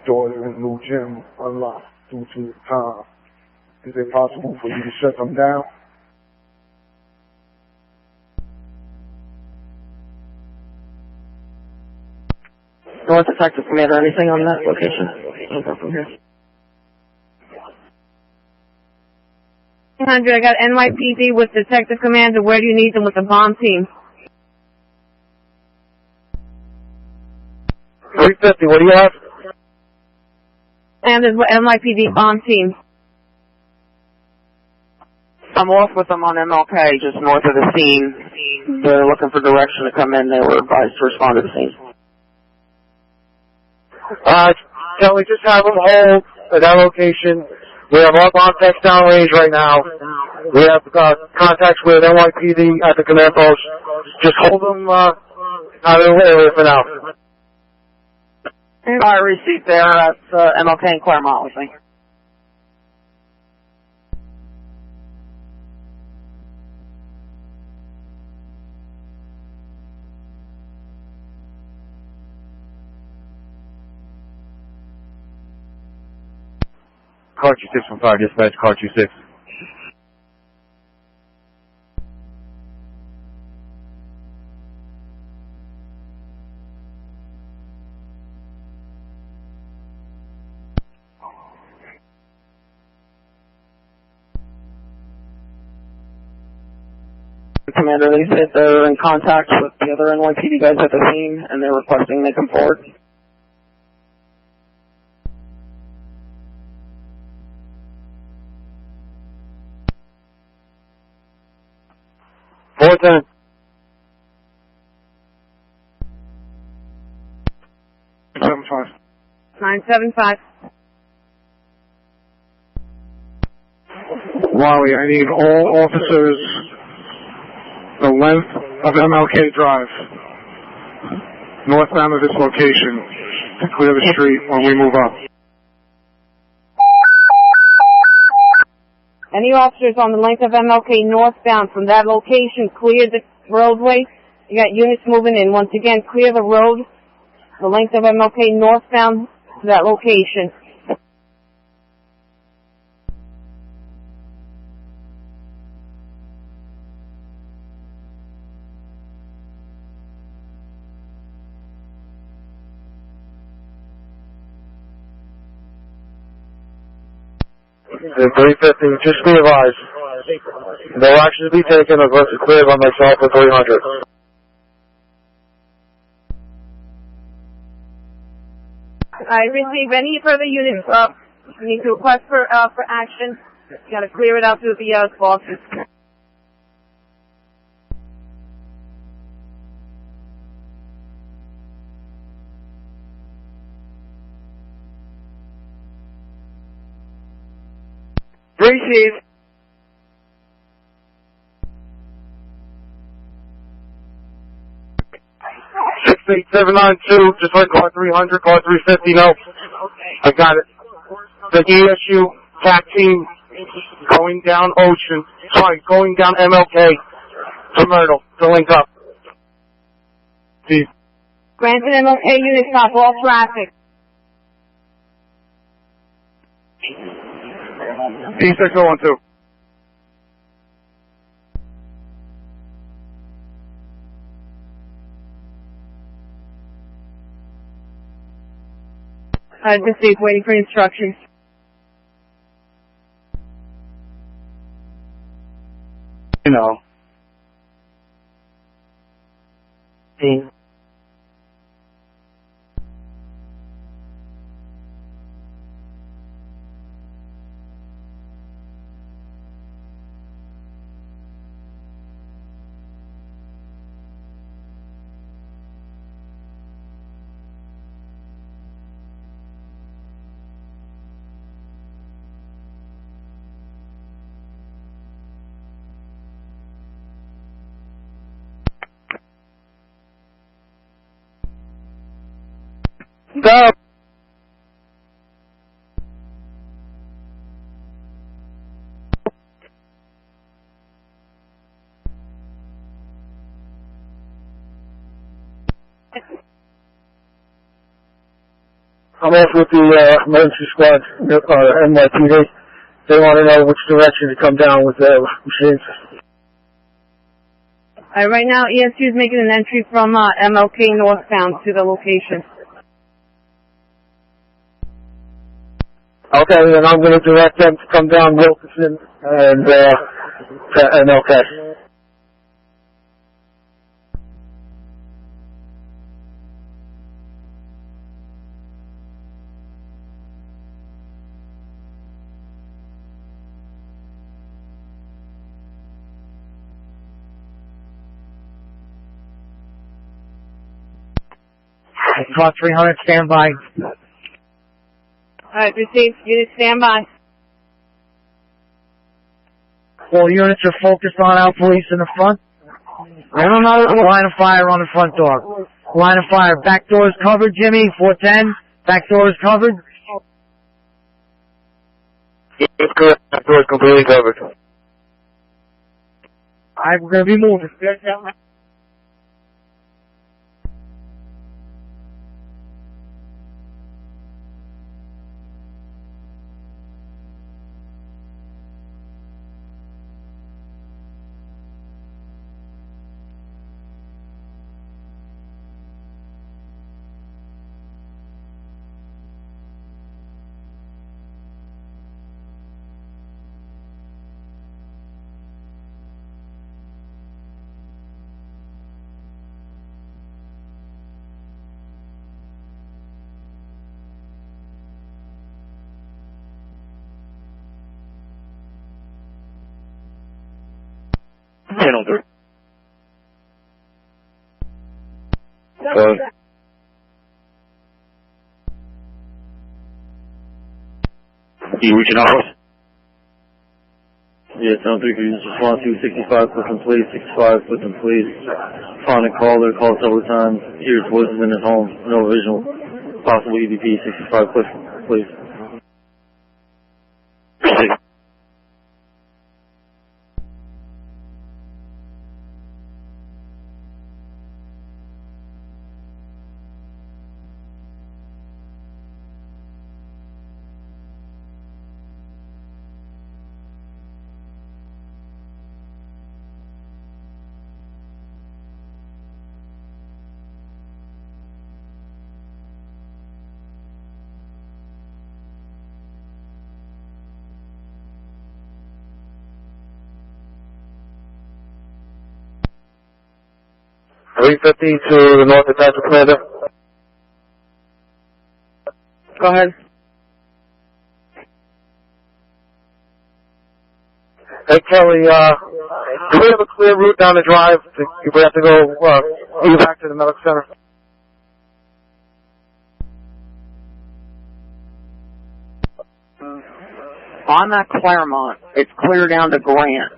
daughter and new gym unlocked due to time. Is it possible for you to shut them down? North Detective Commander, anything on that location? I'll go from here. 300, I got NYPD with Detective Commander. Where do you need them with the bomb team? 350, what do you have? And there's NYPD bomb team. I'm off with them on MLK, just north of the scene. They're looking for direction to come in. They were advised to respond to the scene. Can we just have them hold at that location? We have our bomb techs downrange right now. We have contacts with NYPD at the command post. Just hold them out of the area for now. I received there at MLK in Claremont with me. Car 26 from fire dispatch, car 26. Commander, they said they're in contact with the other NYPD guys at the scene, and they're requesting they come forward. Four 10. 975. Wally, I need all officers the length of MLK Drive, northbound of this location, to clear the street when we move up. Any officers on the length of MLK northbound from that location, clear the roadway. You got units moving in. Once again, clear the road, the length of MLK northbound to that location. The 350, just be advised. No action to be taken unless it's cleared by myself or 300. I receive any further units. You need to request for action. You got to clear it out through the bosses. Receive. Six 8792, just like car 300, car 350, no. I got it. The ESU TAC team going down going down MLK to Myrtle to link up. See. Granted MLK unit stop all traffic. P6012. Just waiting for instructions. You know. Team. Stop. I'm off with the emergency squad, NYPD. They want to know which direction to come down with their machines. Right now, ESU is making an entry from MLK northbound to the location. Okay, then I'm going to direct them to come down Wilkinson and okay. Car 300, stand by. Alright, received. Unit stand by. All units are focused on our police in the front. Line of fire on the front door. Line of fire. Back door is covered, Jimmy. 410. Back door is covered. Yes, correct. Back door is completely covered. Alright, we're going to be moving. Channel 3. You reaching out? Yeah, Channel 3 for units response to 65 Clifton Police, 65 Clifton Police. Found a caller, called several times. Hears voices in his home. No visual. Possible EVP, 65 Clifton Police. $350 to the north of Patrick Commander. Go ahead. Hey, Kelly, do we have a clear route down the drive if we have to go back to the medical center? On that Claremont, it's clear down to Grant.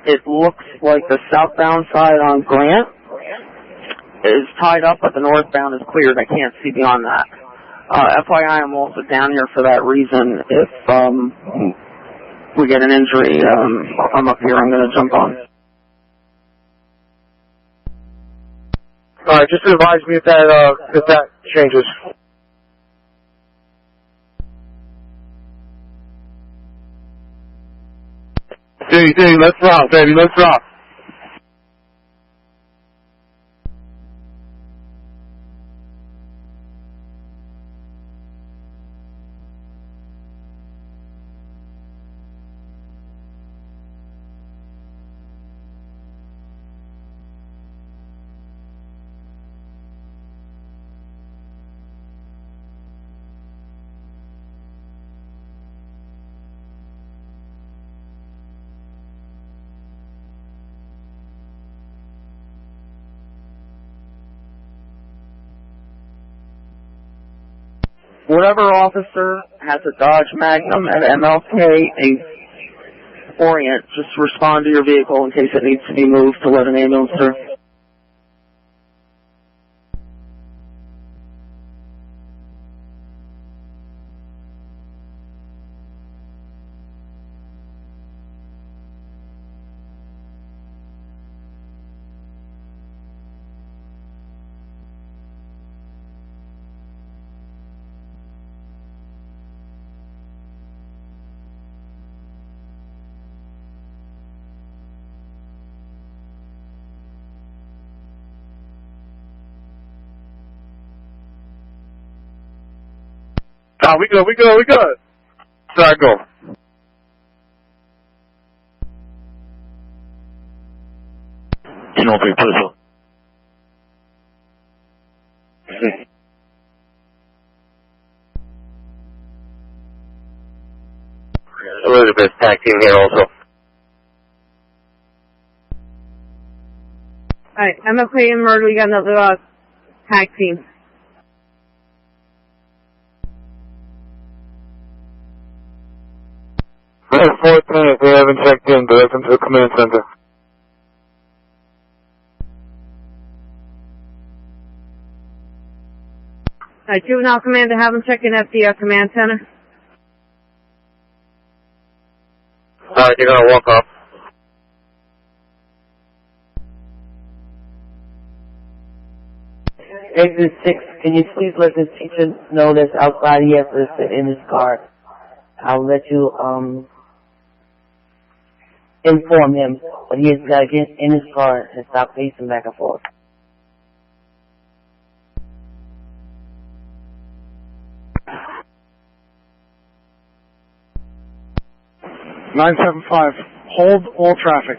It looks like the southbound side on Grant is tied up, but the northbound is cleared. I can't see beyond that. FYI, I'm also down here for that reason. If we get an injury, I'm up here. I'm going to jump on. All right, just advise me if that changes. Ding, let's rock, baby, let's rock. Whatever officer has a Dodge Magnum at MLK Orient, just respond to your vehicle in case it needs to be moved to let an ambulance through. We good. Side go. Channel 3, please. Elizabeth, tag team here also. Alright, MFK and murder, we got another tag team. Alright, 410, if they haven't checked in, direct them to the command center. Alright, juvenile commander, have them check in at the command center. Alright, you're gonna walk up. Exit 6, can you please let this teacher know that's outside? He has to sit in his car. I'll let you inform him, but he has got to get in his car and stop pacing back and forth. (975), hold all traffic.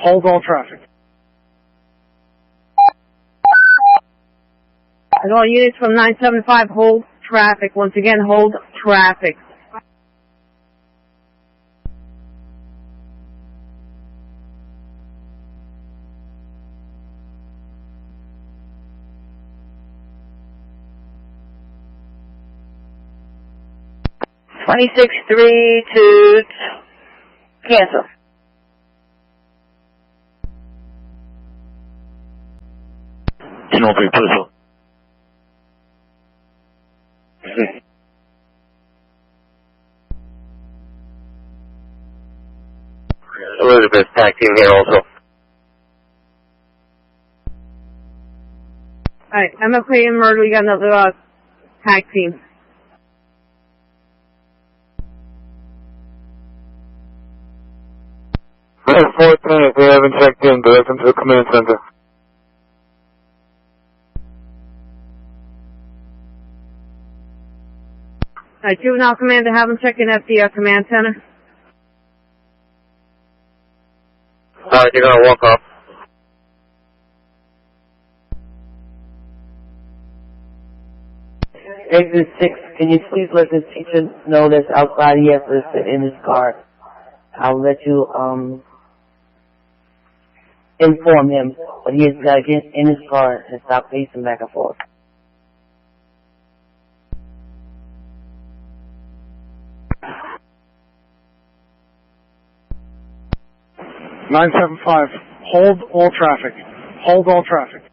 Hold all traffic. And all units from 975, hold traffic. Once again, hold traffic. (26-3) to cancel. Channel 3, please. Elizabeth, tag team here also. Alright, MFK and murder, we got another tag team. Alright, 410, if they haven't checked in, direct them to the command center. Alright, juvenile commander, have them check in at the command center. Alright, you're gonna walk up. Exit 6, can you please let this teacher know that's outside? He has to sit in his car. I'll let you inform him, but he has got to get in his car and stop pacing back and forth. (975), hold all traffic. Hold all traffic.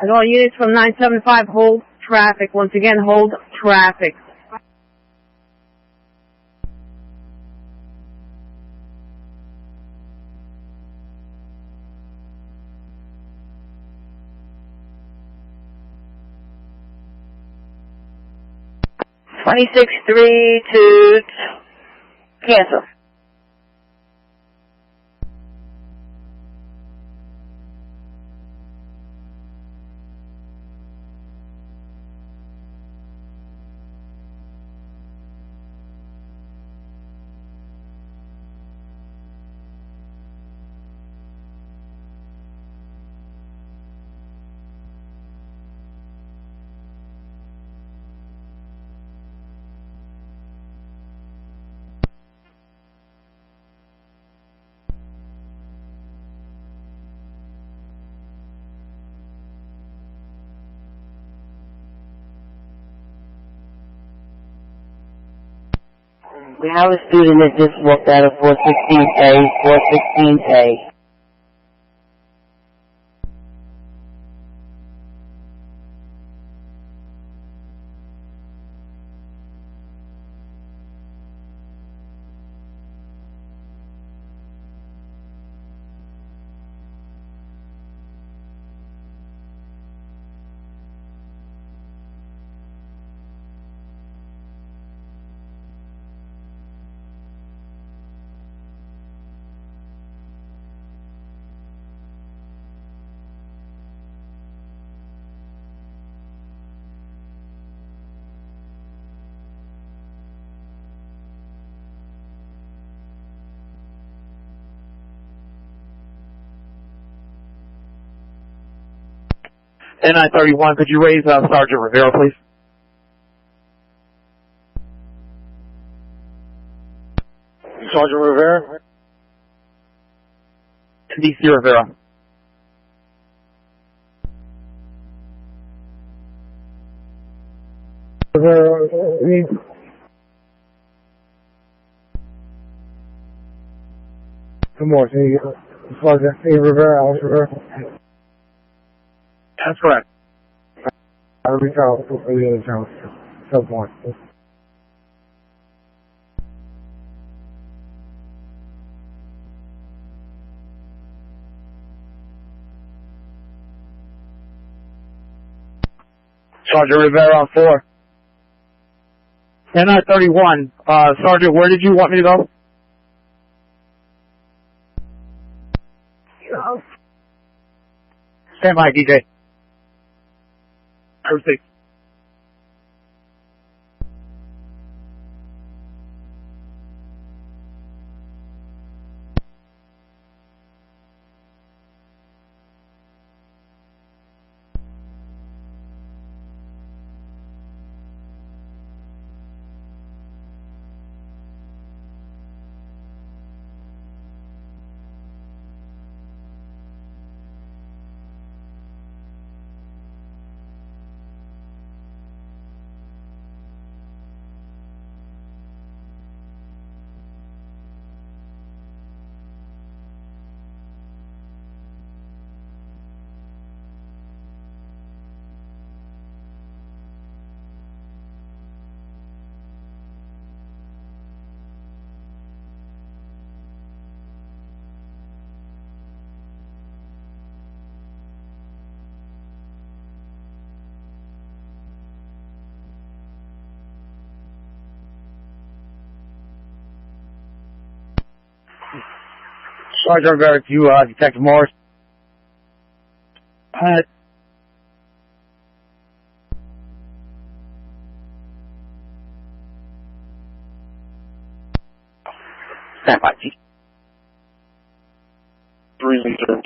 And all units from 975, hold traffic. Once again, hold traffic. (26-3) to cancel. We have a student that just walked out of 416A, 416A. 10-9-31, could you raise Sergeant Rivera, please? Sergeant Rivera? DC Rivera. Come on, Sergeant Rivera, Alex Rivera. That's correct. I'll reach out for the other channel. Sub one. Sergeant Rivera on 4. 10-9-31. Sergeant, where did you want me to go? Stand by, DJ. Proceed. Sergeant Rivera to Detective Morris. Stand by, Chief. Reason, sir.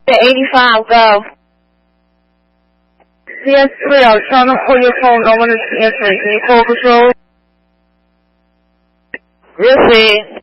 The 85, go. CS3, I was trying to pull your phone. No one is answering. Can you call control? Receive.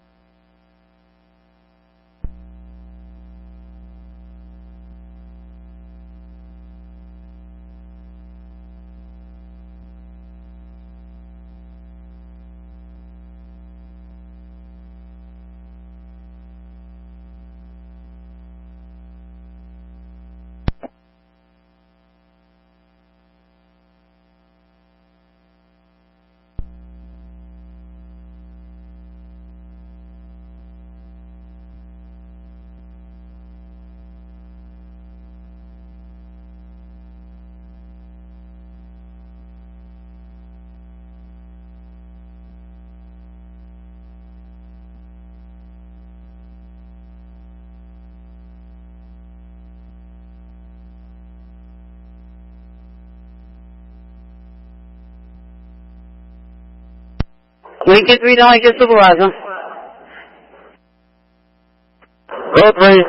Lincoln 3 get supervisor. Go 3.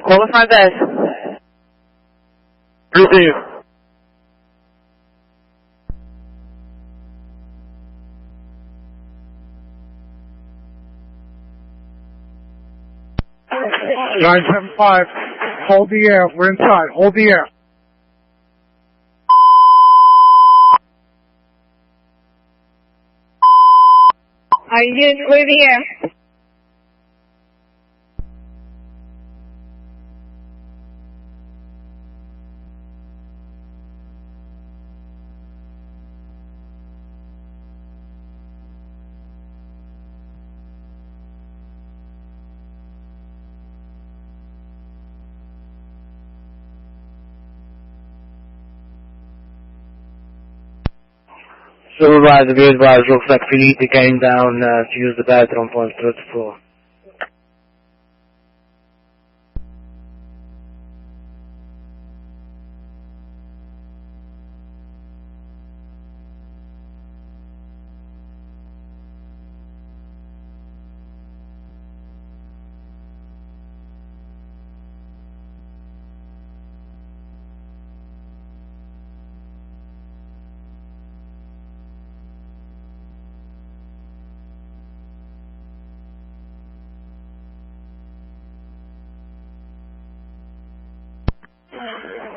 Call the front desk. Receive. Nine 975. Hold the air. We're inside. Hold the air. Are you getting clear the air? Supervisor, be advised, looks like Felipe came down to use the bathroom on the third floor.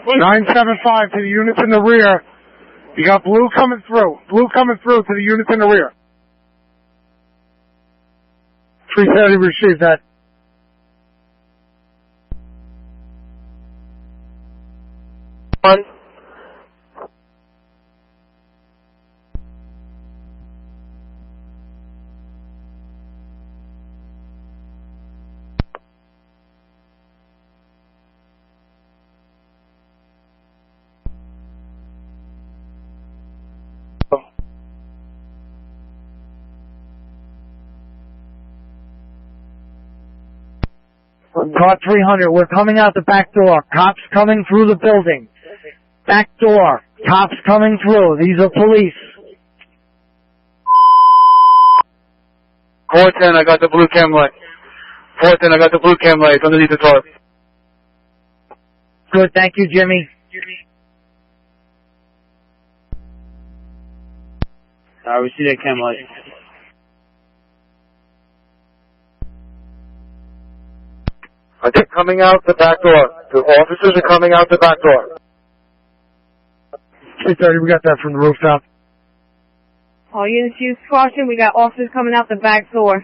Nine 975 to the units in the rear. You got blue coming through. Blue coming through to the units in the rear. 330 received that. One. Car 300, we're coming out the back door. Cops coming through the building. Back door. Cops coming through. These are police. 410, I got the blue cam light. 410, I got the blue cam light underneath the tarp. Good, thank you, Jimmy. We see that cam light. They're coming out the back door. The officers are coming out the back door. 330, we got that from the rooftop. All units use caution. We got officers coming out the back door.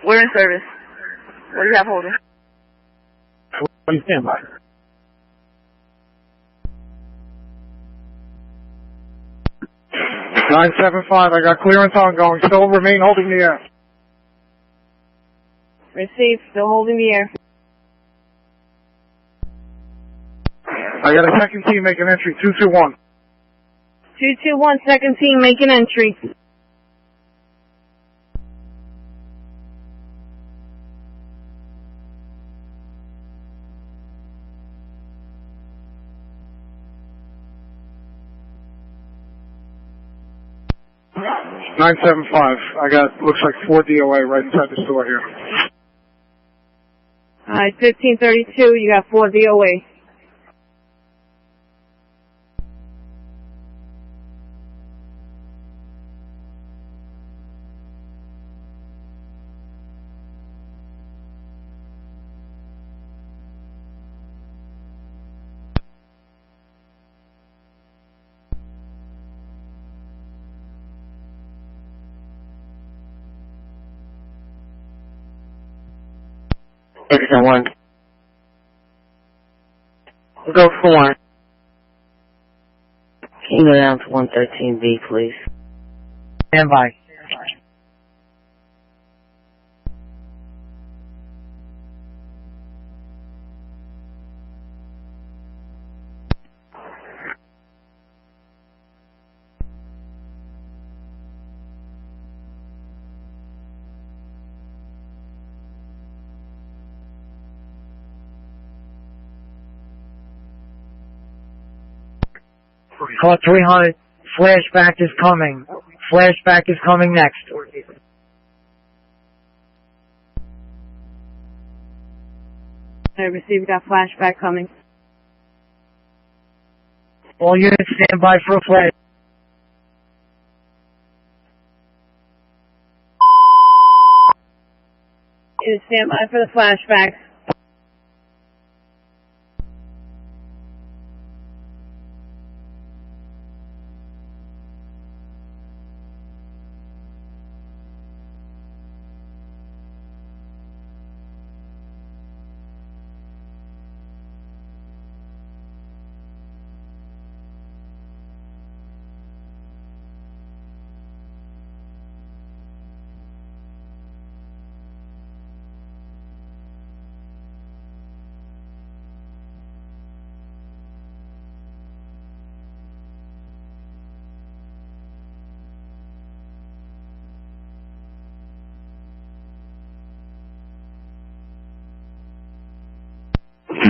We're in service. What do you have holding? What do you stand by? Nine 975, I got clearance ongoing. Still remain holding the air. Received. Still holding the air. I got a second team making entry, 221. 221, second team making entry. Nine 975, I got, looks like 4 DOA right inside the store here. Alright, 1532, you got 4 DOA. Exit 1. Go 4. Can you go down to 113B, please? Stand by. Call 300. Flashback is coming. Flashback is coming next. I received that flashback coming. All units stand by for a flash. Units stand by for the flashback.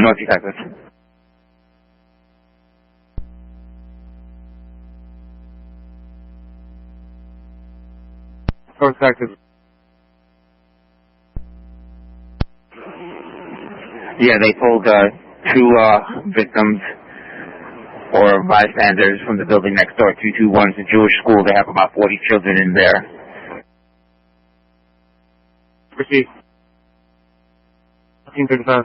North Texas. North Texas. Yeah, they pulled two victims or bystanders from the building next door. 221 is a Jewish school. They have about 40 children in there. Proceed. 1535.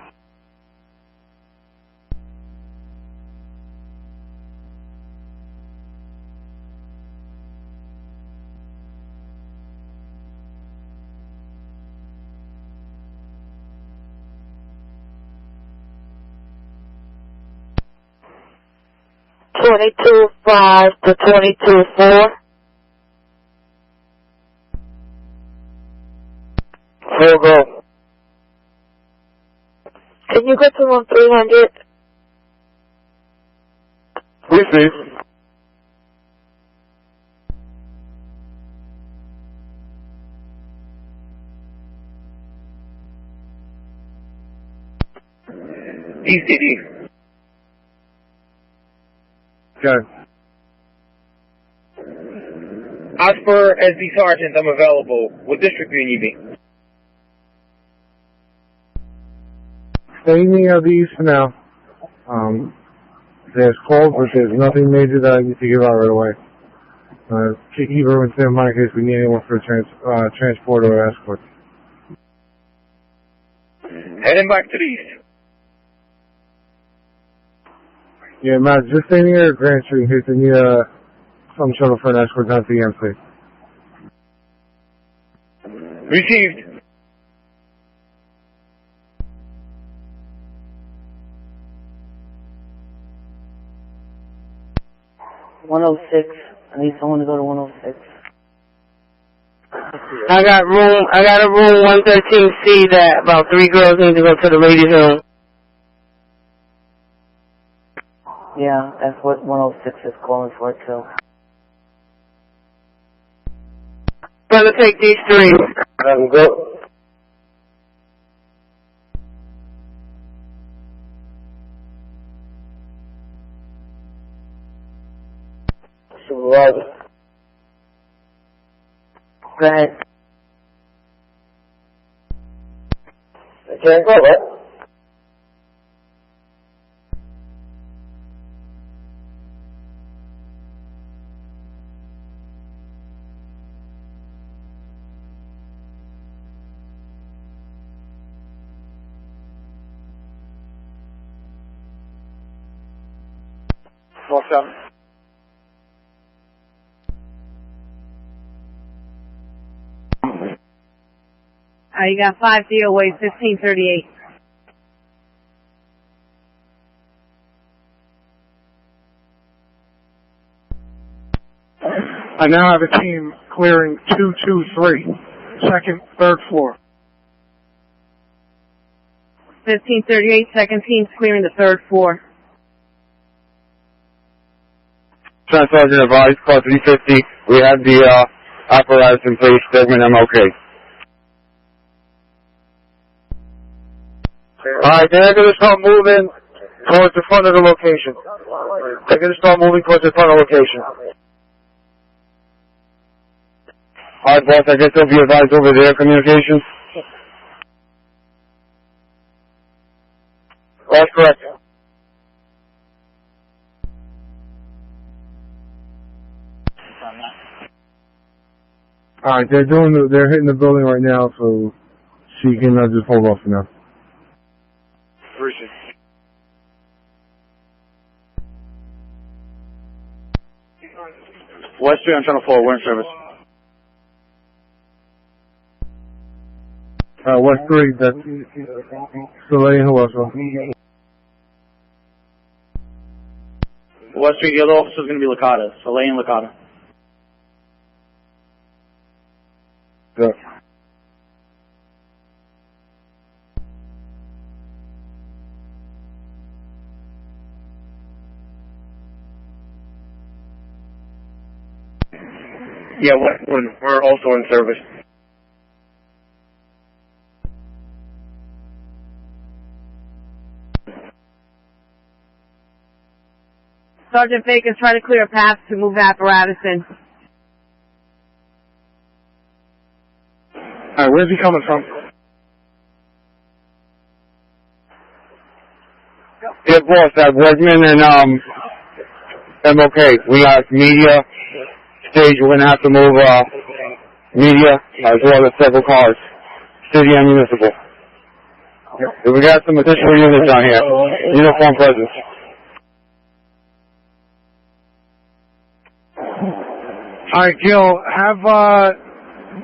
$22.5 to $22.4. Full go. Can you go to 1300? Please, please. ECD. Okay. Osper SD Sergeant, I'm available. What district do you need me? Stay near the east for now. There's calls, but there's nothing major that I need to give out right away. Keep everyone stand by in case we need anyone for a transport or escort. Heading back to the east. Yeah, Matt, just stay near Grand Street in case they need some shuttle for an escort down to the MC. Received. I need someone to go to 106. I got a room 113C that about 3 girls need to go to the ladies' room. Yeah, that's what 106 is calling for too. Brother, take these 3. Let them go. Supervisor. Go ahead. I can't go, right? What's up? You got 5 DOA, 1538. I now have a team clearing 223, second, third floor. 1538, second team's clearing the 3rd floor. Trans Sergeant advised, call 350. We have the apparatus in place, segment MLK. Alright, they're going to start moving towards the front of the location. They're going to start moving towards the front of the location. Alright, boss, I guess they'll be advised over their communications. That's correct. Alright, they're hitting the building right now, so she can just hold off for now. Appreciate it. West Street on Channel 4, we're in service. West 3, that's Soleil and who else? West Street, the other officer is going to be Licata. Soleil and Licata. Yeah. Yeah, we're also in service. Sergeant Baker's trying to clear a path to move apparatus in. Alright, where's he coming from? Yeah, boss, at Wegman and MOK. We got media stage. We're gonna have to move media as well as several cars, city and municipal. We got some additional units down here. Uniform presence. Alright, Gil, have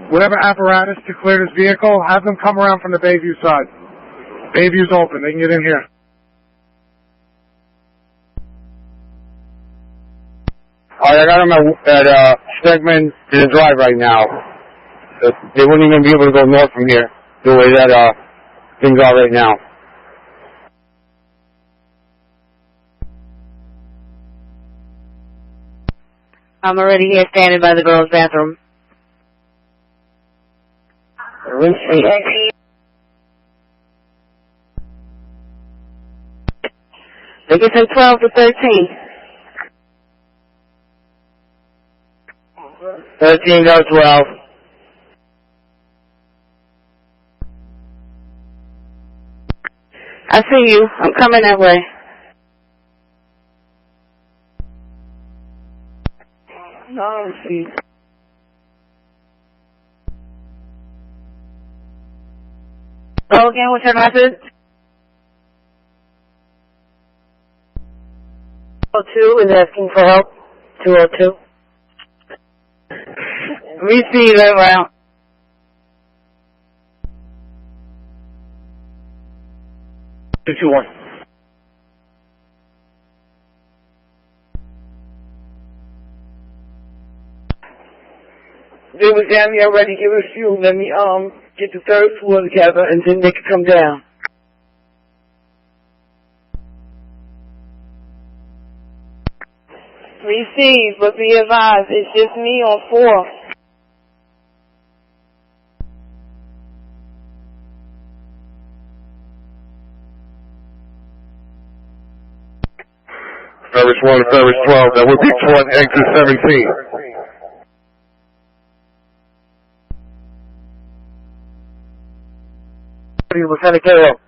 whatever apparatus to clear this vehicle, have them come around from the Bayview side. Bayview's open, they can get in here. Alright, I got them at Stegman in the drive right now. They wouldn't even be able to go north from here, the way that things are right now. I'm already here standing by the girls' bathroom. They can say 12 to 13. 13 to 12. I see you. I'm coming that way. No, see. Go again, what's your message? 202 is asking for help. 202. Receive it round. Two one. They was down there already giving fuel. Let me get the third floor together and then they can come down. Receive, but be advised, it's just me on 4. Service 1, Service 12, that would be 1, exit 17. Lieutenant Cato.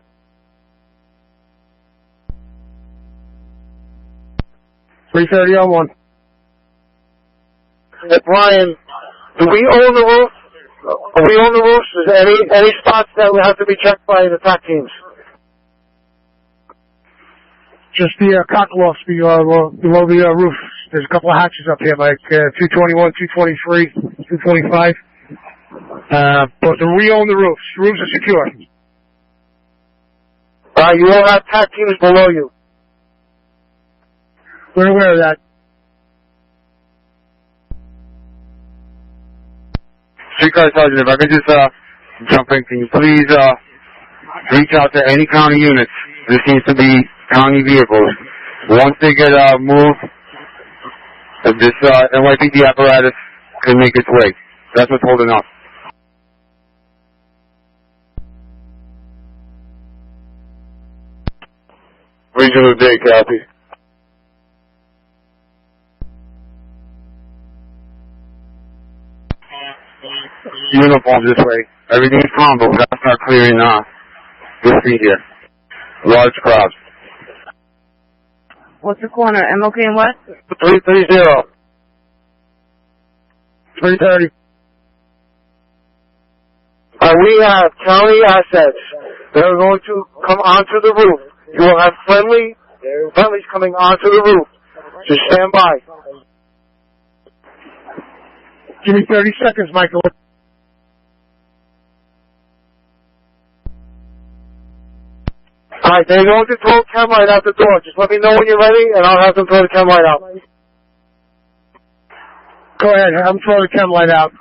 $330 on 1. Hey, Brian, do we own the roof? We own the roofs? Is there any spots that will have to be checked by the attack teams? Just the cocklofts below the roof. There's a couple of hatches up here, like 221, 223, 225. But we own the roofs. The roofs are secure. You won't have attack teams below you. We're aware of that. Streetcar Sergeant, if I could just jump in, can you please reach out to any county units? There seems to be county vehicles. Once they get moved, this NYPD apparatus can make its way. That's what's holding up. Regional Day, copy. Uniforms this way. Everything's calm, but we gotta start clearing this street here. Large crowds. What's the corner? MOK and what? 330. 330. We have county assets that are going to come onto the roof. You will have friendlies coming onto the roof. Just stand by. Give me 30 seconds, Michael. Alright, they're going to throw a chem light out the door. Just let me know when you're ready, and I'll have them throw the chem light out. Go ahead, have them throw the chem light out.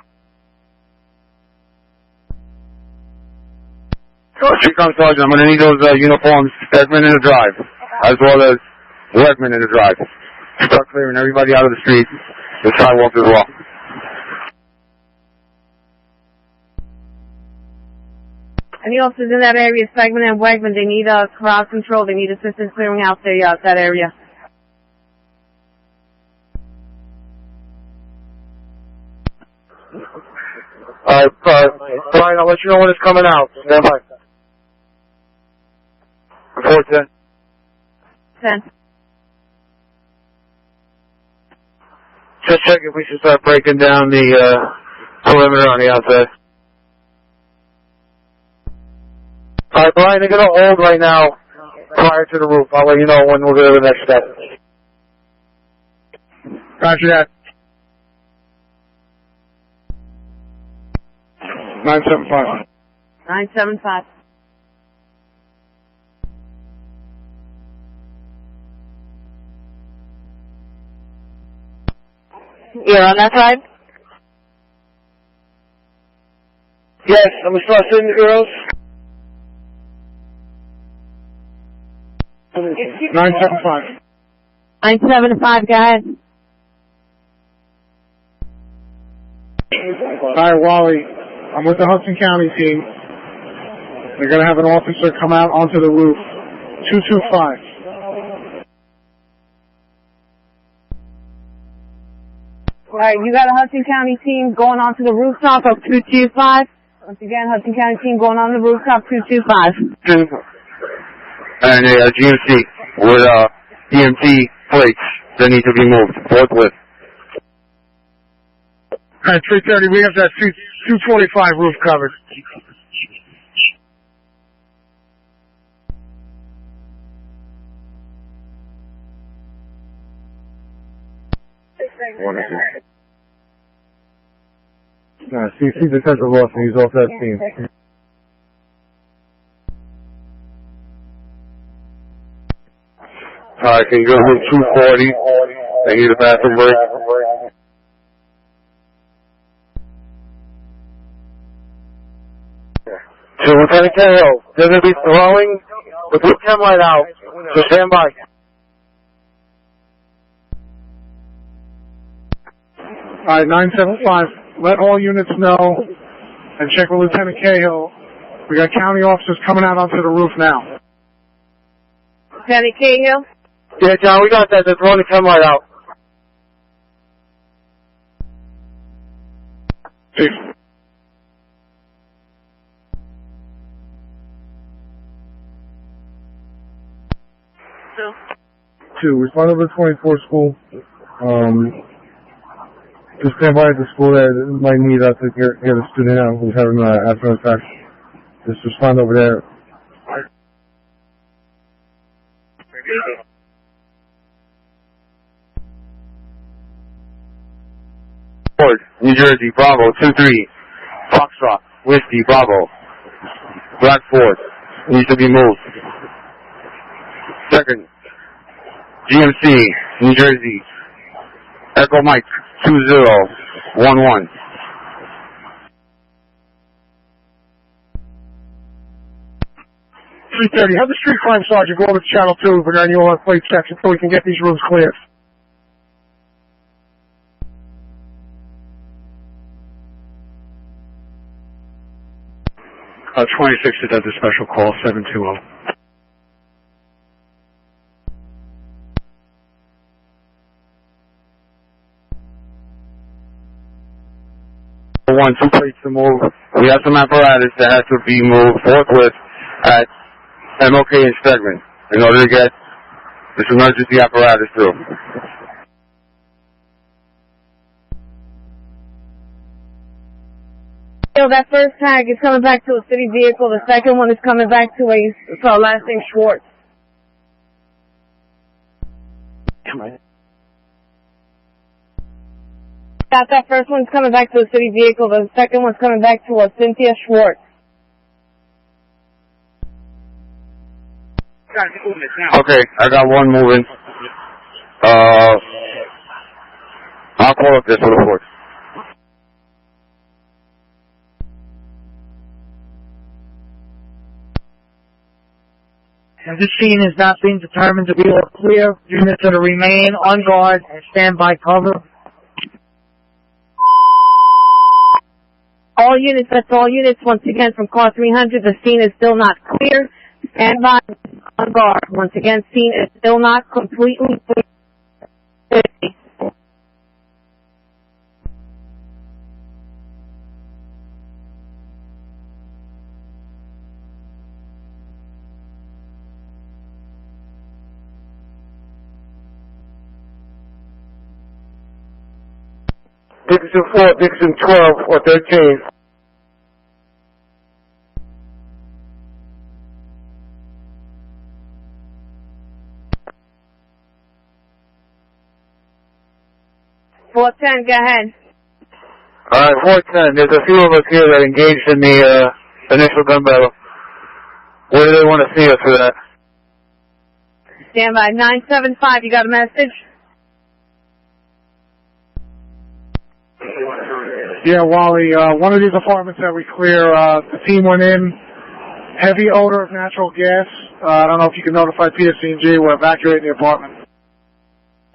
Recon Sergeant, I'm going to need those uniforms, admin in the drive, as well as workmen in the drive. Start clearing everybody out of the street, the sidewalk as well. Any officers in that area, Segment and Wegman, they need crowd control. They need assistance clearing out that area. Alright, Brian, I'll let you know when it's coming out. Stand by. Report 10. 10. Just check if we should start breaking down the perimeter on the outside. Alright, Brian, they're going to hold right now prior to the roof. I'll let you know when we'll go to the next step. Roger that. 975. 975. You're on that side? Yes, I'm going to start sending the girls. 975. 975, go ahead. Hi, Wally. I'm with the Hudson County team. They're going to have an officer come out onto the roof. 225. Alright, you got a Hudson County team going onto the rooftop of 225. Once again, Hudson County team going on the rooftop 225. And a GMC with EMT plates that need to be moved forthwith. Alright, 330, we have that 225 roof covered. CC Detective Lawson, he's off that team. Alright, can you go to room 240? They need a bathroom break. So Lieutenant Cahill, they're going to be throwing the blue chem light out, so stand by. Alright, 975. Let all units know and check with Lieutenant Cahill. We got county officers coming out onto the roof now. Lieutenant Cahill? Yeah, John, we got that. They're throwing the chem light out. Chief. Two, respond to the 24 school. Just stand by at the school there. That might need us to get a student out who's having an afternoon attack. Just respond over there. New Jersey, Bravo, 2-3. Foxtrot, Whiskey, Bravo. Black Ford, needs to be moved. Second, GMC, New Jersey. Echo Mike, 2011. 330, have the street crime sergeant go over to Channel 2 for any all plate checks until we can get these rooms cleared. Uh, 26 is at the special call, 720. One, two plates to move. We have some apparatus that has to be moved forthwith at MLK and Stegman in order to get this emergency apparatus through. So that first tag is coming back to a city vehicle. The second one is coming back to a last name Schwartz. That first one's coming back to a city vehicle. The second one's coming back to a Cynthia Schwartz. Okay, I got one moving. I'll call up this report. And this scene has not been determined to be all clear. Units are to remain on guard and stand by cover. All units, that's all units. Once again, from car 300, the scene is still not clear. Stand by on guard. Once again, scene is still not completely clear. Dixon 4, Dixon 12, or 13. Four 10, go ahead. Alright, 410. There's a few of us here that engaged in the initial gun battle. Where do they want to see us for that? Stand by. 975, you got a message? Yeah, Wally, one of these apartments that we clear, the team went in, heavy odor of natural gas. I don't know if you can notify PSC&G, we're evacuating the apartment.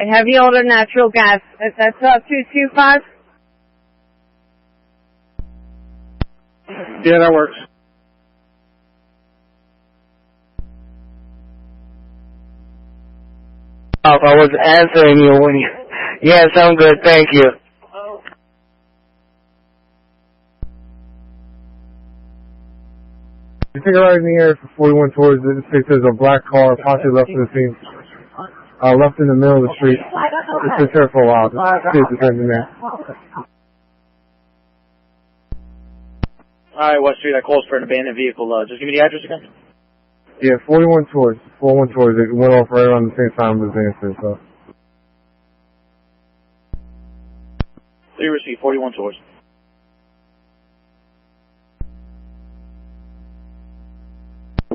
A heavy odor natural gas. That's 225? Yeah, that works. I was answering you when you... Yes, I'm good, thank you. You take a ride in the air for 41 towards it. It says a black car possibly left in the scene. Left in the middle of the street. It sits there for a while. Just see if it's in there. Alright, West Street, I called for an abandoned vehicle. Just give me the address again. Yeah, 41 towards. 41 towards. It went off right around the same time as the answer, so. 3 receipt, 41 towards.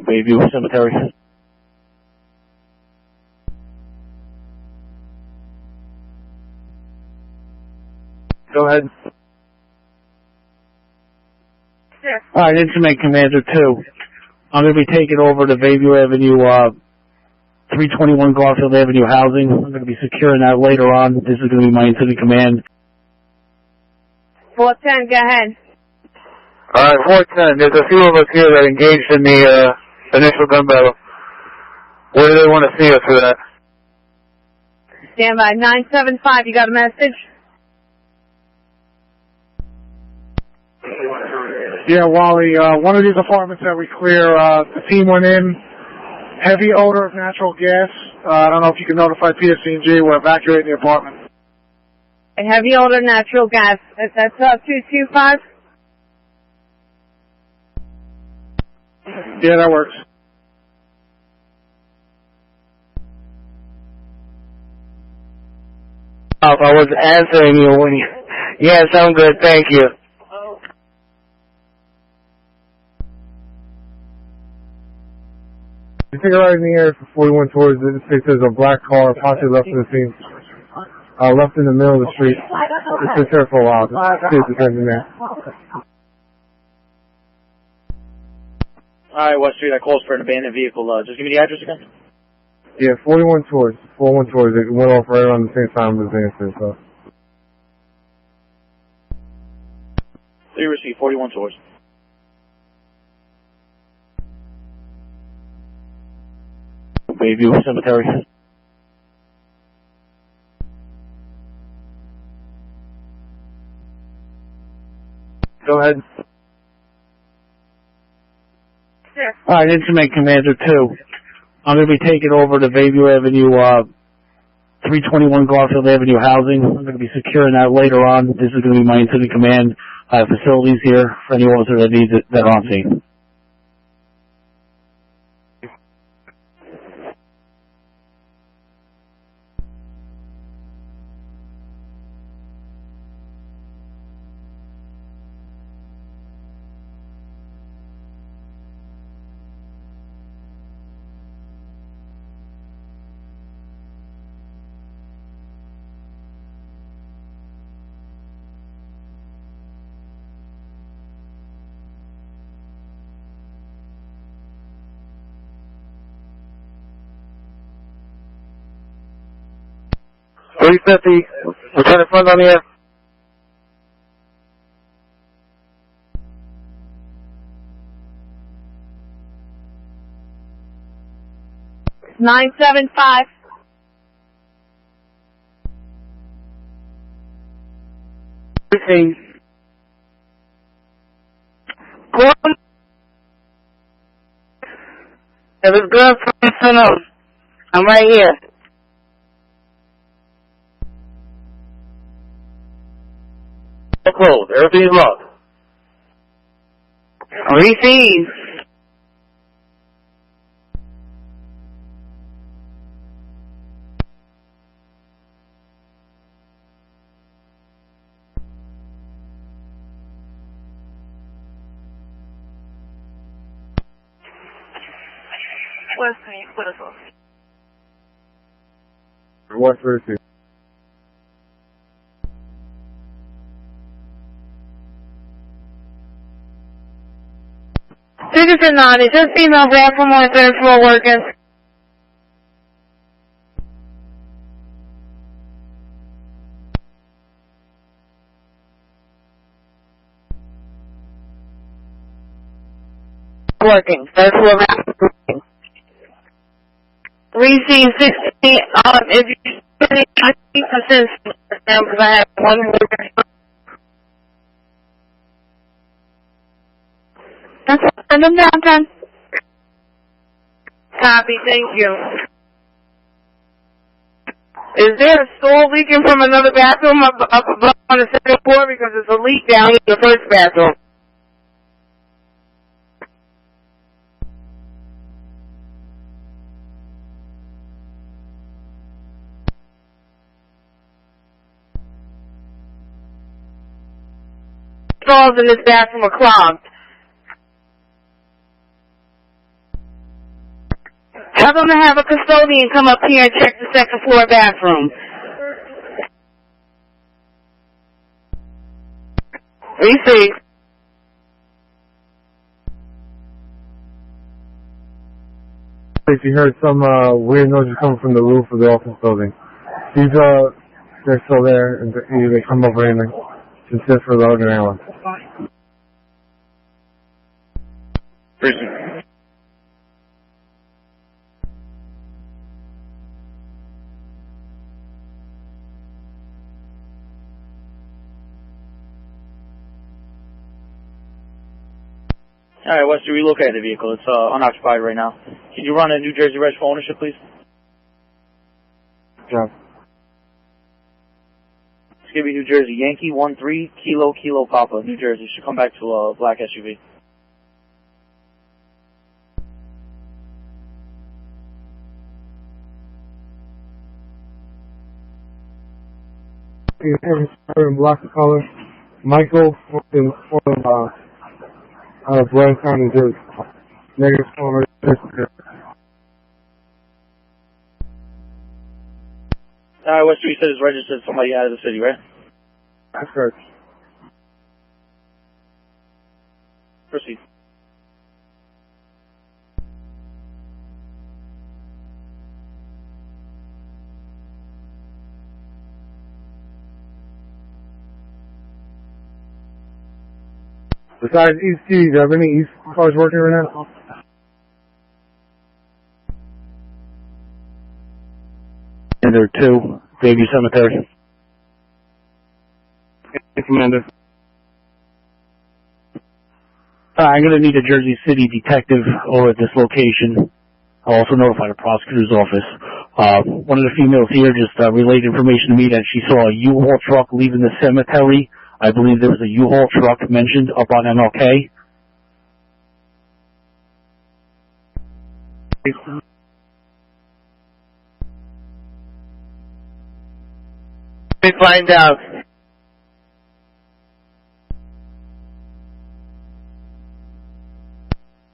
Bayview Cemetery. Go ahead. Alright, Instrument Commander 2. I'm going to be taking over the Bayview Avenue, 321 Garfield Avenue housing. I'm going to be securing that later on. This is going to be my incident command. 410, go ahead. Alright, 410. There's a few of us here that engaged in the initial gun battle. Where do they want to see us for that? Stand by. 975, you got a message? Yeah, Wally, one of these apartments that we clear, the team went in, heavy odor of natural gas. I don't know if you can notify PSC&G, we're evacuating the apartment. A heavy odor natural gas. That's 225? Yeah, that works. I was answering you when you... Yes, I'm good, thank you. You take a ride in the air for 41 towards it. It says a black car possibly left in the scene. Left in the middle of the street. It sits there for a while. Just see if it's in there. Alright, West Street, I called for an abandoned vehicle. Just give me the address again. Yeah, 41 towards. 41 towards. It went off right around the same time as the answer, so. 3 receipt, 41 towards. Bayview Cemetery. Go ahead. Alright, Instrument Commander 2. I'm going to be taking over the Bayview Avenue, 321 Garfield Avenue housing. I'm going to be securing that later on. This is going to be my incident command. facilities here for any officer that needs it that are on scene. .350, Lieutenant Front on the air. Nine 975. It was good for me to know. I'm right here. Closed. Everything's locked. Receive. West Point, what is it? 132. Citizen 9, is this female bathroom on the third floor working? Working. Third floor bathroom working. Receive 16, if you I think because I have one more. Send them down, Ken. Copy, thank you. Is there a stall leaking from another bathroom up above on the second floor? Because there's a leak down in the first bathroom. Stalls in this bathroom are clogged. Tell them to have a custodian come up here and check the second floor bathroom. Receive. If you heard some weird noises coming from the roof of the office building, these they're still there, and either they come over and consist for the other ambulance. Alright, West, you relocate the vehicle. It's unoccupied right now. Can you run a New Jersey reg for ownership, please? Yeah. It's going to be New Jersey. Yankee 13 Kilo Papa, New Jersey. Should come back to a black SUV. In black color. Michael from out of Blairstown, New Jersey. Negative former. Alright, West, you said it's registered somebody out of the city, right? That's correct. Proceed. Besides East T, do you have any East cars working right now? And there are 2, Bayview Cemetery. Hey, Commander. I'm going to need a Jersey City detective over at this location. I'll also notify the prosecutor's office. One of the females here just relayed information to me that she saw a U-Haul truck leaving the cemetery I believe there was a U-Haul truck mentioned up on MLK. Let me find out.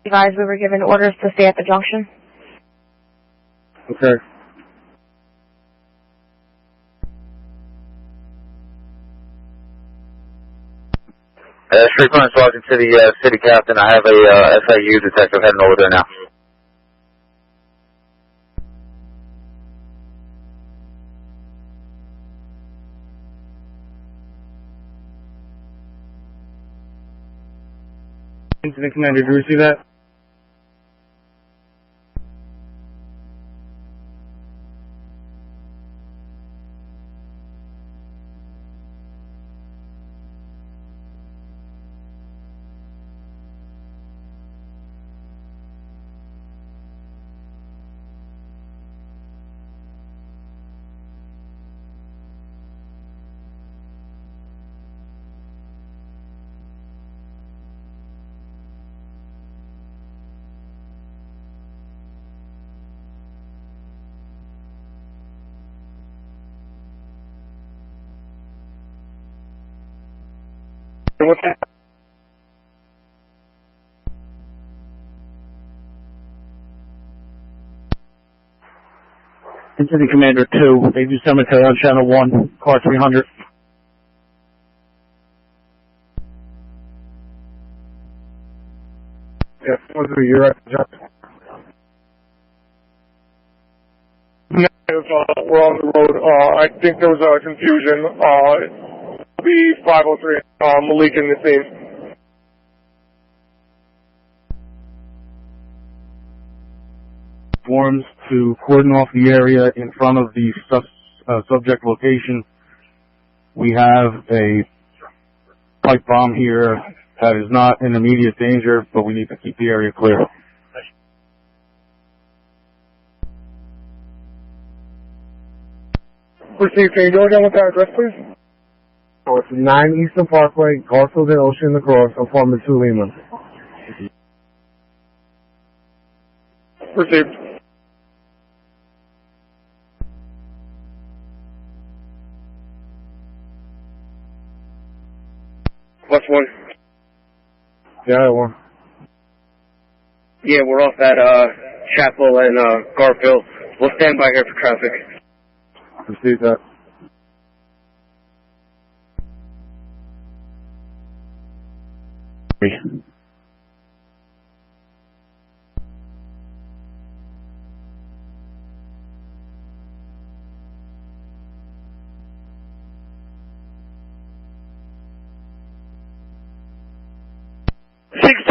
Guys, we were given orders to stay at the junction. Okay. Street Crime Sergeant to the city captain. I have a SIU detective heading over there now. Incident commander, did you receive that? What's that? Incident Commander 2, Bayview Cemetery on Channel 1, car 300. Yeah, you're at the job. We're on the road. I think there was a confusion. B503, Malik in the scene. Forms to cordon off the area in front of the subject location. We have a pipe bomb here that is not in immediate danger, but we need to keep the area clear. Proceed, can you go again with that address, please? Oh, it's 9 Eastern Parkway, Garfield and Ocean Lacrosse, apartment 2 Lima. Received. Plus one. Yeah, I won. Yeah, we're off at Chapel and Garfield. We'll stand by here for traffic. Proceed that.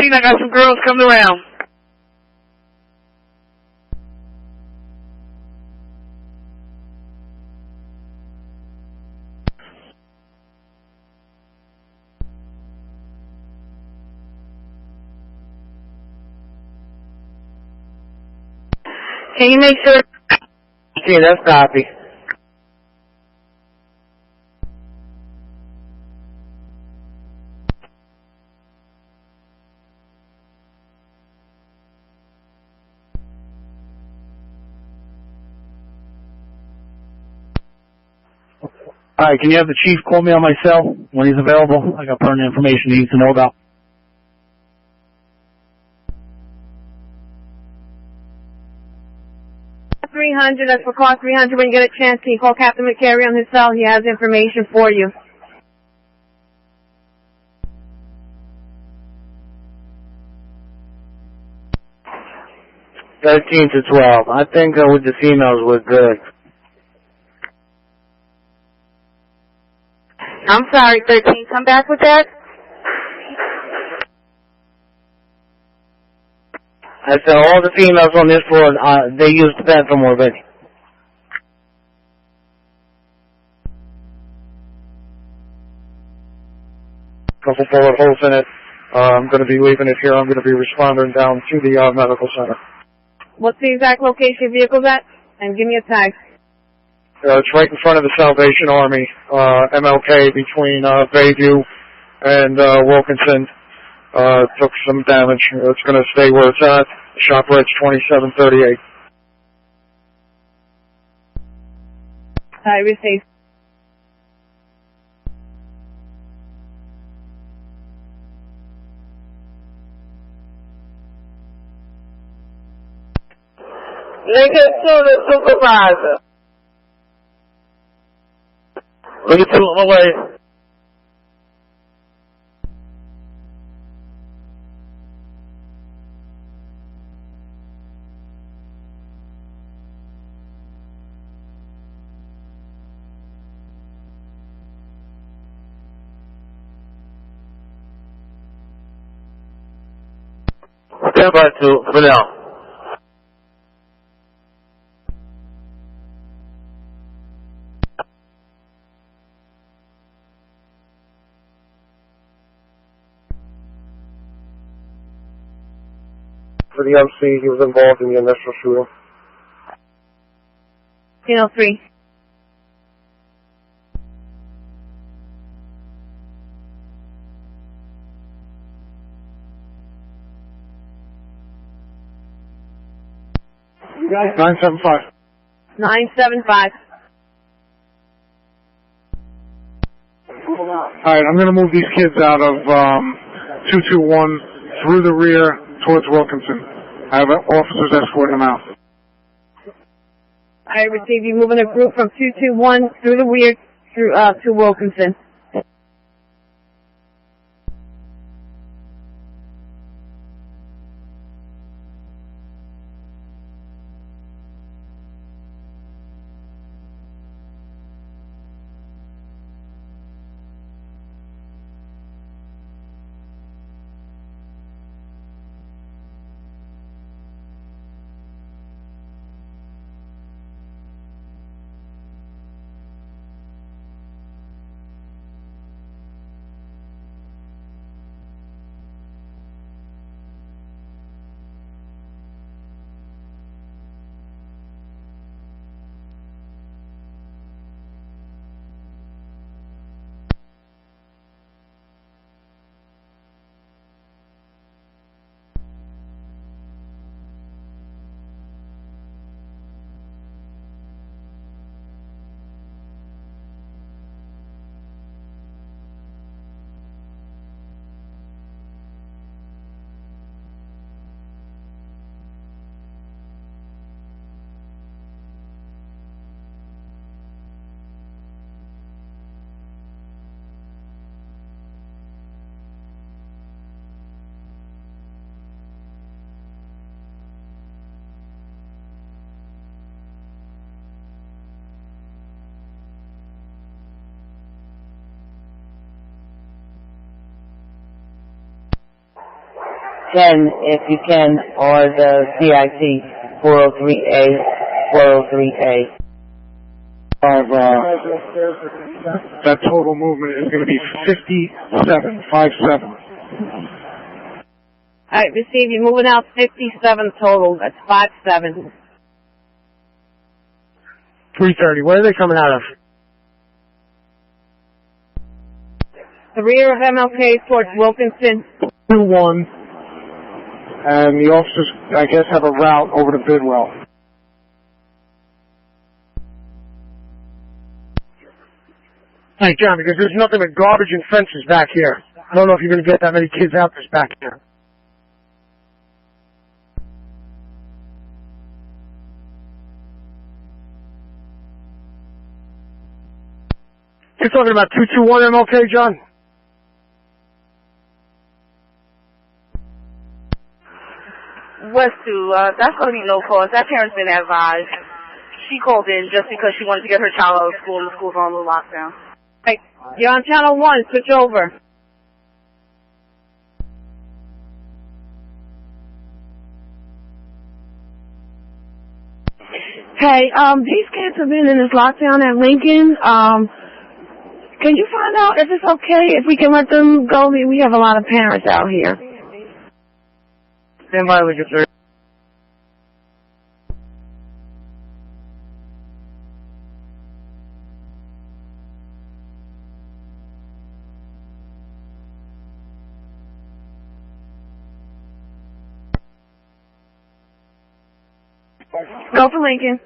I got some girls coming around. Can you make sure? See, that's copy. Alright, can you have the chief call me on my cell when he's available? I got pertinent information he needs to know about. That's for call 300. When you get a chance, can you call Captain McCary on his cell? He has information for you. $13 to $12. I think with the females we're good. I'm sorry, 13. Come back with that. I said all the females on this floor, they use the bathroom already. Couple bullet holes in it. I'm going to be leaving it here. I'm going to be responding down to the medical center. What's the exact location your vehicle's at? And give me a tag. It's right in front of the Salvation Army, MLK, between Bayview and Wilkinson. Took some damage. It's going to stay where it's at. Shop rate's 2738. I received. Lincoln to the supervisor. Lincoln 2 on my way. Stand by 2 for now. For the MC, he was involved in the initial shooting. 3. Guys, 975. 975. Alright, I'm going to move these kids out of 221 through the rear towards Wilkinson. I have officers escorting them out. I received you moving a group from 221 through the rear through to Wilkinson. If you can, or the CIT 403A, 403A. That total movement is going to be 57. Alright, receive you moving out 57 total. That's 57. 330. Where are they coming out of? The rear of MLK towards Wilkinson. 2-1. And the officers, I guess, have a route over to Bidwell. Hey, John, because there's nothing but garbage and fences back here. I don't know if you're going to get that many kids out this back here. You're talking about 221 MLK, John? West 2, that's going to be no cause. That parent's been advised. She called in just because she wanted to get her child out of school, and the school's on the lockdown. Hey, you're on channel 1. Switch over. Hey, these kids have been in this lockdown at Lincoln. Can you find out if it's okay if we can let them go? We have a lot of parents out here. Stand by, Lincoln 3. Go for Lincoln.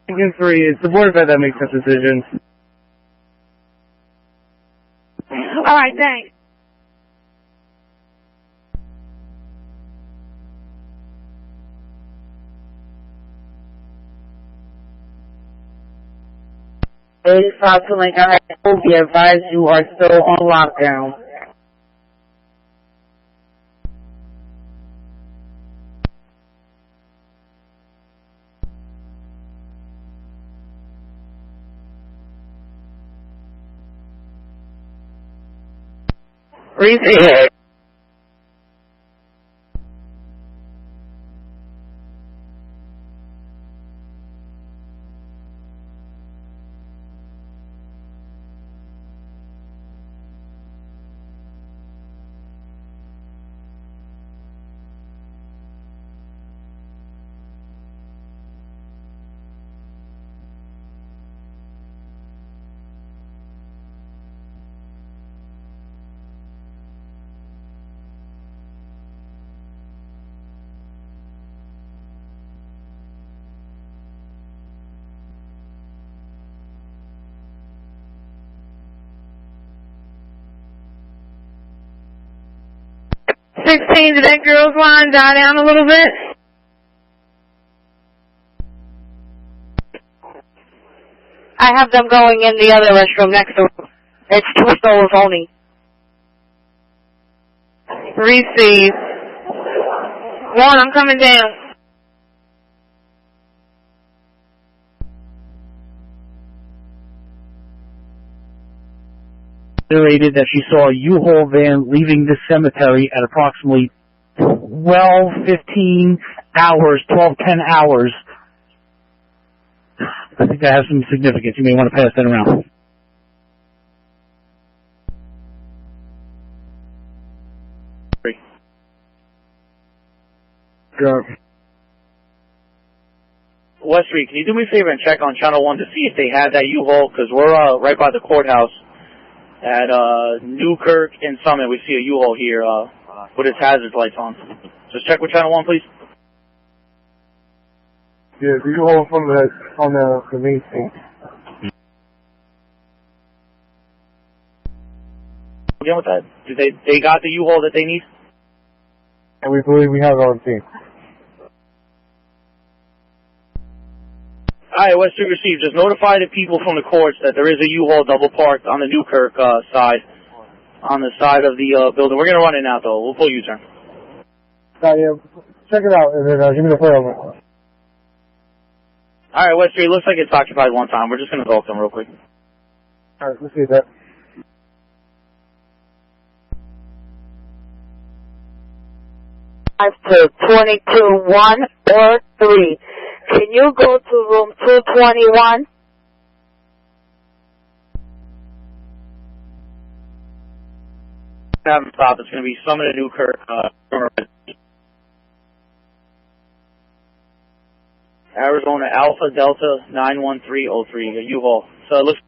Lincoln 3, it's the Board of Ed that makes that decision. All right, thanks. To Lincoln High School, be advised you are still on lockdown. Receive. Did that girls' line die down a little bit? I have them going in the other restroom next to it. It's 2 stalls only. Receive. 1, I'm coming down. Narrated that she saw a U-Haul van leaving the cemetery at approximately 10 hours. I think that has some significance. You may want to pass that around. West Street, can you do me a favor and check on Channel 1 to see if they had that U-Haul? Because we're right by the courthouse at Newkirk and Summit. We see a U-Haul here with its hazard lights on. Just check with Channel 1, please. Yeah, the U-Haul from on the main thing. Again with that? Did they got the U-Haul that they need? And we believe we have it on team. Alright, West Street received. Just notify the people from the courts that there is a U-Haul double parked on the Newkirk side, on the side of the building. We're going to run it now, though. We'll pull U-turn. Yeah, check it out and then give me the play on it. Alright, West Street, looks like it's occupied one time. We're just going to talk to them real quick. Alright, let's see that. To 22-1 or 3. Can you go to room 221? Have them stop. It's going to be Summit at Newkirk. Arizona Alpha Delta 91303. U-Haul. So it looks.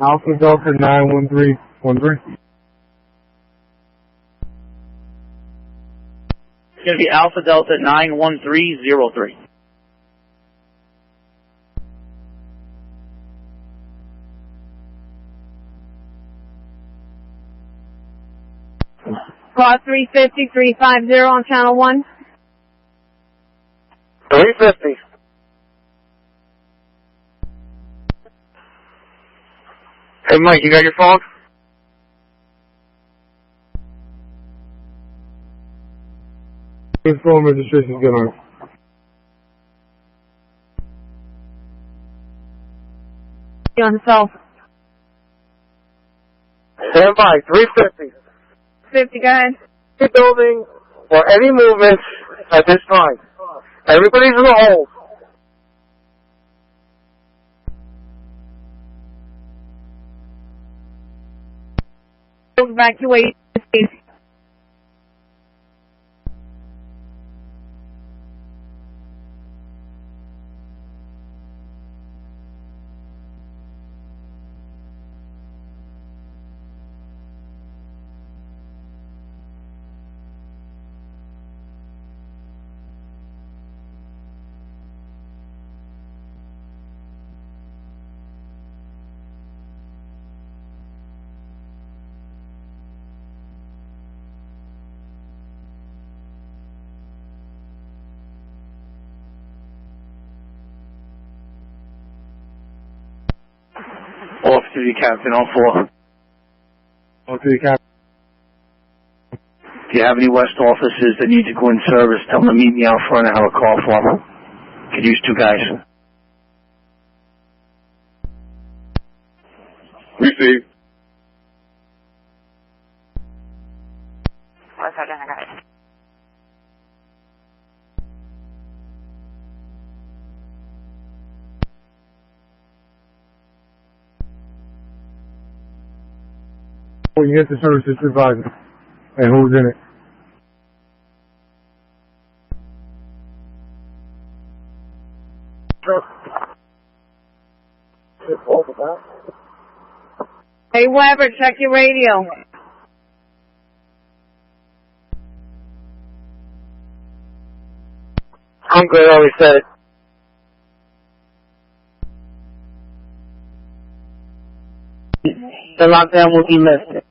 Alpha Delta 91313. It's going to be Alpha Delta 91303. Call 350-350 on Channel 1. 350. Hey, Mike, you got your phone? His phone registration's good on it. On the cell. Stand by, 350. 50, go ahead. The building or any movement at this time. Everybody's in the hold. Evacuate. Off-duty captain on 4. Off-duty captain. If you have any West officers that need to go in service, tell them to meet me out front. I have a call for them. Could use 2 guys. Receive. 1 second, I got it. When you get the service supervisor and who's in it. Hey, Weber, check your radio. I'm good, always said it. The lockdown will be lifted.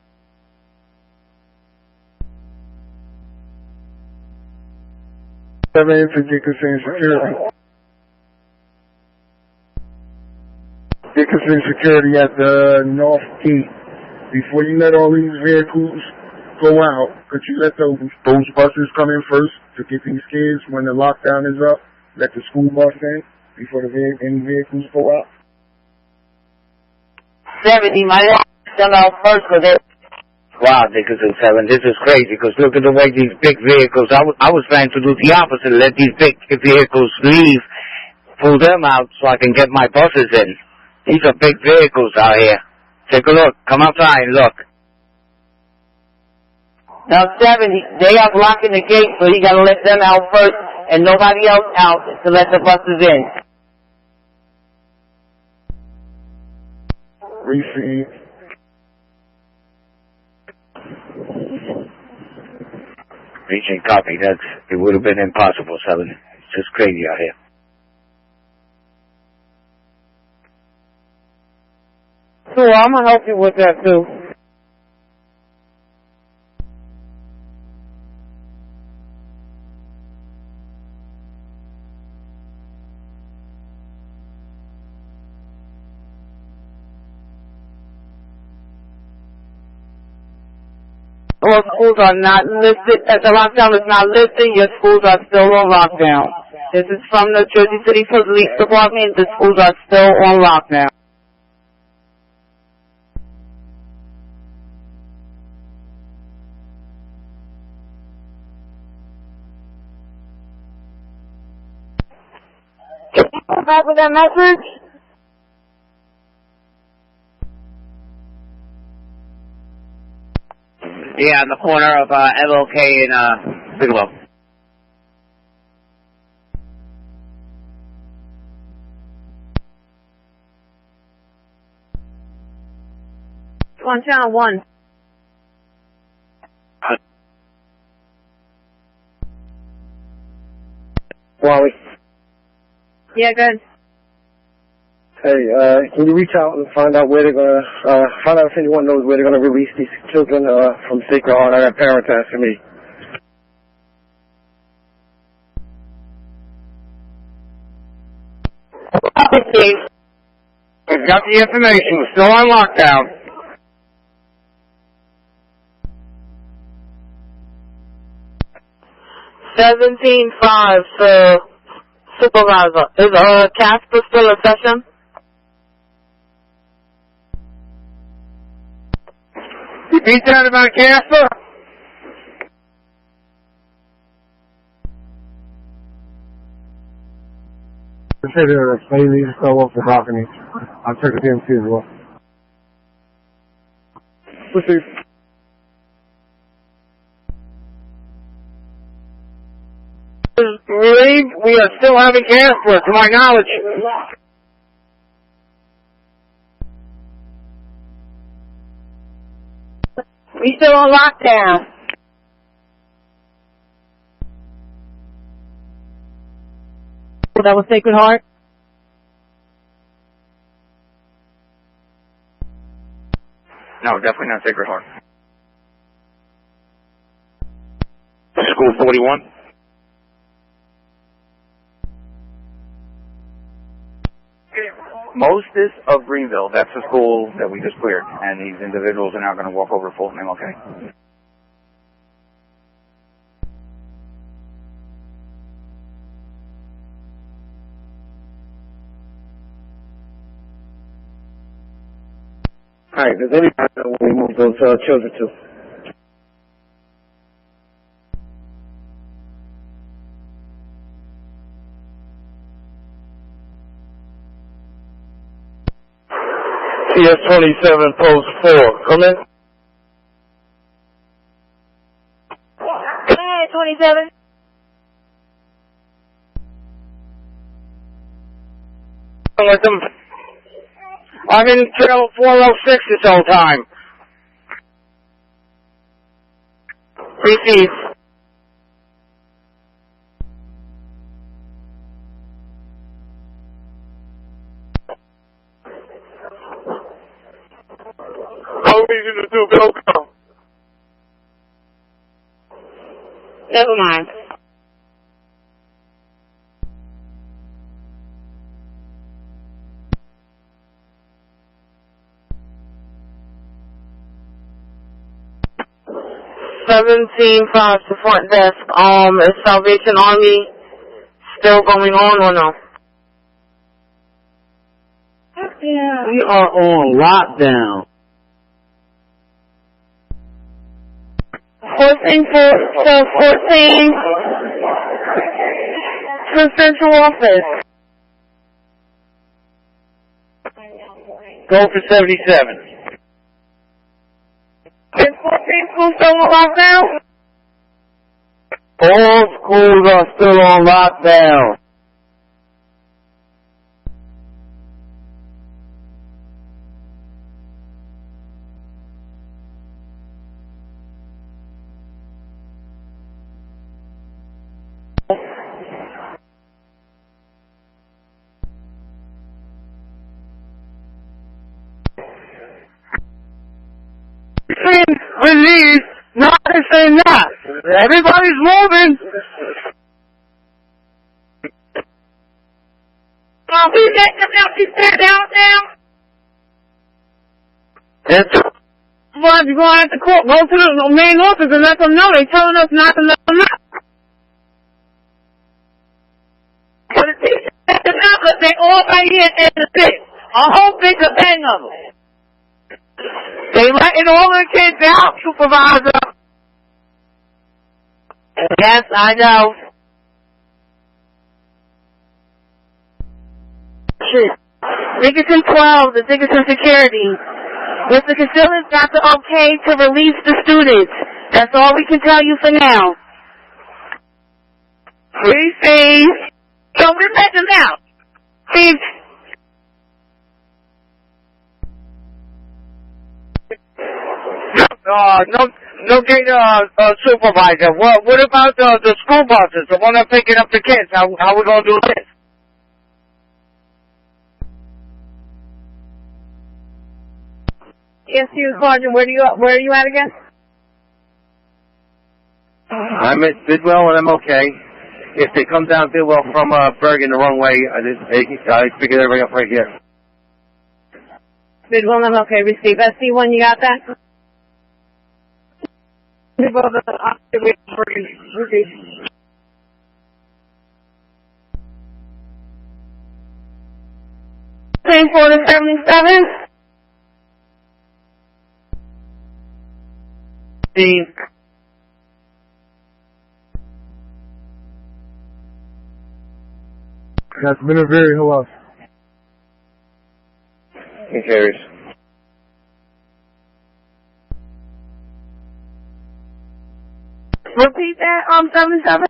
Seven for Dickinson Security. Dickinson Security at the North Gate. Before you let all these vehicles go out, could you let those buses come in first to get these kids when the lockdown is up? Let the school bus in before any vehicles go out? 70 might have them out first because they're... Wow, Dickinson 7, this is crazy because look at the way these big vehicles, I was trying to do the opposite, let these big vehicles leave, pull them out so I can get my buses in. These are big vehicles out here. Take a look, come outside and look. Now 70, they are blocking the gate, so you gotta let them out first and nobody else out to let the buses in. Receive. Reaching copy, it would have been impossible, 7. It's just crazy out here. So I'm gonna help you with that too. All schools are not listed, as the lockdown is not listed, your schools are still on lockdown. This is from the Jersey City Police Department, the schools are still on lockdown. Can you go back with that message? Yeah, on the corner of MLK and Bigelow. On channel 1. Wally. Yeah, good. Hey, can you reach out and find out where they're gonna, find out if anyone knows where they're gonna release these children, from Sacred Heart? I got parents asking me. I've got the information. We're still on lockdown. $17.5 for supervisor. Is Casper still in session? Repeat that about Casper? I said they're explaining these stuff off the balcony. I'll check the DMC as well. Receive. Relieved, we are still having Casper, to my knowledge. We still on lockdown. That was Sacred Heart? No, definitely not Sacred Heart. School 41. Most Oasis of Greenville. That's the school that we just cleared, and these individuals are now going to walk over to Fulton MLK. Alright, does anybody know where we moved those children to? CS-27, post 4, come in. Hey, 27. With them. I'm in trail 406 this whole time. Receive. How easy to do, Bill? Never mind. Five to front desk. Is Salvation Army still going on or no? Yeah. We are on lockdown. 14 to central office. Go for 77. Is 14 school still on lockdown? All schools are still on lockdown. Release, not to say not. Everybody's moving. We let them out. She said down. Well, if you're going to court, go to the main office and let them know. They're telling us not to let them out. But the teacher let them out because they all right here in the city. A whole big gang of them. They letting all the kids out, Supervisor. Yes, I know. Dickinson 12, the Dickinson Security. Mr. Casillas got the okay to release the students. That's all we can tell you for now. Please. So we let them out. Please. No data, supervisor. What about the school buses, the one that's picking up the kids? How we gonna do this? Yes, you, Sergeant. Where are you at again? I'm at Bidwell and I'm okay. If they come down Bidwell from Bergen the wrong way, I figured everybody up right here. Bidwell, I'm okay. Receive. SC1, you got that? Bidwell, receive. 10-4 to 77. Steve. That's Minaveri, who else? He carries. Repeat that, 77.